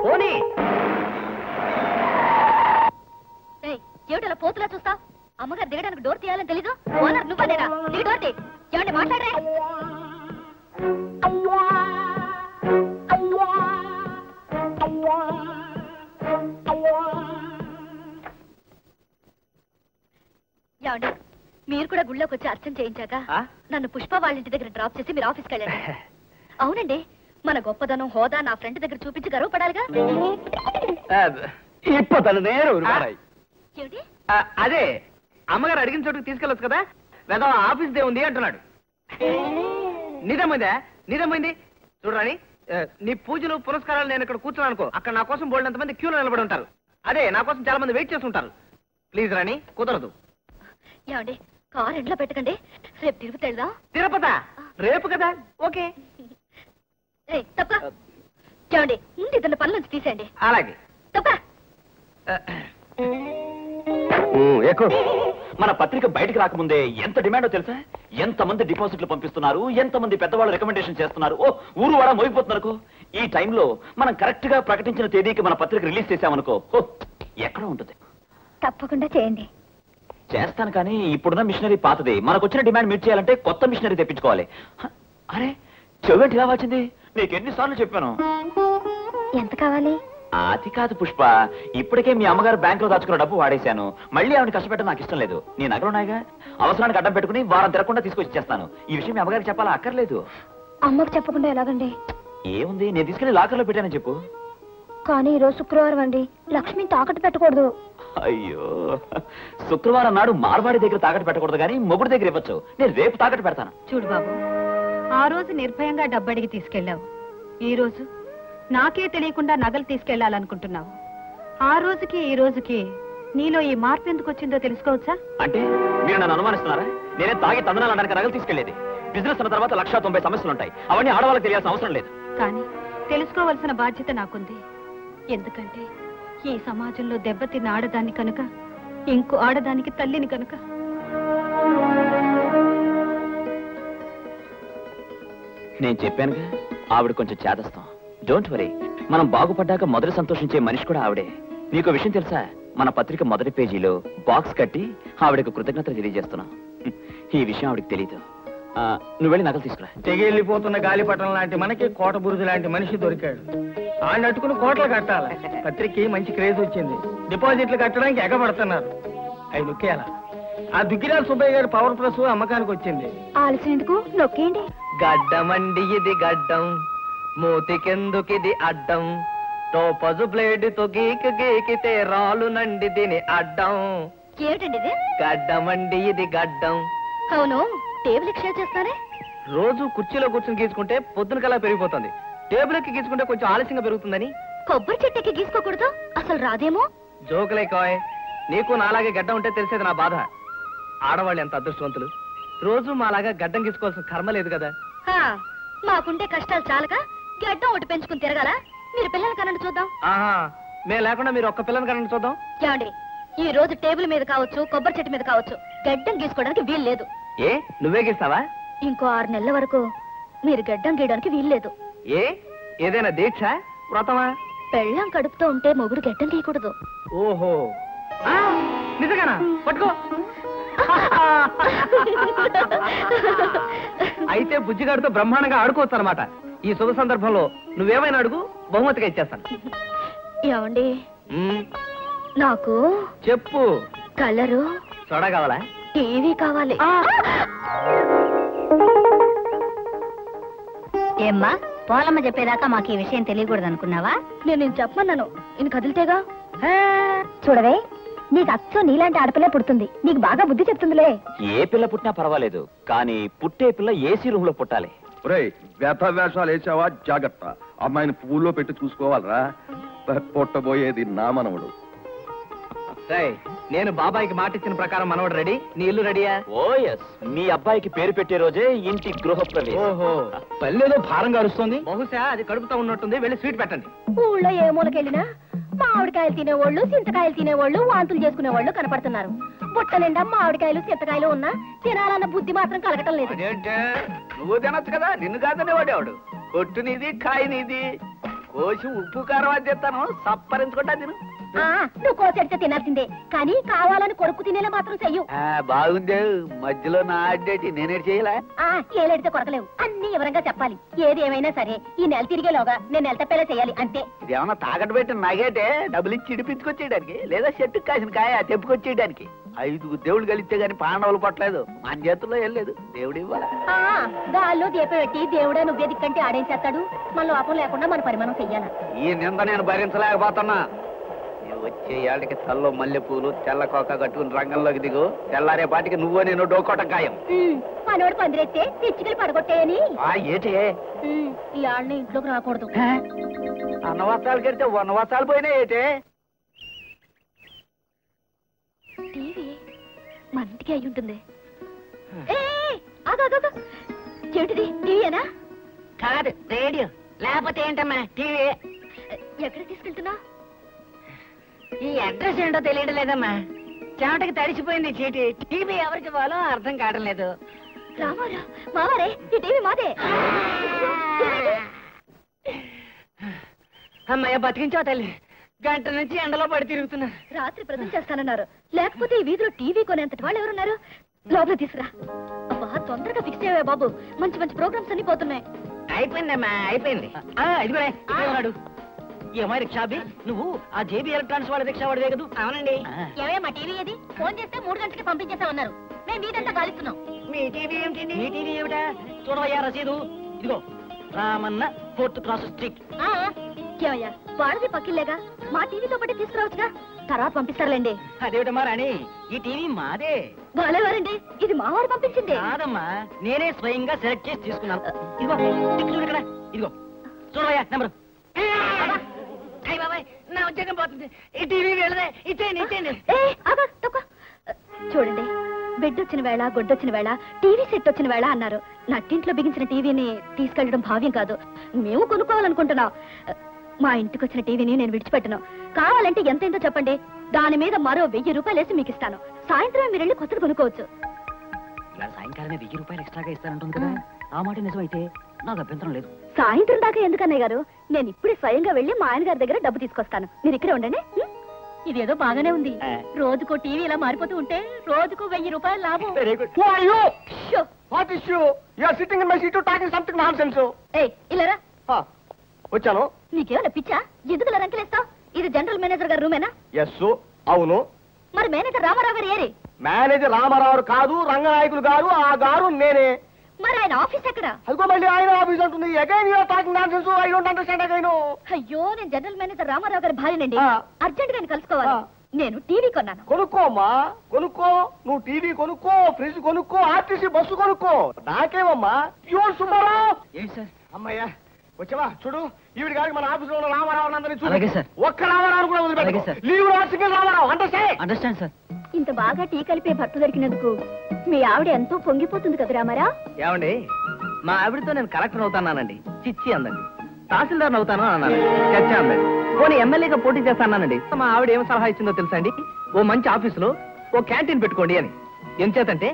పోనీ. ఏమిటి అలా పోతులా చూస్తా? అమ్మగారు దిగడానికి డోర్ తీయాలని తెలీదు? ఓనర్ నువ్వనేనా? నీ డోర్ తీ. ఏమండి మాట్లాడరే? ఏమండి మీరు కూడా గుళ్ళోకి వచ్చి అర్చన చేయించాక నన్ను పుష్ప వాళ్ళ ఇంటి దగ్గర డ్రాప్ చేసి మీరు ఆఫీస్కి వెళ్ళండి. అవునండి, మన గొప్పదనం హోదా నా ఫ్రెండ్ దగ్గర చూపించి గర్వపడాలిగా. ఏమిటి? అదే అమ్మగారు అడిగిన చోటుకు తీసుకెళ్ళొచ్చు కదా, లేదా ఆఫీస్ దే ఉంది అంటున్నాడు. నిజమైంది చూడరాని, నీ పూజలు పురస్కారాలు నేను ఇక్కడ కూర్చున్నాను అనుకో, అక్కడ నా కోసం బోల్డ్ మంది క్యూలో నిలబడి ఉంటారు. అదే నా కోసం చాలా మంది వెయిట్ చేస్తుంటారు. ప్లీజ్ రాణి, కుదరదు. ఏమండి కార్ ఎండ్లో పెట్టకండి, రేపు తిరుపతి వెళ్దాం. తిరుపత రేపు కదా? ఓకే. తప్ప ఏమండి ముందు ఇతని పనుల నుంచి తీసేయండి. అలాగే. తప్ప మన పత్రిక బయటకు రాకముందే ఎంత డిమాండో తెలుసా? ఎంతమంది డిపాజిట్లు పంపిస్తున్నారు, ఎంతమంది పెద్దవాళ్ళు రికమెండేషన్ చేస్తున్నారు. ఓ ఊరు వాడ మోగిపోతున్నారు. ఈ టైంలో మనం కరెక్ట్ గా ప్రకటించిన తేదీకి మన పత్రిక రిలీజ్ చేసామనుకో, ఎక్కడ ఉంటుంది? తప్పకుండా చేయండి. చేస్తాను, కానీ ఇప్పుడున్న మిషనరీ పాతది. మనకు వచ్చిన డిమాండ్ మీట్ చేయాలంటే కొత్త మిషనరీ తెప్పించుకోవాలి. అరే చెవేంటి ఇలా వచ్చింది? నీకు ఎన్నిసార్లు చెప్పాను. ఎంత కావాలి? అది కాదు పుష్ప, ఇప్పటికే మీ అమ్మగారు బ్యాంకులో దాచుకున్న డబ్బు వాడేశాను. మళ్ళీ ఆవిడ కష్టపెట్టడం నాకు ఇష్టం లేదు. నీ నగలు ఉన్నాయిగా, అవసరానికి అడ్డం పెట్టుకుని వారం తిరగకుండా తీసుకొచ్చి చేస్తాను. ఈ విషయం మీ అమ్మగారికి చెప్పాలా? అక్కర్లేదు. అమ్మకు చెప్పకుండా ఎలాగండి? ఏముంది, నేను తీసుకెళ్లి లాకర్లో పెట్టానని చెప్పు. కానీ ఈరోజు శుక్రవారం అండి, లక్ష్మిని తాకట్టు పెట్టకూడదు. అయ్యో, శుక్రవారం నాడు మార్వాడి దగ్గర తాకట్టు పెట్టకూడదు, కానీ మొగుడి దగ్గర ఇవ్వచ్చు. నేను రేపు తాకట్టు పెడతాను. చూడు బాబు, ఆ రోజు నిర్భయంగా డబ్బడిగి తీసుకెళ్ళావు. ఈ రోజు నాకే తెలియకుండా నగలు తీసుకెళ్లాలనుకుంటున్నావు. ఆ రోజుకి ఈ రోజుకి నీలో ఈ మార్పు ఎందుకు వచ్చిందో తెలుసుకోవచ్చా? అంటే మీరు నన్ను అనుమానిస్తున్నారా? నేనే తాగి తందనాలు అనడానికి నగలు తీసుకెళ్లేది. బిజినెస్ అన్న తర్వాత 190 సమస్యలు ఉంటాయి. అవన్నీ ఆడవాళ్ళకి తెలియాల్సిన అవసరం లేదు. కానీ తెలుసుకోవలసిన బాధ్యత నాకుంది. ఎందుకంటే ఈ సమాజంలో దెబ్బతిన్న ఆడదాన్ని కనుక, ఇంకో ఆడదానికి తల్లిని కనుక. నేను చెప్పానుగా, ఆవిడ కొంచెం చేదస్తాం. డోంట్ వరీ, మనం బాగుపడ్డాక మొదటి సంతోషించే మనిషి కూడా ఆవిడే. నీకు విషయం తెలుసా? మన పత్రిక మొదటి పేజీలో బాక్స్ కట్టి ఆవిడకు కృతజ్ఞతలు తెలియజేస్తున్నాం. ఈ విషయం ఆవిడకి తెలీదు. నువ్వు వెళ్ళి నగలు తీసుకురా. తెగిళ్ళిపోతున్న గాలిపటం లాంటి మనకి కోట బురుజు లాంటి మనిషి దొరికాడు. ఆయన అట్టుకుని కోట్లు కట్టాలి. పత్రికకి మంచి క్రేజ్ వచ్చింది. డిపాజిట్లు కట్టడానికి ఎగబడుతున్నారు. అవి నొక్కేయాలా? ఆ దుగ్గిరాల సుబ్బయ్య గారి పవర్ ప్లస్ అమ్మకానికి వచ్చింది. ఆలస్యం ఎందుకు, నొక్కేయండి. గడ్డమండి ఇది గడ్డం, మూతికెందుకిది అడ్డం, టోపజు బ్లేడ్తో గీకితే రాలునండి దీని అడ్డం. ఏమిటండి ఇది? గడ్డమండి ఇది గడ్డం. అవును, టేబుల్ ఎక్స్చేంజ్ చేస్తానే. రోజు కుర్చీలో కూర్చుని గీసుకుంటే పొద్దున కల్లా పెరిగిపోతుంది. టేబుల్ ఎక్కి గీసుకుంటే కొంచెం ఆలస్యంగా పెరుగుతుందని. కొబ్బరి చెట్టుకి గీసుకోకూడదు, అసలు రాదేమో. జోకులే కాయ్, నీకు నాలాగే గడ్డం ఉంటే తెలిసేది నా బాధ. ఆడవాళ్ళు ఎంత అదృష్టవంతులు, రోజు మాలాగా గడ్డం గీసుకోవాల్సిన కర్మ లేదు కదా. మాకుంటే కష్టాలు చాలక గడ్డం ఒకటి పెంచుకుని తిరగాల. మీరు పిల్లలు కనండి చూద్దాం. ఆహా, మేము లేకుండా మీరు ఒక్క పిల్లని కనండి చూద్దాం. ఏమండి, ఈ రోజు టేబుల్ మీద కావచ్చు, కొబ్బరి చెట్టు మీద కావచ్చు, గడ్డం గీసుకోవడానికి వీలు లేదు. ఏ నువ్వే గీస్తావా? ఇంకో 6 నెలల వరకు మీరు గడ్డం గీయడానికి వీల్లేదు. ఏ ఏదైనా దీక్ష, వ్రతమా? పెళ్ళం కడుపుతో ఉంటే మొగుడు గడ్డం గీయకూడదు. ఓహో, నిజంగానా? పట్టుకో. అయితే బుజ్జిగాడితో బ్రహ్మాండంగా ఆడుకోవచ్చు అనమాట. ఈ శుభ సందర్భంలో నువ్వేమైనా అడుగు, బహుమతిగా ఇచ్చేస్తాను. ఏమండి, నాకు చెప్పు. కలరు సోడా కావాలా? టీవీ కావాలి. ఏమ్మా, పోలమ్మ చెప్పేదాకా మాకు ఈ విషయం తెలియకూడదు అనుకున్నావా? నేను చెప్పమన్నాను, ఈయన కదిలితేగా. చూడవే, నీకు అచ్చో నీలాంటి ఆడపిల్ల పుడుతుంది. నీకు బాగా బుద్ధి చెప్తుందిలే. ఏ పిల్ల పుట్టినా పర్వాలేదు, కానీ పుట్టే పిల్ల ఏసీ రూమ్ లో పుట్టాలి. వ్యథ వేషాలు వేసావా? జాగ్రత్త. అమ్మాయిని పువ్వుల్లో పెట్టి చూసుకోవాలరా. పొట్టబోయేది నా మనవడు. నేను బాబాయికి మాట ఇచ్చిన ప్రకారం మనవడు రెడీ, నీ ఇల్లు రెడీయా? ఓ ఎస్, మీ అబ్బాయికి పేరు పెట్టే రోజే ఇంటి గృహప్రవేశం. ఓహో, పల్లెదో భారంగా అరుస్తోంది, బహుశా అది కడుపుతా ఉన్నట్టుంది. వెళ్ళి స్వీట్ పెట్టండి. ఊళ్ళో ఏ మూలకెళ్ళినా మామిడికాయలు తినేవాళ్ళు, చింతకాయలు తినేవాళ్ళు, వాంతులు చేసుకునేవాళ్ళు కనపడుతున్నారు. బుట్ట నిండా మామిడికాయలు, చింతకాయలు ఉన్నా తినాలన్న బుద్ధి మాత్రం కలగటం లేదు. అదేంటే నువ్వు తినొచ్చు కదా, నిన్ను కాదనే వాడేవాడు. కొట్టు నీది, కాయ నీది, కోసి ఉప్పు కారం అది తెస్తాను, సప్పరించుకుంటా తిను. నువ్వు కోసెడితే తినాల్సిందే, కానీ కావాలని కొరుకు తినేలా మాత్రం చెయ్యు. బాగుందే, మధ్యలో నా అడ్డేటి నేనే చేయలే. ఏలెడితే కొరకలేవు, అన్ని వివరంగా చెప్పాలి. ఏది ఏమైనా సరే ఈ నెల తిరిగేలోగా నేను నెల తప్పేలా చేయాలి, అంతే. ఇదేమన్నా తాకట్టు పెట్టి నగేటే డబ్బులు ఇచ్చి ఇడిపించుకొచ్చేయడానికి, లేదా చెట్టుకు కాసిన కాయ తెప్పుకొచ్చేయడానికి. 5 దేవుళ్ళు కలిస్తే గాని పాండవులు పట్టలేదు, మన చేతుల్లో వెళ్ళలేదు, దేవుడు ఇవ్వాలి. గాల్లో దీపం పెట్టి దేవుడా నువ్వే దిక్కంటే ఆడేం చేస్తాడు. మన లోపం లేకుండా మన పరిమాణం చెయ్యాలి. ఈ నింద నేను భరించలేకపోతున్నా. వచ్చే ఏళ్ళకి తల్లో మల్లెపూలు, తెల్ల కోక కట్టుకుని రంగంలోకి దిగు. తెల్లారే పాటికి నువ్వు నేను డోకోటం ఖాయం. మనోడు పందిరెత్తే తెచ్చుకెళ్ళి పడగొట్టేయని. ఏటే ఈ ఆళ్ళని ఇంట్లోకి రాకూడదు. అన్నవస్త్రాలు కడితే వనవస్త్రాలు పోయినాయి ఏటే. టీవీ మన ఇంటికి అయి ఉంటుంది. చెవిటిది టీవీనా? కాదు, రేడియో. లేకపోతే ఏంటమ్మా టీవీ. ఎక్కడ తీసుకెళ్తున్నా? ఈ అడ్రస్ ఏంటో తెలియడం లేదమ్మా. చెమటకి తడిసిపోయింది చీటి. టీవీ ఎవరికి ఇవ్వాలో అర్థం కావడం లేదు. రామారా, మావారే, ఈ టీవీ మాదే. అమ్మాయి బతికించో తల్లి, గంట నుంచి ఎండలో పడి తిరుగుతున్నా. రాత్రి ప్రజెంట్ చేస్తానన్నారు, లేకపోతే ఈ వీధిలో టీవీ కొనేంతటి వాళ్ళు ఎవరున్నారు? లోపల తీసుకురా. అబ్బా, తొందరగా ఫిక్స్ అయ్యా బాబు, మంచి మంచి ప్రోగ్రామ్స్ అన్ని పోతున్నాయి. అయిపోయిందమ్మా, అయిపోయింది. ఇదిగోనే ఉన్నాడు. ఏమై రిక్షాబి, నువ్వు ఆ జేబీ ఎలక్ట్రానిక్స్ వాళ్ళ రిక్షా వాడివే కదా? అవునండి. ఏమేమా టీవీ ఏది? ఫోన్ చేస్తే 3 గంటలకి పంపించేస్తామన్నారు. మేము మీదంతా గాలిస్తున్నాం. మీ టీవీ ఏమిటండి? మీ టీవీ ఏమిటా? చూడవయ్యా రసీదు. ఇదిగో, రామన్న 4th క్రాస్ స్ట్రీట్. ఏమయ్యా, వాడిది పక్కిల్లేగా, మా టీవీతో పాటు తీసుకురావచ్చుగా, తర్వాత పంపిస్తారులేండి. అదేమిటమ్మా రాణి, ఈ టీవీ మాదే. బాలేవారండి, ఇది మా వారు పంపించింది. కాదమ్మా, నేనే స్వయంగా సెలెక్ట్ చేసి తీసుకున్నాను. ఇదిగో చూడు ఇక్కడ, ఇదిగో చూడవయ్యా నెంబరు. అయ్య బాబాయ్, నా ఉద్యోగం పోతుంది. ఈ టీవీ వెళ్ళదే, ఇచ్చేయండి ఇచ్చేయండి. చూడండి, బెడ్ వచ్చిన వేళ, గొడ్డొచ్చిన వేళ, టీవీ సెట్ వచ్చిన వేళ అన్నారు. నట్టింట్లో బిగించిన టీవీని తీసుకెళ్లడం భావ్యం కాదు. మేము కొనుక్కోవాలనుకుంటున్నాం. మా ఇంటికి వచ్చిన టీవీని నేను విడిచిపెట్టను. కావాలంటే ఎంతైందో చెప్పండి, దాని మీద మరో 1000 రూపాయలు వేసి మీకు ఇస్తాను. సాయంత్రం మీరు వెళ్ళి కొత్తది కొనుక్కోవచ్చు. ఇలా సాయంకాలమే 1000 రూపాయలు ఎక్స్ట్రాగా ఇస్తానంటుంది కదా, ఆ మాట నిజమైతే నాకు అభ్యంతరం లేదు. సాయంత్రం దాకా ఎందుకన్నయ్య గారు, నేను ఇప్పుడే స్వయంగా వెళ్ళి మా ఆయన గారి దగ్గర డబ్బు తీసుకొస్తాను. మీరు ఇక్కడే ఉండండి. ఇదేదో బాగానే ఉంది. రోజుకో టీవీ ఇలా మారిపోతూ ఉంటే రోజుకు 1000 రూపాయలు లాభం. ఇలారా వచ్చాను. నీకేమైనా పిచ్చా? ఎందుకు ఇలా రంకెలేస్తావు? ఇది జనరల్ మేనేజర్ గారి రూమేనా? ఎస్, అవును. మరి మేనేజర్ రామారావు గారు ఏరి? మేనేజర్ రామారావు కాదు, రంగనాయకులు గారు. ఆ గారు నేనే. మరి ఆయన ఆఫీస్ ఎక్కడ? అదిగో మళ్ళీ ఆయన ఆఫీస్ అంటుంది. Again you are talking nonsense. I don't understand again. అయ్యో, నేను జనరల్ మేనేజర్ రామారావు గారి భార్యనండి. అర్జెంట్ గా కలుసుకోవాలి. నేను టీవీ కొన్నాను. కొనుక్కోమ్మా, కొనుక్కో. నువ్వు టీవీ కొనుక్కో, ఫ్రిడ్జ్ కొనుక్కో, ఆర్టీసీ బస్సు కొనుక్కో. నాకేమమ్మా, ప్యూర్ సుబ్బారావు. ఏంటి సార్? అమ్మయ్యా, వచ్చావా? చూడు, ఈవిడ గారికి మన ఆఫీస్ లో ఉన్న రామారావు అందరినీ చూడు. అలాగే సార్. ఒక్క రామారావు కూడా వదిలిపెట్టు. Leave single Ramarao. Understand sir. ఇంత బాగా టీ కలిపే భర్త దొరికినందుకు మీ ఆవిడ ఎంతో పొంగిపోతుంది కదా రామారా. ఏమండి, మా ఆవిడతో నేను కలెక్టర్ అవుతానండి, చిచ్చి అందండి. తహసీల్దార్ అవుతాను అన్నాను, చర్చ అందండి. పోనీ ఎమ్మెల్యేగా పోటీ చేస్తానండి. మా ఆవిడ ఏం సలహా ఇచ్చిందో తెలుసా అండి? ఓ మంచి ఆఫీసులో ఓ క్యాంటీన్ పెట్టుకోండి అని. ఎంచేతంటే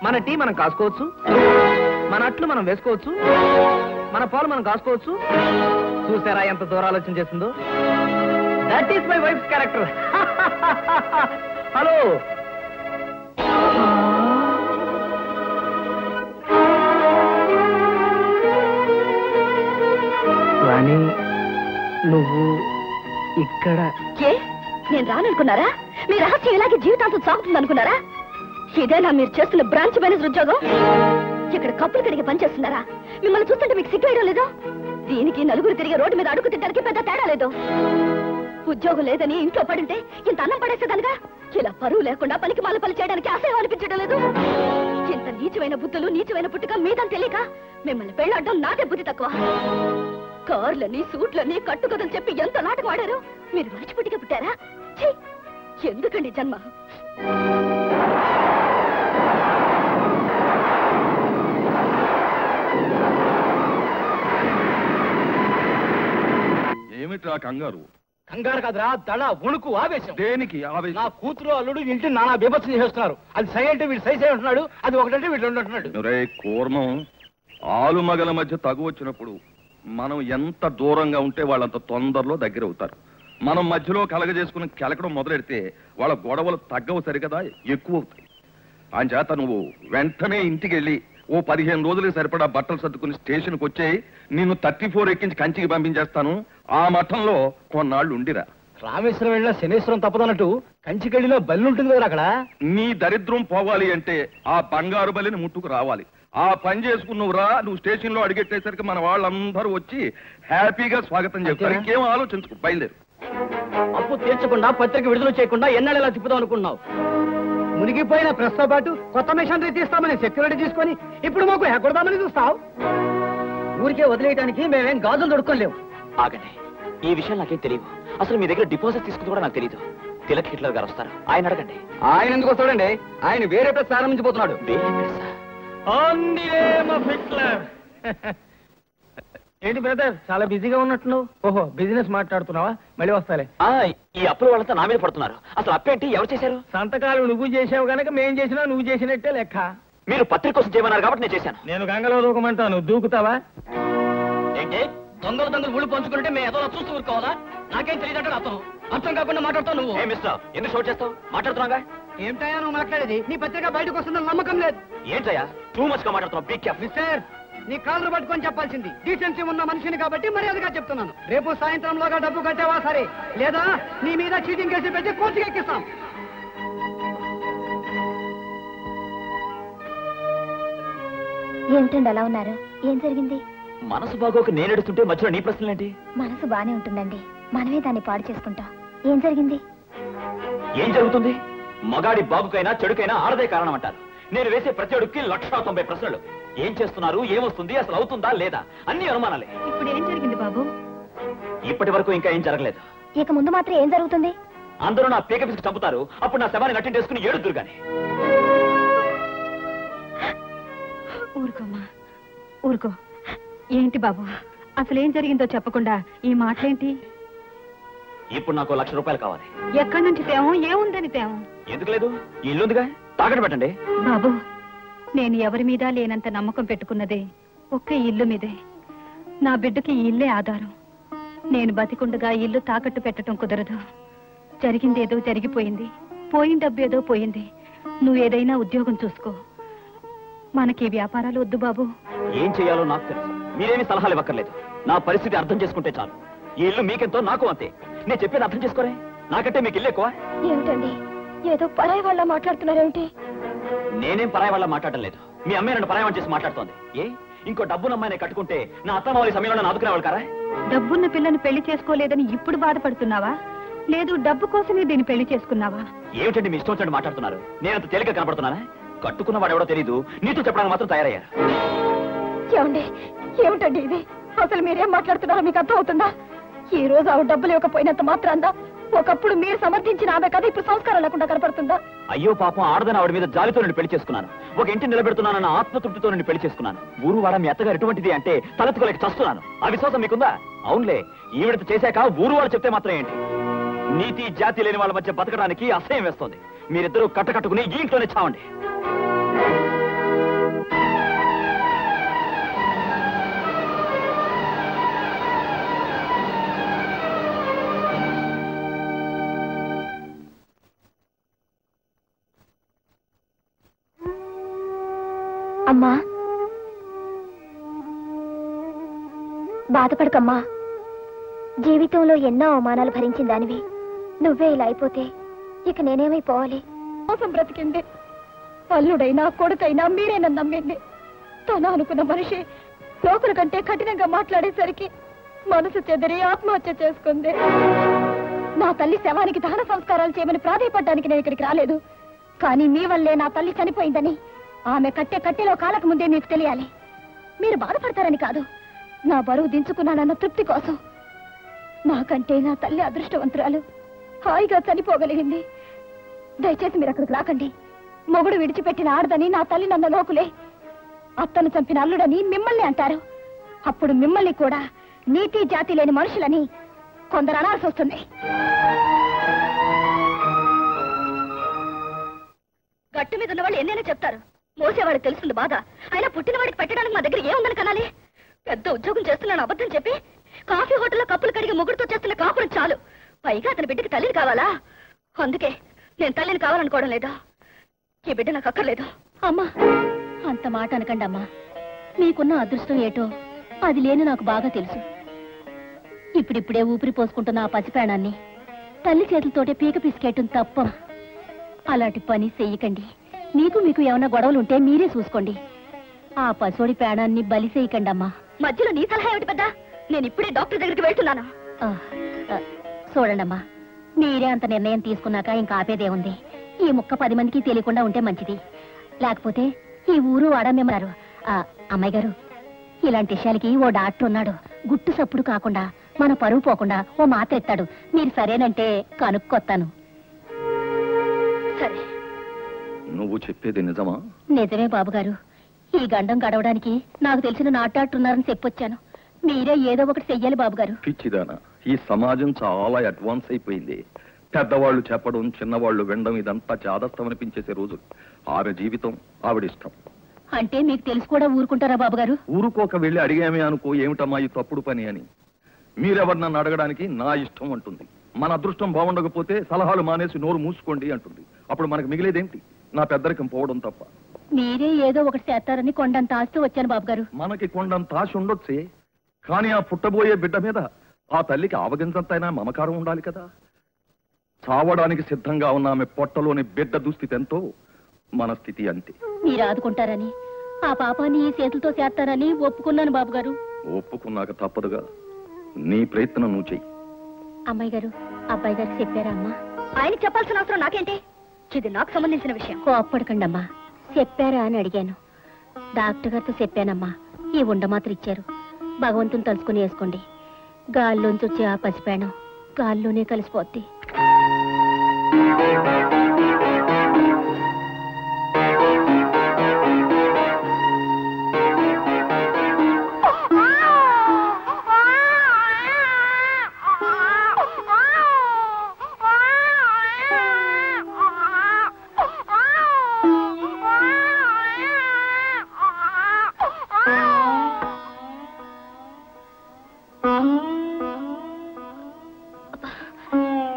మన టీ మనం కాసుకోవచ్చు, మన అట్లు మనం వేసుకోవచ్చు, మన పాలు మనం కాసుకోవచ్చు. చూసారా ఎంత దూరం ఆలోచన చేస్తుందో? That is my wife character. Hello, Rani, నువ్వు ఇక్కడ? నేను రాననుకున్నారా? మీ రహస్యం ఇలాగే జీవితాంతం సాగుతుంది అనుకున్నారా? ఇదేనా మీరు చేస్తున్న బ్రాంచ్ మేనేజర్ ఉద్యోగం? ఇక్కడ కప్పులు కడిగి పనిచేస్తున్నారా? మిమ్మల్ని చూస్తుంటే మీకు సిగ్గు వేయడం లేదు? దీనికి నలుగురు తిరిగి రోడ్డు మీద అడుగు తిట్టడానికి పెద్ద తేడా లేదు. ఉద్యోగం లేదని ఇంట్లో పడుంటే ఇంత అన్నం పడేసేదానిగా? ఇలా పరువు లేకుండా పనికి మాల పని చేయడానికి అసహ్యం అనిపించడం లేదు? ఇంత నీచమైన బుద్ధులు, నీచమైన పుట్టుక మీదని తెలియక మిమ్మల్ని పెళ్ళాడడం నాదే బుద్ధి తక్కువ. కార్లని, సూట్లని, కట్టుకథలు చెప్పి ఎంత నాటకం ఆడారు. మీరు మరిచిపుట్టిగా పుట్టారా? ఎందుకండి జన్మ? ఏమిట్రా కంగారు? కంగారు కదరా, దడ, వణుకు, ఆవేశం. దేనికి ఆవేశం? నా కూతురు అల్లుడు ఇంటి నానా బీభత్సం చేస్తున్నారు. అది సై అంటే వీడు సై అంటున్నాడు, అది ఒకటంటే వీడు రెండు అంటున్నాడు. రే కూర్మం, ఆలు మగల మధ్య తగు వచ్చినప్పుడు మనం ఎంత దూరంగా ఉంటే వాళ్ళంత తొందరలో దగ్గర అవుతారు. మనం మధ్యలో కలగజేసుకుని కెలకడం మొదలెడితే వాళ్ళ గొడవలు తగ్గవు సరికదా, ఎక్కువ అవుతాయి. అంచేత నువ్వు వెంటనే ఇంటికి వెళ్ళి ఓ 15 రోజులకు సరిపడా బట్టలు సర్దుకుని స్టేషన్కి వచ్చేయి. నిన్ను 34 ఎక్కించి కంచికి పంపించేస్తాను. ఆ మఠంలో కొన్నాళ్ళు ఉండిరా. రామేశ్వరం వెళ్ళినా శనేశ్వరం తప్పదన్నట్టు కంచికెళ్ళిలో బల్లి ఉంటుంది కదా అక్కడ. నీ దరిద్రం పోవాలి అంటే ఆ బంగారు బలిని ముట్టుకు రావాలి. ఆ పని చేసుకున్నావురా, నువ్వు స్టేషన్ లో అడిగెట్టేసరికి మన వాళ్ళందరూ వచ్చి హ్యాపీగా స్వాగతం చెప్తారు. ఇంకేం ఆలోచించుకో, బయలుదేరు. అప్పు తీర్చకుండా పత్రిక విడుదల చేయకుండా ఎన్నడేలా తిప్పుదాం అనుకున్నావు? మునిగిపోయిన ప్రెస్ తో పాటు కొత్త మిషనరీ తీస్తామని సెక్యూరిటీ తీసుకొని ఇప్పుడు మాకు ఎక్కడదామని చూస్తావు. ఊరికే వదిలేయడానికి మేమేం గాజులు దొడుకోలేవు. ఆగండి, ఈ విషయం నాకేం తెలియదు. అసలు మీ దగ్గర డిపాజిట్ తీసుకుంది కూడా నాకు తెలియదు. తిలక్ హిట్లర్ గారు వస్తారు, ఆయన అడగండి. ఆయన ఎందుకు వస్తాడండి? ఆయన వేరే ప్రెస్ ప్రారంభించబోతున్నాడు. ఏంటి బ్రదర్, చాలా బిజీగా ఉన్నట్టున్నావు? ఓహో, బిజినెస్ మాట్లాడుతున్నావా? మళ్ళీ వస్తాలే. ఈ అప్పుల వాళ్ళంతా నా మీద పడుతున్నారు. అసలు అప్పేంటి, ఎవరు చేశారు? సంతకాలు నువ్వు చేసావు కనుక మేం చేసినా నువ్వు చేసినట్టే లెక్క. మీరు పత్రిక కోసం చేయమన్నారు కాబట్టి నేను చేశాను. నేను గంగలో దూకమంటాను, దూకుతావా? ఏంటి దొంగలు ఊళ్ళు పంచుకుంటే మేము ఏదో చూస్తూ ఊరుకోవాలా? నాకేం తెలియదంటాడు అతను. అర్థం కాకుండా మాట్లాడుతావు నువ్వు. మిస్టర్, ఎందుకు షోట్ చేస్తావు? మాట్లాడుతున్నాగా. ఏమిటయా నువ్వు మాట్లాడేది? నీ పత్రిక బయటకు వస్తుందని నమ్మకం లేదు. ఏంటయ్యా టూ మచ్ గా మాట్లాడుతున్నావు? Be careful. మిస్టర్, నీ కాళ్ళు పట్టుకొని చెప్పాల్సింది. డీసెన్సీ ఉన్న మనిషిని కాబట్టి మర్యాదగా చెప్తున్నాను. రేపు సాయంత్రంలోగా డబ్బు కట్టావా సరే, లేదా నీ మీద చీటింగ్ కేసు పెట్టి కోర్టుకి ఎక్కిస్తాం. ఏమిటండి అలా ఉన్నారు? ఏం జరిగింది? మనసు బాగోక నేను ఎడుతుంటే మధ్యలో నీ ప్రశ్నలేంటి? మనసు బానే ఉంటుందండి, మనమే దాన్ని పాడు చేసుకుంటాం. ఏం జరిగింది? ఏం జరుగుతుంది? మగాడి బాబుకైనా చెడుకైనా ఆడదే కారణం అంటారు. నేను వేసే ప్రతి అడుగుకి 190 ప్రశ్నలు. ఏం చేస్తున్నారు, ఏమొస్తుంది, అసలు అవుతుందా లేదా, అన్ని అనుమానాలే. ఇప్పుడు ఏం జరిగింది బాబు? ఇప్పటి వరకు ఇంకా ఏం జరగలేదు. ఇక ముందు మాత్రం ఏం జరుగుతుంది? అందరూ నా పీక పిసికి చంపుతారు. అప్పుడు నా శవాన్ని నట్టింటేసుకుని ఏడుద్దురు గాని. ఊరుకోమ్మా, ఊరుకో. ఏంటి బాబు, అసలేం జరిగిందో చెప్పకుండా ఈ మాటలేంటి? ఇప్పుడు నాకు 1,00,000 రూపాయలు కావాలి. ఎక్కడి నుంచి తేవం? ఏముందని తేవం? ఎందుకు లేదు? ఈ ఇల్లుందిగా, తాకట్టు పెట్టండి. బాబు, నేను ఎవరి మీద లేనంత నమ్మకం పెట్టుకున్నదే ఒక్క ఇల్లు మీదే. నా బిడ్డకి ఈ ఇల్లే ఆధారం. నేను బతికుండగా ఇల్లు తాకట్టు పెట్టడం కుదరదు. జరిగిందేదో జరిగిపోయింది, పోయిన డబ్బేదో పోయింది. నువ్వు ఏదైనా ఉద్యోగం చూసుకో. మనకి వ్యాపారాలు వద్దు బాబు. ఏం చేయాలో నాకు తెలుసు. మీరేమి సలహాలు ఇవ్వక్కర్లేదు. నా పరిస్థితి అర్థం చేసుకుంటే చాలు. ఈ ఇల్లు మీకెంతో నాకు అంతే. నేను చెప్పేది అర్థం చేసుకోరే. నాకంటే మీకు ఇల్లు ఎక్కువ. ఏమిటండి, ఏదో పరాయి వాళ్ళ మాట్లాడుతున్నారేమిటి? నేనేం పరాయి వాళ్ళ మాట్లాడడం లేదు. మీ అమ్మాయి నన్ను పరాయి చేసి మాట్లాడుతోంది. ఏ ఇంకో డబ్బున్న అమ్మాయిని కట్టుకుంటే నా అత్తమావళి సమయంలో నన్ను ఆదుకునేవాళ్ళు కారా? డబ్బున్న పిల్లని పెళ్లి చేసుకోలేదని ఇప్పుడు బాధపడుతున్నావా, లేదు డబ్బు కోసమే దీన్ని పెళ్లి చేసుకున్నావా? ఏమిటండి మీ ఇష్టం వచ్చినట్టు మాట్లాడుతున్నారు? నేనంత తేలిక కనపడుతున్నానా? కట్టుకున్న వాడు ఎవడో తెలీదు, నీతో చెప్పడానికి మాత్రం తయారయ్యారు. ఏమండి, ఏమిటండి ఇది? అసలు మీరేం మాట్లాడుతున్నారో మీకు అర్థం అవుతుందా? ఈ రోజు ఆవిడ డబ్బులు ఇవ్వకపోయినంత మాత్రాందా ఒకప్పుడు మీరు సమర్థించిన ఆమె కదా ఇప్పుడు సంస్కారం లేకుండా కనపడుతుందా? అయ్యో పాపం, ఆడదని ఆవిడ మీద జాలితో నేను పెళ్లి చేసుకున్నాను. ఒక ఇంటి నిలబెడుతున్నానన్న ఆత్మతృప్తితో నేను పెళ్లి చేసుకున్నాను. ఊరు వాడ మీ అత్తగారు ఎటువంటిది అంటే తలెత్తుకోలేక చస్తున్నాను. ఆ విశ్వాసం మీకుందా? అవునులే, ఈవిడతో చేశాక ఊరు వాడు చెప్తే మాత్రం ఏంటి? నీతి జాతి లేని వాళ్ళ మధ్య బతకడానికి అసహ్యం వేస్తోంది. మీరిద్దరూ కట్టకట్టుకుని ఈ ఇంట్లోనే చావండి. అమ్మా, బాధపడకమ్మా. జీవితంలో ఎన్నో అవమానాలు భరించిన దానివి. నువ్వే ఇలా అయిపోతే ఇక నేనేమైపోవాలి? మోసం బ్రతికింది. అల్లుడైనా కొడుకైనా మీరే నన్ను నమ్మింది. తను అనుకున్న మనిషి లోకుల కంటే కఠినంగా మాట్లాడేసరికి మనసు చెదిరి ఆత్మహత్య చేసుకుంది. నా తల్లి శవానికి దహన సంస్కారాలు చేయమని ప్రాధాయపడ్డానికి నేను ఇక్కడికి రాలేదు. కానీ మీ వల్లే నా తల్లి చనిపోయిందని ఆమె కట్టెలో కాలక ముందే మీకు తెలియాలి. మీరు బాధపడతారని కాదు, నా బరువు దించుకున్నానన్న తృప్తి కోసం. నాకంటే నా తల్లి అదృష్టవంతురాలు, హాయిగా చనిపోగలిగింది. దయచేసి మీరు అక్కడికి రాకండి. మొగుడు విడిచిపెట్టిన ఆడదని నా తల్లి నన్న లోకులే. అత్తను చంపిన అల్లుడని మిమ్మల్ని అంటారు. అప్పుడు మిమ్మల్ని కూడా నీతి జాతి లేని మనుషులని కొందరు అనాల్సి వస్తుంది. గట్టు మీద ఉన్న వాళ్ళు ఎన్నైనా చెప్తారు. మోసేవాడికి తెలుస్తుంది బాధ. అయినా పుట్టిన వాడికి పెట్టడానికి మా దగ్గర ఏముందని కనాలి? పెద్ద ఉద్యోగం చేస్తున్నాను అబద్ధం చెప్పి కాఫీ హోటల్లో కప్పులు కడిగి ముగ్గురుతో చేస్తున్న కాపురం చాలు. పైగా అతని బిడ్డకి తల్లిని కావాలా? అందుకే నేను తల్లిని కావాలనుకోవడం లేదా. ఈ బిడ్డ నాకు అక్కర్లేదు. అమ్మా, అంత మాట అనకండి అమ్మా. మీకున్న అదృష్టం ఏటో అది లేని నాకు బాగా తెలుసు. ఇప్పుడిప్పుడే ఊపిరి పోసుకుంటున్న ఆ పసిప్రాణాన్ని తల్లి చేతులతోటే పీక పిసికేయటం తప్ప. అలాంటి పని చెయ్యకండి. మీకు ఏమైనా గొడవలు ఉంటే మీరే చూసుకోండి. ఆ పసోడి ప్రాణాన్ని బలి చేయకండి అమ్మా. మధ్యలో నీ సలహా ఏమిటి పెద్ద? నేను ఇప్పుడే డాక్టర్ దగ్గరికి వెళ్తున్నాను. చూడండమ్మా, మీరే అంత నిర్ణయం తీసుకున్నాక ఇంకా ఆపేదే ఉంది. ఈ ముక్క 10 మందికి తెలియకుండా ఉంటే మంచిది. లేకపోతే ఈ ఊరు వాడా మేమన్నారు. అమ్మాయి గారు, ఇలాంటి విషయాలకి ఓ డాక్టర్ ఉన్నాడు. గుట్టు సప్పుడు కాకుండా మన పరువు పోకుండా ఓ మాత్ర ఎత్తాడు. మీరు సరేనంటే కనుక్కొత్తాను. సరే, నువ్వు చెప్పేది నిజమా? నిజమే బాబుగారు. ఈ గండం గడవడానికి నాకు తెలిసిన డాక్టర్ ఉన్నారని చెప్పొచ్చాను. మీరే ఏదో ఒకటి చెయ్యాలి బాబుగారు. పిచ్చిదానా, ఈ సమాజం చాలా అడ్వాన్స్ అయిపోయింది. పెద్దవాళ్ళు చెప్పడం, చిన్నవాళ్ళు వినడం ఇదంతా చాదస్తం అనిపించేసే రోజు. ఆమె జీవితం ఆవిడిష్టం. అంటే మీకు తెలిసి కూడా ఊరుకుంటారా బాబుగారు? ఊరుకోక వెళ్ళి అడిగామే అనుకో, ఏమిటమ్మా ఈ తప్పుడు పని అని. మీరెవరు నన్ను అడగడానికి నా ఇష్టం అంటుంది. మన అదృష్టం బాగుండకపోతే సలహాలు మానేసి నోరు మూసుకోండి అంటుంది. అప్పుడు మనకు మిగిలేదేంటి? నా పెద్దరికం పోవడం తప్ప. మీరే ఏదో ఒకటి చేస్తారని కొండంత ఆస్తూ వచ్చాను బాబుగారు. మనకి కొండంత ఆశ ఉండొచ్చే, కానీ ఆ పుట్టబోయే బిడ్డ మీద ఆ తల్లికి ఆవగించంతైనా మమకారం ఉండాలి కదా. చావడానికి సిద్ధంగా ఉన్న ఆమె పొట్టలోని బిడ్డ దుస్థితి ఎంతో మన స్థితి అంతే. మీరు ఆదుకుంటారని, ఆ పాపాన్ని ఈ చేతులతో చేస్తారని ఒప్పుకున్నాను బాబుగారు. ఒప్పుకున్నాక తప్పదుగా. నీ ప్రయత్నం నువ్వు చెయ్యి. అమ్మాయి గారు, అబ్బాయి గారికి చెప్పారా అమ్మా? ఆయనకి చెప్పాల్సిన అవసరం నాకేంటి? ఇది నాకు సంబంధించిన విషయం. కోప్పడకండి అమ్మా. చెప్పారా అని అడిగాను. డాక్టర్ గారితో చెప్పానమ్మా. ఈ ఉండ మాత్రం ఇచ్చారు. భగవంతుని తలుచుకుని వేసుకోండి. గాల్లోంచి వచ్చే ఆ పసిపేణం గాల్లోనే కలిసిపోద్ది.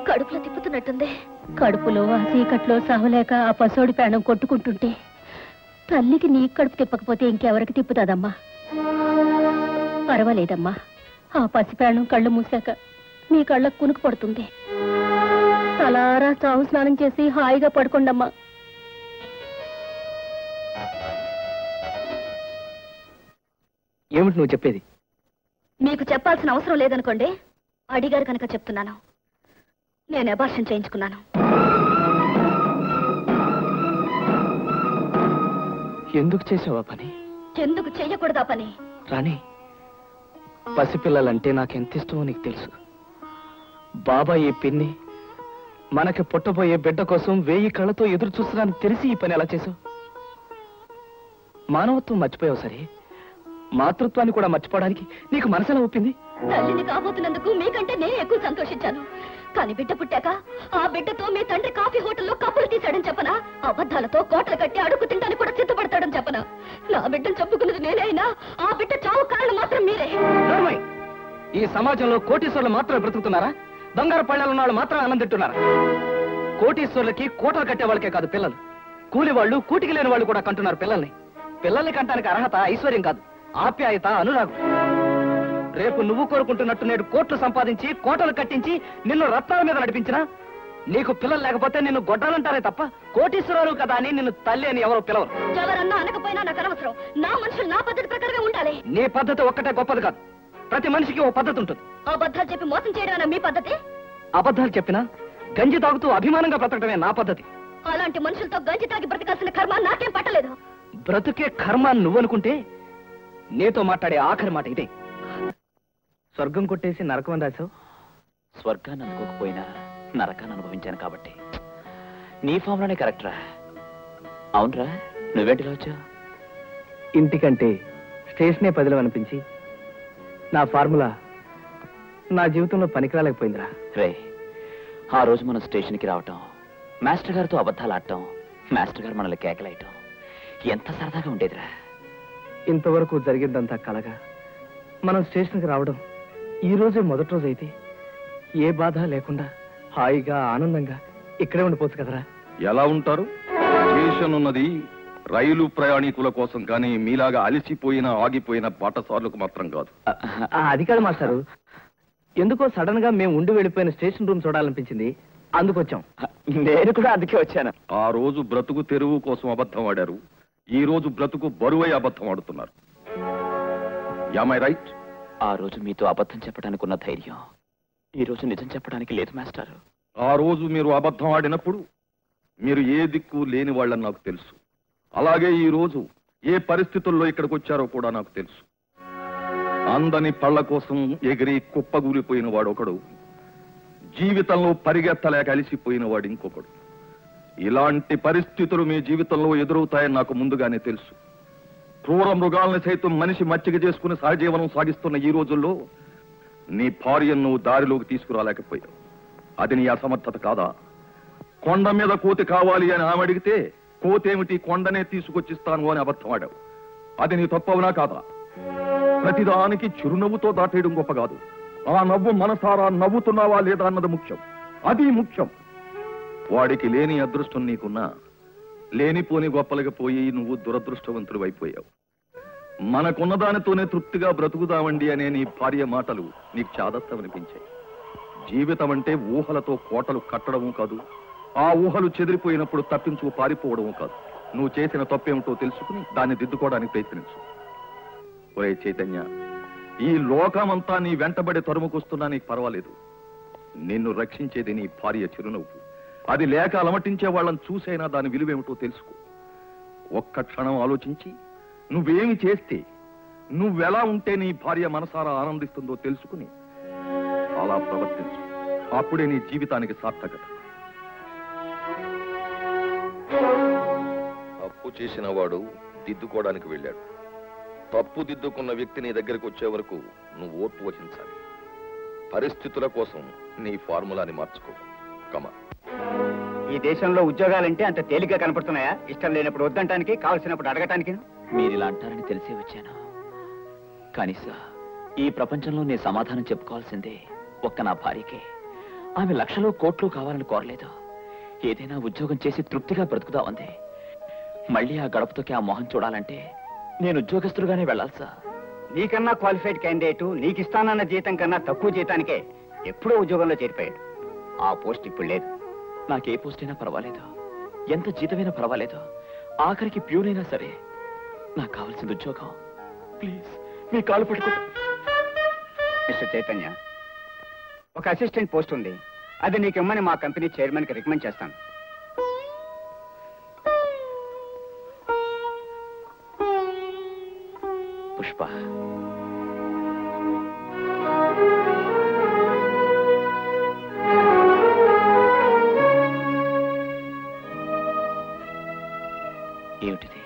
కడుపులో తిప్పుతున్నట్టుంది. కడుపులో ఆ చీకట్లో సహలేక ఆ పసోడి ప్రాణం కొట్టుకుంటుంటే తల్లికి నీ కడుపు తిప్పకపోతే ఇంకెవరికి తిప్పుతాదమ్మా? పర్వాలేదమ్మా. ఆ పసి ప్రాణం కళ్ళు మూసాక మీ కళ్ళకు కునుకు పడుతుంది. తలారా చావు స్నానం చేసి హాయిగా పడుకోండమ్మా. ఏమిటి నువ్వు చెప్పేది? మీకు చెప్పాల్సిన అవసరం లేదనుకోండి. అడిగారు కనుక చెప్తున్నాను. నేను అబార్షన్ చేయించుకున్నాను. ఎందుకు చేసావా పని? ఎందుకు చెయ్యకూడదా పని? రాణి, పసిపిల్లలంటే నాకెంత ఇష్టమో నీకు తెలుసు. బాబాయ్ ఈ పిన్ని మనకి పుట్టబోయే బిడ్డ కోసం 1000 కళ్ళతో ఎదురు చూస్తున్నాను తెలిసి ఈ పని ఎలా చేసావు? మానవత్వం మర్చిపోయావు సరే, మాతృత్వాన్ని కూడా మర్చిపోవడానికి నీకు మనసులా ఒప్పింది? తల్లిని కాబోతున్నందుకు మీకంటే నేను ఎక్కువ సంతోషించాను. కానీ బిడ్డ పుట్టాక ఆ బిడ్డతో మీ తండ్రి కాఫీ హోటల్లో కప్పులు తీశాడని చెప్పనా? అబద్ధాలతో కోటలు కట్టి అడుగు తింటానికి కూడా సిద్ధపడతాడని చెప్పనా? నా బిడ్డను చెప్పుకున్నది నేనే అయినా ఆ బిడ్డ చావు కారణం మాత్రం మీరే. ఈ సమాజంలో కోటీశ్వర్లు మాత్రమే బ్రతుకుతున్నారా? బంగారు పళ్ళాలు ఉన్న వాళ్ళు మాత్రం ఆనందింటున్నారా? కోటీశ్వర్లకి కోటలు కట్టే వాళ్ళకే కాదు పిల్లలు, కూలి వాళ్ళు, కూటికి లేని వాళ్ళు కూడా కంటున్నారు పిల్లల్ని. పిల్లల్ని కంటానికి అర్హత ఐశ్వర్యం కాదు, ఆప్యాయత, అనురాగం. రేపు నువ్వు కోరుకుంటున్నట్టు నేడు కోట్లు సంపాదించి కోటలు కట్టించి నిన్ను రత్నాల మీద నడిపించినా నీకు పిల్లలు లేకపోతే నిన్ను గొడ్డాలంటారే తప్ప కోటీశ్వరాలు కదా అని నిన్ను తల్లి అని ఎవరో పిలవరు. ఎవరన్నా అనకపోయినా నాకు అనవసరం. నా మనుషులు నా పద్ధతి ప్రకారమే ఉండాలి. నీ పద్ధతి ఒక్కటే గొప్పది కాదు. ప్రతి మనిషికి ఓ పద్ధతి ఉంటుంది. అబద్ధాలు చెప్పి మోసం చేయడం మీ పద్ధతి? అబద్ధాలు చెప్పినా గంజి తాగుతూ అభిమానంగా బ్రతకడమే నా పద్ధతి. అలాంటి మనుషులతో గంజి తాగి బ్రతకాల్సిన కర్మ నాకేం పట్టలేదు. బ్రతుకే కర్మ నువ్వనుకుంటే నీతో మాట్లాడే ఆఖరి మాట ఇదే. స్వర్గం కొట్టేసి నరకం అని రాశావు. స్వర్గాన్ని అనుకోకపోయినా నరకాన్ని అనుభవించాను కాబట్టి నీ ఫామ్లోనే కరెక్ట్రా. అవునరా, నువ్వేంటిలా వచ్చావు? ఇంటికంటే స్టేషనే పదిలం అనిపించి నా ఫార్ములా నా జీవితంలో పనికిరాలేకపోయిందిరా. రే, ఆ రోజు మనం స్టేషన్కి రావటం, మాస్టర్ గారితో అబద్ధాలు ఆడటం, మాస్టర్ గారు మనల్ని కేకలేయటం ఎంత సరదాగా ఉండేదిరా. ఇంతవరకు జరిగిందంతా కలగా మనం స్టేషన్కి రావడం ఈ రోజే మొదటి రోజు అయితే ఏ బాధ లేకుండా హాయిగా ఆనందంగా ఇక్కడే ఉండిపోవచ్చు కదరా. ఎలా ఉంటారు? స్టేషన్ ఉన్నది రైలు ప్రయాణికుల కోసం కానీ మీలాగా అలసిపోయిన ఆగిపోయిన బాటసార్లకు మాత్రం కాదు. అది కాదు మాస్టారు, ఎందుకో సడన్ గా మేము ఉండి వెళ్ళిపోయిన స్టేషన్ రూమ్ చూడాలనిపించింది, అందుకొచ్చాం. నేను కూడా అందుకే వచ్చాను. ఆ రోజు బ్రతుకు తెరువు కోసం అబద్ధం ఆడారు, ఈ రోజు బ్రతుకు బరువై అబద్ధం ఆడుతున్నారు. Am I right? ఆ రోజు మీతో అబద్ధం చెప్పడానికి ఉన్న ధైర్యం ఈ రోజు నిజం చెప్పడానికి లేదు మాస్టారు. ఆ రోజు మీరు అబద్ధం ఆడినప్పుడు మీరు ఏ దిక్కు లేని వాళ్ళని నాకు తెలుసు. అలాగే ఈ రోజు ఏ పరిస్థితుల్లో ఇక్కడికి వచ్చారో కూడా నాకు తెలుసు. అందని పళ్ళ కోసం ఎగిరి కుప్పగూలిపోయిన వాడు ఒకడు, జీవితంలో పరిగెత్తలేక అలిసిపోయిన వాడు ఇంకొకడు. ఇలాంటి పరిస్థితులు మీ జీవితంలో ఎదురవుతాయని నాకు ముందుగానే తెలుసు. క్రూర మృగాలను సైతం మనిషి మచ్చిక చేసుకుని సహజీవనం సాగిస్తున్న ఈ రోజుల్లో నీ భార్యను దారిలోకి తీసుకురాలేకపోయావు. అది నీ అసమర్థత కాదా? కొండ మీద కోతి కావాలి అని ఆమె అడిగితే కోతేమిటి కొండనే తీసుకొచ్చిస్తాను అని అబద్ధం ఆడావు. అది నీ తప్పవునా కాదా? ప్రతిదానికి చిరునవ్వుతో దాటేయడం గొప్ప కాదు, ఆ నవ్వు మనసారా నవ్వుతున్నావా లేదా అన్నది ముఖ్యం. అది ముఖ్యం. వాడికి లేని అదృష్టం నీకున్నా లేనిపోని గొప్పలకి పోయి నువ్వు దురదృష్టవంతుడు అయిపోయావు. మనకున్న దానితోనే తృప్తిగా బ్రతుకుదామండి అనే నీ భార్య మాటలు నీకు చాదస్తమనిపించాయి. జీవితం అంటే ఊహలతో కోటలు కట్టడము కాదు, ఆ ఊహలు చెదిరిపోయినప్పుడు తప్పించు పారిపోవడము కాదు. నువ్వు చేసిన తప్పేమిటో తెలుసుకుని దాన్ని దిద్దుకోవడానికి ప్రయత్నించు. ఒరే చైతన్య, ఈ లోకమంతా నీ వెంటబడి తరుముకొస్తున్నా నీకు పర్వాలేదు. నిన్ను రక్షించేది నీ భార్య చిరునవ్వు. అది లేక అలమటించే వాళ్ళని చూసైనా దాని విలువేమిటో తెలుసుకో. ఒక్క క్షణం ఆలోచించి నువ్వేమి చేస్తే, నువ్వెలా ఉంటే నీ భార్య మనసారా ఆనందిస్తుందో తెలుసుకుని అలా ప్రవర్తించు. అప్పుడే నీ జీవితానికి సార్థకత. తప్పు చేసిన వాడు దిద్దుకోవడానికి వెళ్ళాడు. తప్పు దిద్దుకున్న వ్యక్తి నీ దగ్గరికి వచ్చే వరకు నువ్వు ఓర్పు వహించాలి. పరిస్థితుల కోసం నీ ఫార్ములాని మార్చుకో. కమా. ఈ దేశంలో ఉద్యోగాలంటే అంత తేలిగ్గా కనపడుతున్నాయా? ఇష్టం లేనప్పుడు వద్దంటానికి, కావలసినప్పుడు అడగటానికి. మీరు ఇలా అంటారని తెలిసే వచ్చాను. కానీ సార్, ఈ ప్రపంచంలో నేను సమాధానం చెప్పుకోవాల్సిందే ఒక్క నా భార్యకే. ఆమె లక్షలు కోట్లు కావాలని కోరలేదు. ఏదైనా ఉద్యోగం చేసి తృప్తిగా బ్రతుకుదామంది. మళ్ళీ ఆ గడపతోకి ఆ మొహం చూడాలంటే నేను ఉద్యోగస్తులుగానే వెళ్ళాలి సార్. నీకన్నా క్వాలిఫైడ్ క్యాండిడేట్ నీకిస్తానన్న జీతం కన్నా తక్కువ జీతానికే ఎప్పుడో ఉద్యోగంలో చేరిపోయాడు. ఆ పోస్ట్ ఇప్పుడు లేదు. నాకే పోస్ట్ అయినా పర్వాలేదు, ఎంత జీతమైనా పర్వాలేదు, ఆఖరికి ప్యూనైనా సరే నాకు కావాల్సింది ఉద్యోగం. ప్లీజ్ మీ కాలు పట్టుకుంటా. మిస్టర్ చైతన్య, ఒక అసిస్టెంట్ పోస్ట్ ఉంది, అది నీకు ఇమ్మని మా కంపెనీ చైర్మన్ కి రికమెండ్ చేస్తాను. పుష్ప, ఏమిటిది?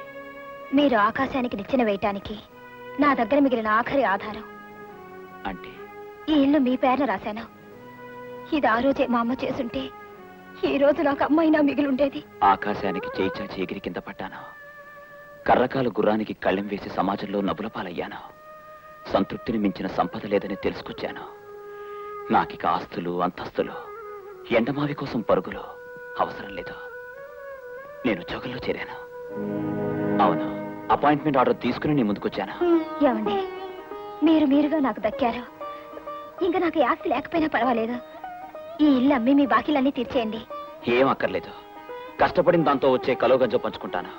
మీరు ఆకాశానికి నిచ్చెన వేయటానికి నా దగ్గర మిగిలిన ఆఖరి ఆధారం. అంటే ఈ ఇల్లు మీ పేరున రాశాను. ఇది ఆ రోజే మా అమ్మ చేసుంటే ఈ రోజు నాకు అమ్మైనా మిగిలిండేది. ఆకాశానికి చేయి చాచి ఎగిరి కింద పడ్డాను. కర్రకాలు గుర్రానికి కళ్ళెం వేసి సమాజంలో నవ్వుల పాలయ్యాను. సంతృప్తిని మించిన సంపద లేదని తెలుసుకొచ్చాను. నాకిక ఆస్తులు, అంతస్తులు, ఎండమావి కోసం పరుగులు అవసరం లేదు. నేను ఉద్యోగంలో చేరాను. అవును, అపాయింట్మెంట్ ఆర్డర్ తీసుకుని నీ ముందుకొచ్చాను. ఏమండి, మీరుగా నాకు దక్కారు. ఇంకా నాకు ఆస్తి లేకపోయినా పర్వాలేదు. ఈ ఇల్లు అమ్మి మీ బాకీలన్నీ తీర్చేయండి. ఏం అక్కర్లేదు. కష్టపడిన దాంతో వచ్చే కలోగంజో పంచుకుంటాను.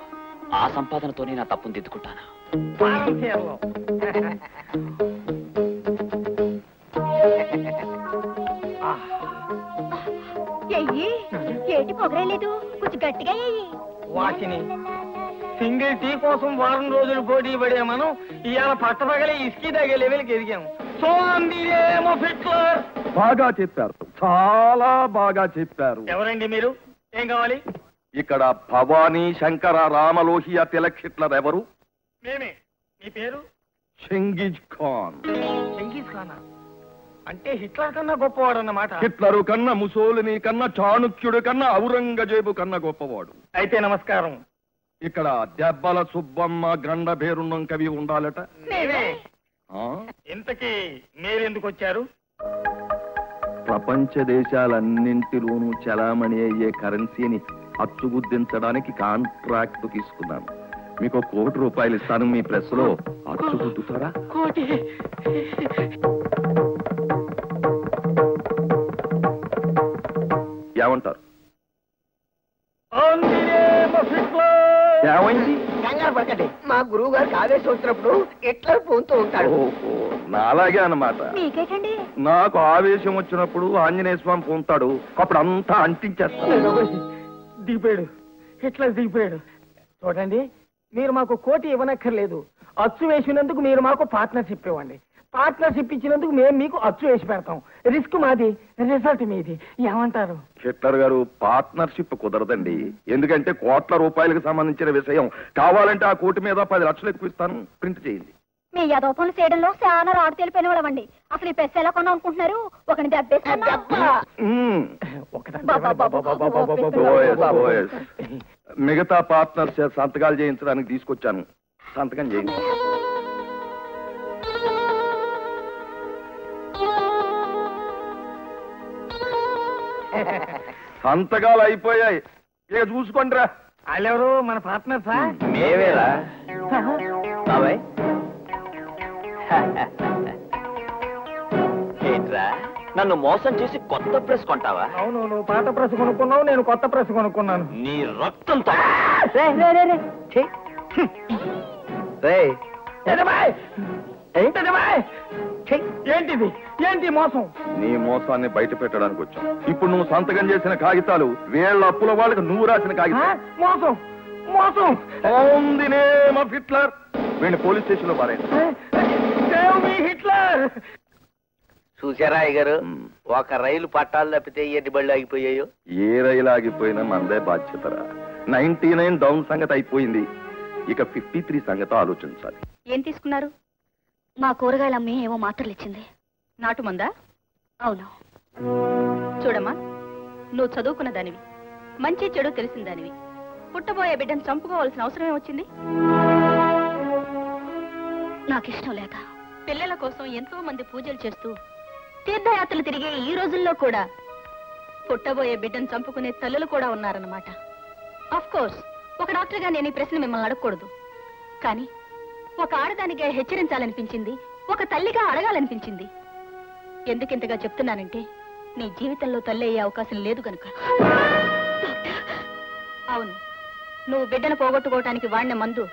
ఆ సంపాదనతోనే నా తప్పును దిద్దుకుంటాను. ఏటి పొగరేలేదు, కొంచెం గట్టిగా అయ్యి. వాసిని, సింగిల్ టీ కోసం వారం రోజులు పోటీ పడే మనం ఇవాళ పట్టదగలే ఇసుకి తగే లెవెల్కి ఎదిగాము. సో మీరేమో ఫిట్లర్. బాగా చెప్పారు, చాలా బాగా చెప్పారు. ఎవరండి మీరు? ఏం కావాలి? ఇక్కడ భవానీ శంకర రామలోహియ తిలక్ హిట్లర్ ఎవరు? నేనే. మీ పేరు? చెంగిజ్ ఖాన్. చెంగీజ్ ఖానా? అంటే హిట్లర్ కన్నా గొప్పవాడు అన్నమాట. హిట్లరు కన్నా, ముసోలిని కన్నా, చాణుక్యుడు కన్నా, ఔరంగజేబు కన్నా గొప్పవాడు. అయితే నమస్కారం. ఇక్కడ దెబ్బల సుబ్బమ్మ గండ పేరున్నం కవి ఉండాలట. నేనే. ఆ? ఇంతకీ మీరెందుకు వచ్చారు? ప్రపంచ దేశాలన్నింటిలోనూ చలామణి అయ్యే కరెన్సీని అచ్చుగుద్దించడానికి కాంట్రాక్ట్ తీసుకున్నాను. మీకు ₹1,00,00,000 ఇస్తాను. మీ ప్రెస్ లో అచ్చుగుద్దుతారా? కోటి. ఏమంటారు? ఏమైంది? కంగారు పడకండి. మా గురువు గారికి ఆవేశం వచ్చినప్పుడు ఎట్లా పోతూ ఉంటాడు. ఓహో, నాలాగే అన్నమాట. మీకేటండి? నాకు ఆవేశం వచ్చినప్పుడు ఆంజనేయ స్వామి పొందుతాడు, అప్పుడు అంతా అంటించేస్తాడు. దిగిపోయాడు. హిట్లర్ దిగిపోయాడు. చూడండి, మీరు మాకు కోటి ఇవ్వనక్కర్లేదు. అచ్చు వేసినందుకు మీరు మాకు పార్ట్నర్షిప్ ఇవ్వండి. పార్ట్నర్షిప్ ఇచ్చినందుకు మేము మీకు అచ్చు వేసి పెడతాం. రిస్క్ మాది, రిజల్ట్ మీది. ఏమంటారు? హిట్లర్ గారు, పార్ట్నర్షిప్ కుదరదండి. ఎందుకంటే ₹1,00,00,000 సంబంధించిన విషయం. కావాలంటే ఆ కోటి మీద 10 లక్షలు ఎక్కువ ఇస్తాను, ప్రింట్ చేయండి. మీ యదోపనులు చేయడంలో చాలా రాడు తెలిపోయిన వాళ్ళమండి. అసలు ఈ పెస్ ఎలా కొన్నా అనుకుంటున్నారు? ఒకని మిగతా పార్ట్నర్స్ సంతకాలు చేయించడానికి తీసుకొచ్చాను. సంతకం చేయండి. సంతకాలు అయిపోయాయి, ఇక చూసుకోండి రా. వాళ్ళెవరు? మన పార్ట్నర్సా? మేవేరా బాబాయ్? ఏంట్రా, నన్ను మోసం చేసి కొత్త ప్రెస్ కొంటావా? అవును, నువ్వు పాత ప్రెస్ కొనుక్కున్నావు, నేను కొత్త ప్రెస్ కొనుక్కున్నాను. నీ రక్తంతో ఏంటిది? ఏంటి మోసం? నీ మోసాన్ని బయట పెట్టడానికి వచ్చాం. ఇప్పుడు నువ్వు సంతకం చేసిన కాగితాలు వీళ్ళ అప్పుల వాళ్ళకి నువ్వు రాసిన కాగితాలు. మోసం, మోసం. Only name of Hitler. వీళ్ళని పోలీస్ స్టేషన్ లో పారేయండి. హిట్లర్. చూసారా అయ్యగారు, ఒక రైలు పట్టాలు తప్పితే ఎన్ని బళ్ళు ఆగిపోయాయో. ఏ రైలు ఆగిపోయినా మనదే బాధ్యతరా. 99 డౌన్ సంగతి అయిపోయింది, ఇక 53 సంగతి ఆలోచించాలి. ఏం తీసుకున్నారు? మా కూరగాయల అమ్మి ఏమో మాత్రలు ఇచ్చింది. నాటు మందా? అవును. చూడమ్మా, నువ్వు చదువుకున్న దానివి, మంచి చెడు తెలిసిన దానివి. పుట్టబోయే బిడ్డను చంపుకోవాల్సిన అవసరం ఏమొచ్చింది? నాకిష్టం లేక. పిల్లల కోసం ఎంతో మంది పూజలు చేస్తూ తీర్థయాత్రలు తిరిగే ఈ రోజుల్లో కూడా పుట్టబోయే బిడ్డను చంపుకునే తల్లులు కూడా ఉన్నారన్నమాట. ఆఫ్ కోర్స్, ఒక డాక్టర్గా నేను ఈ ప్రశ్న మిమ్మల్ని అడగకూడదు. కానీ ఒక ఆడదానిగా హెచ్చరించాలనిపించింది, ఒక తల్లిగా అడగాలనిపించింది. ఎందుకింతగా చెప్తున్నానంటే, నీ జీవితంలో తల్లి అయ్యే అవకాశం లేదు గనుక. అవును, నువ్వు బిడ్డను పోగొట్టుకోవటానికి వాడిన మందు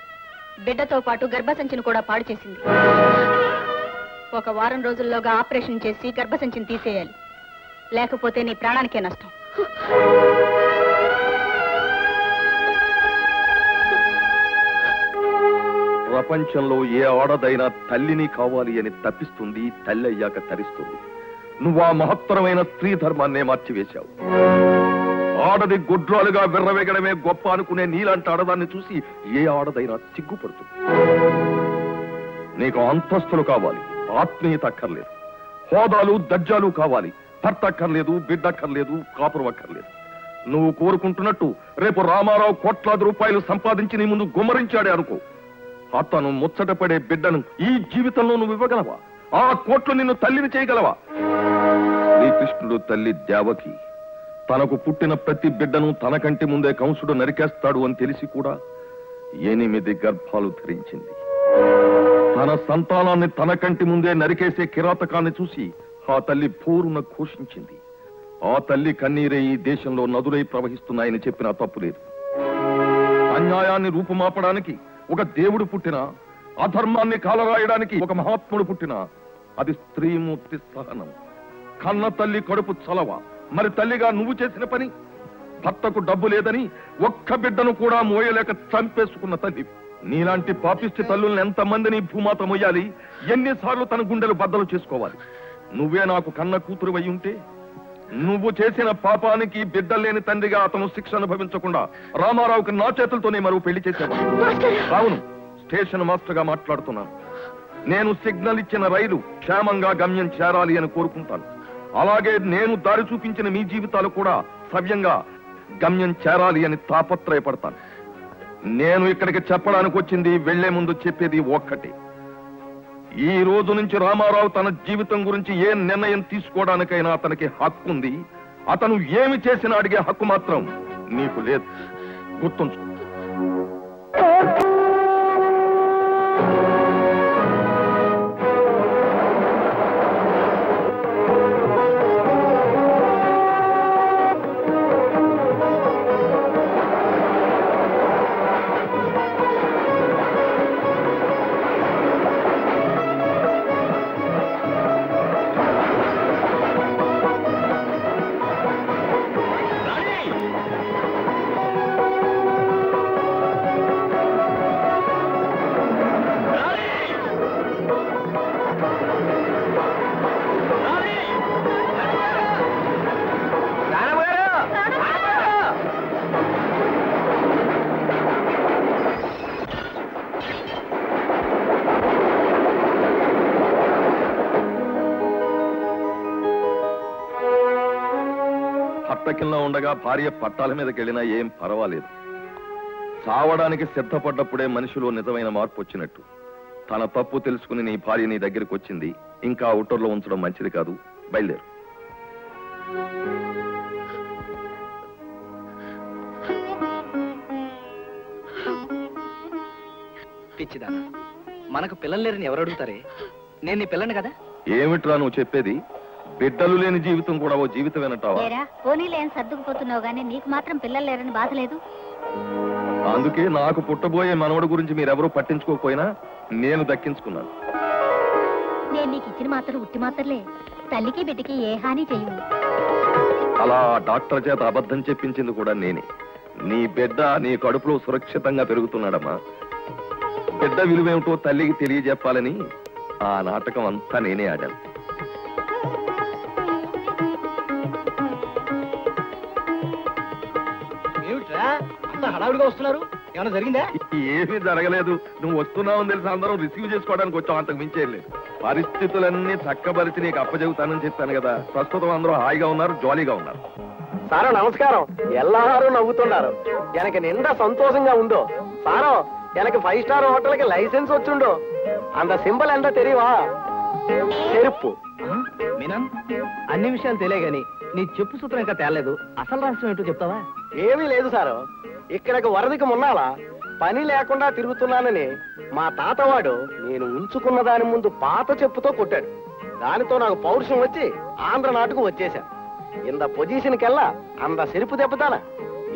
బిడ్డతో పాటు గర్భసంచిని కూడా పాడు చేసింది. ఒక వారం రోజుల్లోగా ఆపరేషన్ చేసి గర్భసంచిని తీసేయాలి, లేకపోతే నీ ప్రాణానికే నష్టం. ప్రపంచంలో ఏ ఆడదైనా తల్లిని కావాలి అని తప్పిస్తుంది, తల్లి అయ్యాక తరిస్తుంది. నువ్వు ఆ మహత్తరమైన స్త్రీ ధర్మాన్నే మార్చివేశావు. ఆడది గుడ్రాలుగా విర్రవేగడమే గొప్ప అనుకునే నీలాంటి ఆడదాన్ని చూసి ఏ ఆడదైనా సిగ్గుపడుతుంది. నీకు అంతస్తులు కావాలి, ఆత్మీయత అక్కర్లేదు. హోదాలు దర్జాలు కావాలి, భర్త అక్కర్లేదు, బిడ్డ అక్కర్లేదు, కాపురం అక్కర్లేదు. నువ్వు కోరుకుంటున్నట్టు రేపు రామారావు ₹1,00,000 సంపాదించి నీ ముందు గుమ్మరించాడే అనుకో, అతను ముచ్చటపడే బిడ్డను ఈ జీవితంలో నువ్వు ఇవ్వగలవా? ఆ కోట్లు నిన్ను తల్లిని చేయగలవా? శ్రీకృష్ణుడు తల్లి దేవకి తనకు పుట్టిన ప్రతి బిడ్డను తన కంటి ముందే కంసుడు నరికేస్తాడు అని తెలిసి కూడా 8 గర్భాలు ధరించింది. తన సంతానాన్ని తన కంటి ముందే నరికేసే కిరాతకాన్ని చూసి ఆ తల్లి పూర్ణ ఘోషించింది. ఆ తల్లి కన్నీరే ఈ దేశంలో నదులై ప్రవహిస్తున్నాయని చెప్పినా తప్పులేదు. అన్యాయాన్ని రూపుమాపడానికి ఒక దేవుడు పుట్టినా, అధర్మాన్ని కాలరాయడానికి ఒక మహాత్ముడు పుట్టినా, అది స్త్రీమూర్తి సహనం. కన్న తల్లి కడుపు చలవ. మరి తల్లిగా నువ్వు చేసిన పని, భర్తకు డబ్బు లేదని ఒక్క బిడ్డను కూడా మోయలేక చంపేసుకున్న తల్లి. నీలాంటి పాపిష్టి తల్లుల్ని ఎంతమందిని భూమాత మొయ్యాలి? ఎన్నిసార్లు తన గుండెలు బద్దలు చేసుకోవాలి? నువ్వే నాకు కన్న కూతురు అయి ఉంటే నువ్వు చేసిన పాపానికి బిడ్డలేని తండ్రిగా అతను శిక్ష అనుభవించకుండా రామారావుకి నా చేతులతోనే మరో పెళ్లి చేసేవాడు. అవును, స్టేషన్ మాస్టర్ గా మాట్లాడుతున్నాను. నేను సిగ్నల్ ఇచ్చిన రైలు క్షేమంగా గమ్యం చేరాలి అని కోరుకుంటాను. అలాగే నేను దారి చూపించిన మీ జీవితాలు కూడా సవ్యంగా గమ్యం చేరాలి అని తాపత్రయపడతాను. నేను ఇక్కడికి చెప్పడానికి వచ్చింది, వెళ్లే ముందు చెప్పేది ఒక్కటి. ఈ రోజు నుంచి రామారావు తన జీవితం గురించి ఏ నిర్ణయం తీసుకోవడానికైనా అతనికి హక్కు ఉంది. అతను ఏమి చేసినా అడిగే హక్కు మాత్రం నీకు లేదు. గుర్తుంచు. హత్తకిల్లో ఉండగా భార్య పట్టాల మీదకి వెళ్ళినా ఏం పర్వాలేదు. చావడానికి సిద్ధపడ్డప్పుడే మనిషిలో నిజమైన మార్పు వచ్చినట్టు. తన తప్పు తెలుసుకుని నీ భార్య నీ దగ్గరికి వచ్చింది. ఇంకా అవుటర్లో ఉంచడం మంచిది కాదు. బయలుదేరు. పిచ్చిదా, మనకు పిల్లలు లేరని ఎవరు అడుగుతారే? నేను నీ పిల్లని కదా. ఏమిట్రా నువ్వు చెప్పేది? బిడ్డలు లేని జీవితం కూడా ఓ జీవితం ఏనంటావా? పోనీలు ఏం సర్దుకుపోతున్నావు గానీ నీకు మాత్రం పిల్లలు లేరని బాధ లేదు. అందుకే నాకు పుట్టబోయే మనవడు గురించి మీరెవరూ పట్టించుకోకపోయినా నేను దక్కించుకున్నాను. నేను నీకు ఇచ్చిన మాత్రం ఉట్టి మాత్రలే, తల్లికి బిడ్డకి ఏ హాని చెయ్యవు. అలా డాక్టర్ చేత అబద్ధం చెప్పించింది కూడా నేనే. నీ బిడ్డ నీ కడుపులో సురక్షితంగా పెరుగుతున్నాడమ్మా. బిడ్డ విలువేమిటో తల్లికి తెలియజెప్పాలని ఆ నాటకం అంతా నేనే ఆడాను. హడావుడిగా వస్తున్నారు, ఏమైనా జరిగిందా? ఏమీ జరగలేదు. నువ్వు వస్తున్నావని తెలిసి అందరం రిసీవ్ చేసుకోవడానికి వచ్చాం, అంతకు మించేయలేదు. పరిస్థితులన్నీ చక్కబరిచి నీకు అప్పచెబుతానని చెప్పాను కదా. ప్రస్తుతం అందరూ హాయిగా ఉన్నారు, జాలీగా ఉన్నారు. సారో నమస్కారం. ఎల్లారు నవ్వుతున్నారు. ఎనకి నిండా సంతోషంగా ఉందో. సారో ఎనకి 5 స్టార్ హోటల్కి లైసెన్స్ వచ్చుండో. అంత సింబల్ ఎంత తెలియవా? చెరుపు. మీనన్, అన్ని విషయాలు తెలియ గాని నీ చెప్పు సూత్రం ఇంకా తేలేదు. అసలు రహస్యం ఏంటో చెప్తావా? ఏమీ లేదు సారు. ఇక్కడికి వరదకి మున్నాలా పని లేకుండా తిరుగుతున్నానని మా తాతవాడు నేను ఉంచుకున్న దాని ముందు పాత చెప్పుతో కొట్టాడు. దానితో నాకు పౌరుషం వచ్చి ఆంధ్ర నాటుకు వచ్చేశాను. ఇంత పొజిషన్కెల్లా అంత సెరుపు దెబ్బతాన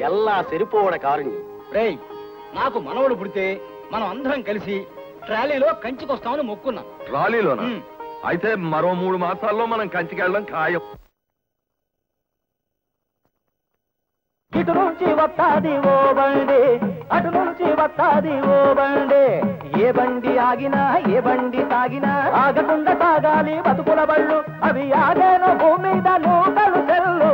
ఎల్లా సెరిపోవడ కారుణ్యం. రేయ్, నాకు మనవడు పుడితే మనం అందరం కలిసి ట్రాలీలో కంచికొస్తామని మొక్కున్నాం. ట్రాలీలోనా? అయితే మరో 3 మాసాల్లో మనం కంచికెళ్ళడం ఖాయం. ఇటు నుంచి వస్తాది ఓ బండి, అటు నుంచి వస్తాది ఓ బండి. ఏ బండి ఆగినా ఏ బండి తాగినా ఆగకుండా తాగాలి బతుకుల బళ్ళు. అవి ఆగేను భూమి మీద నూకలు చెల్లు.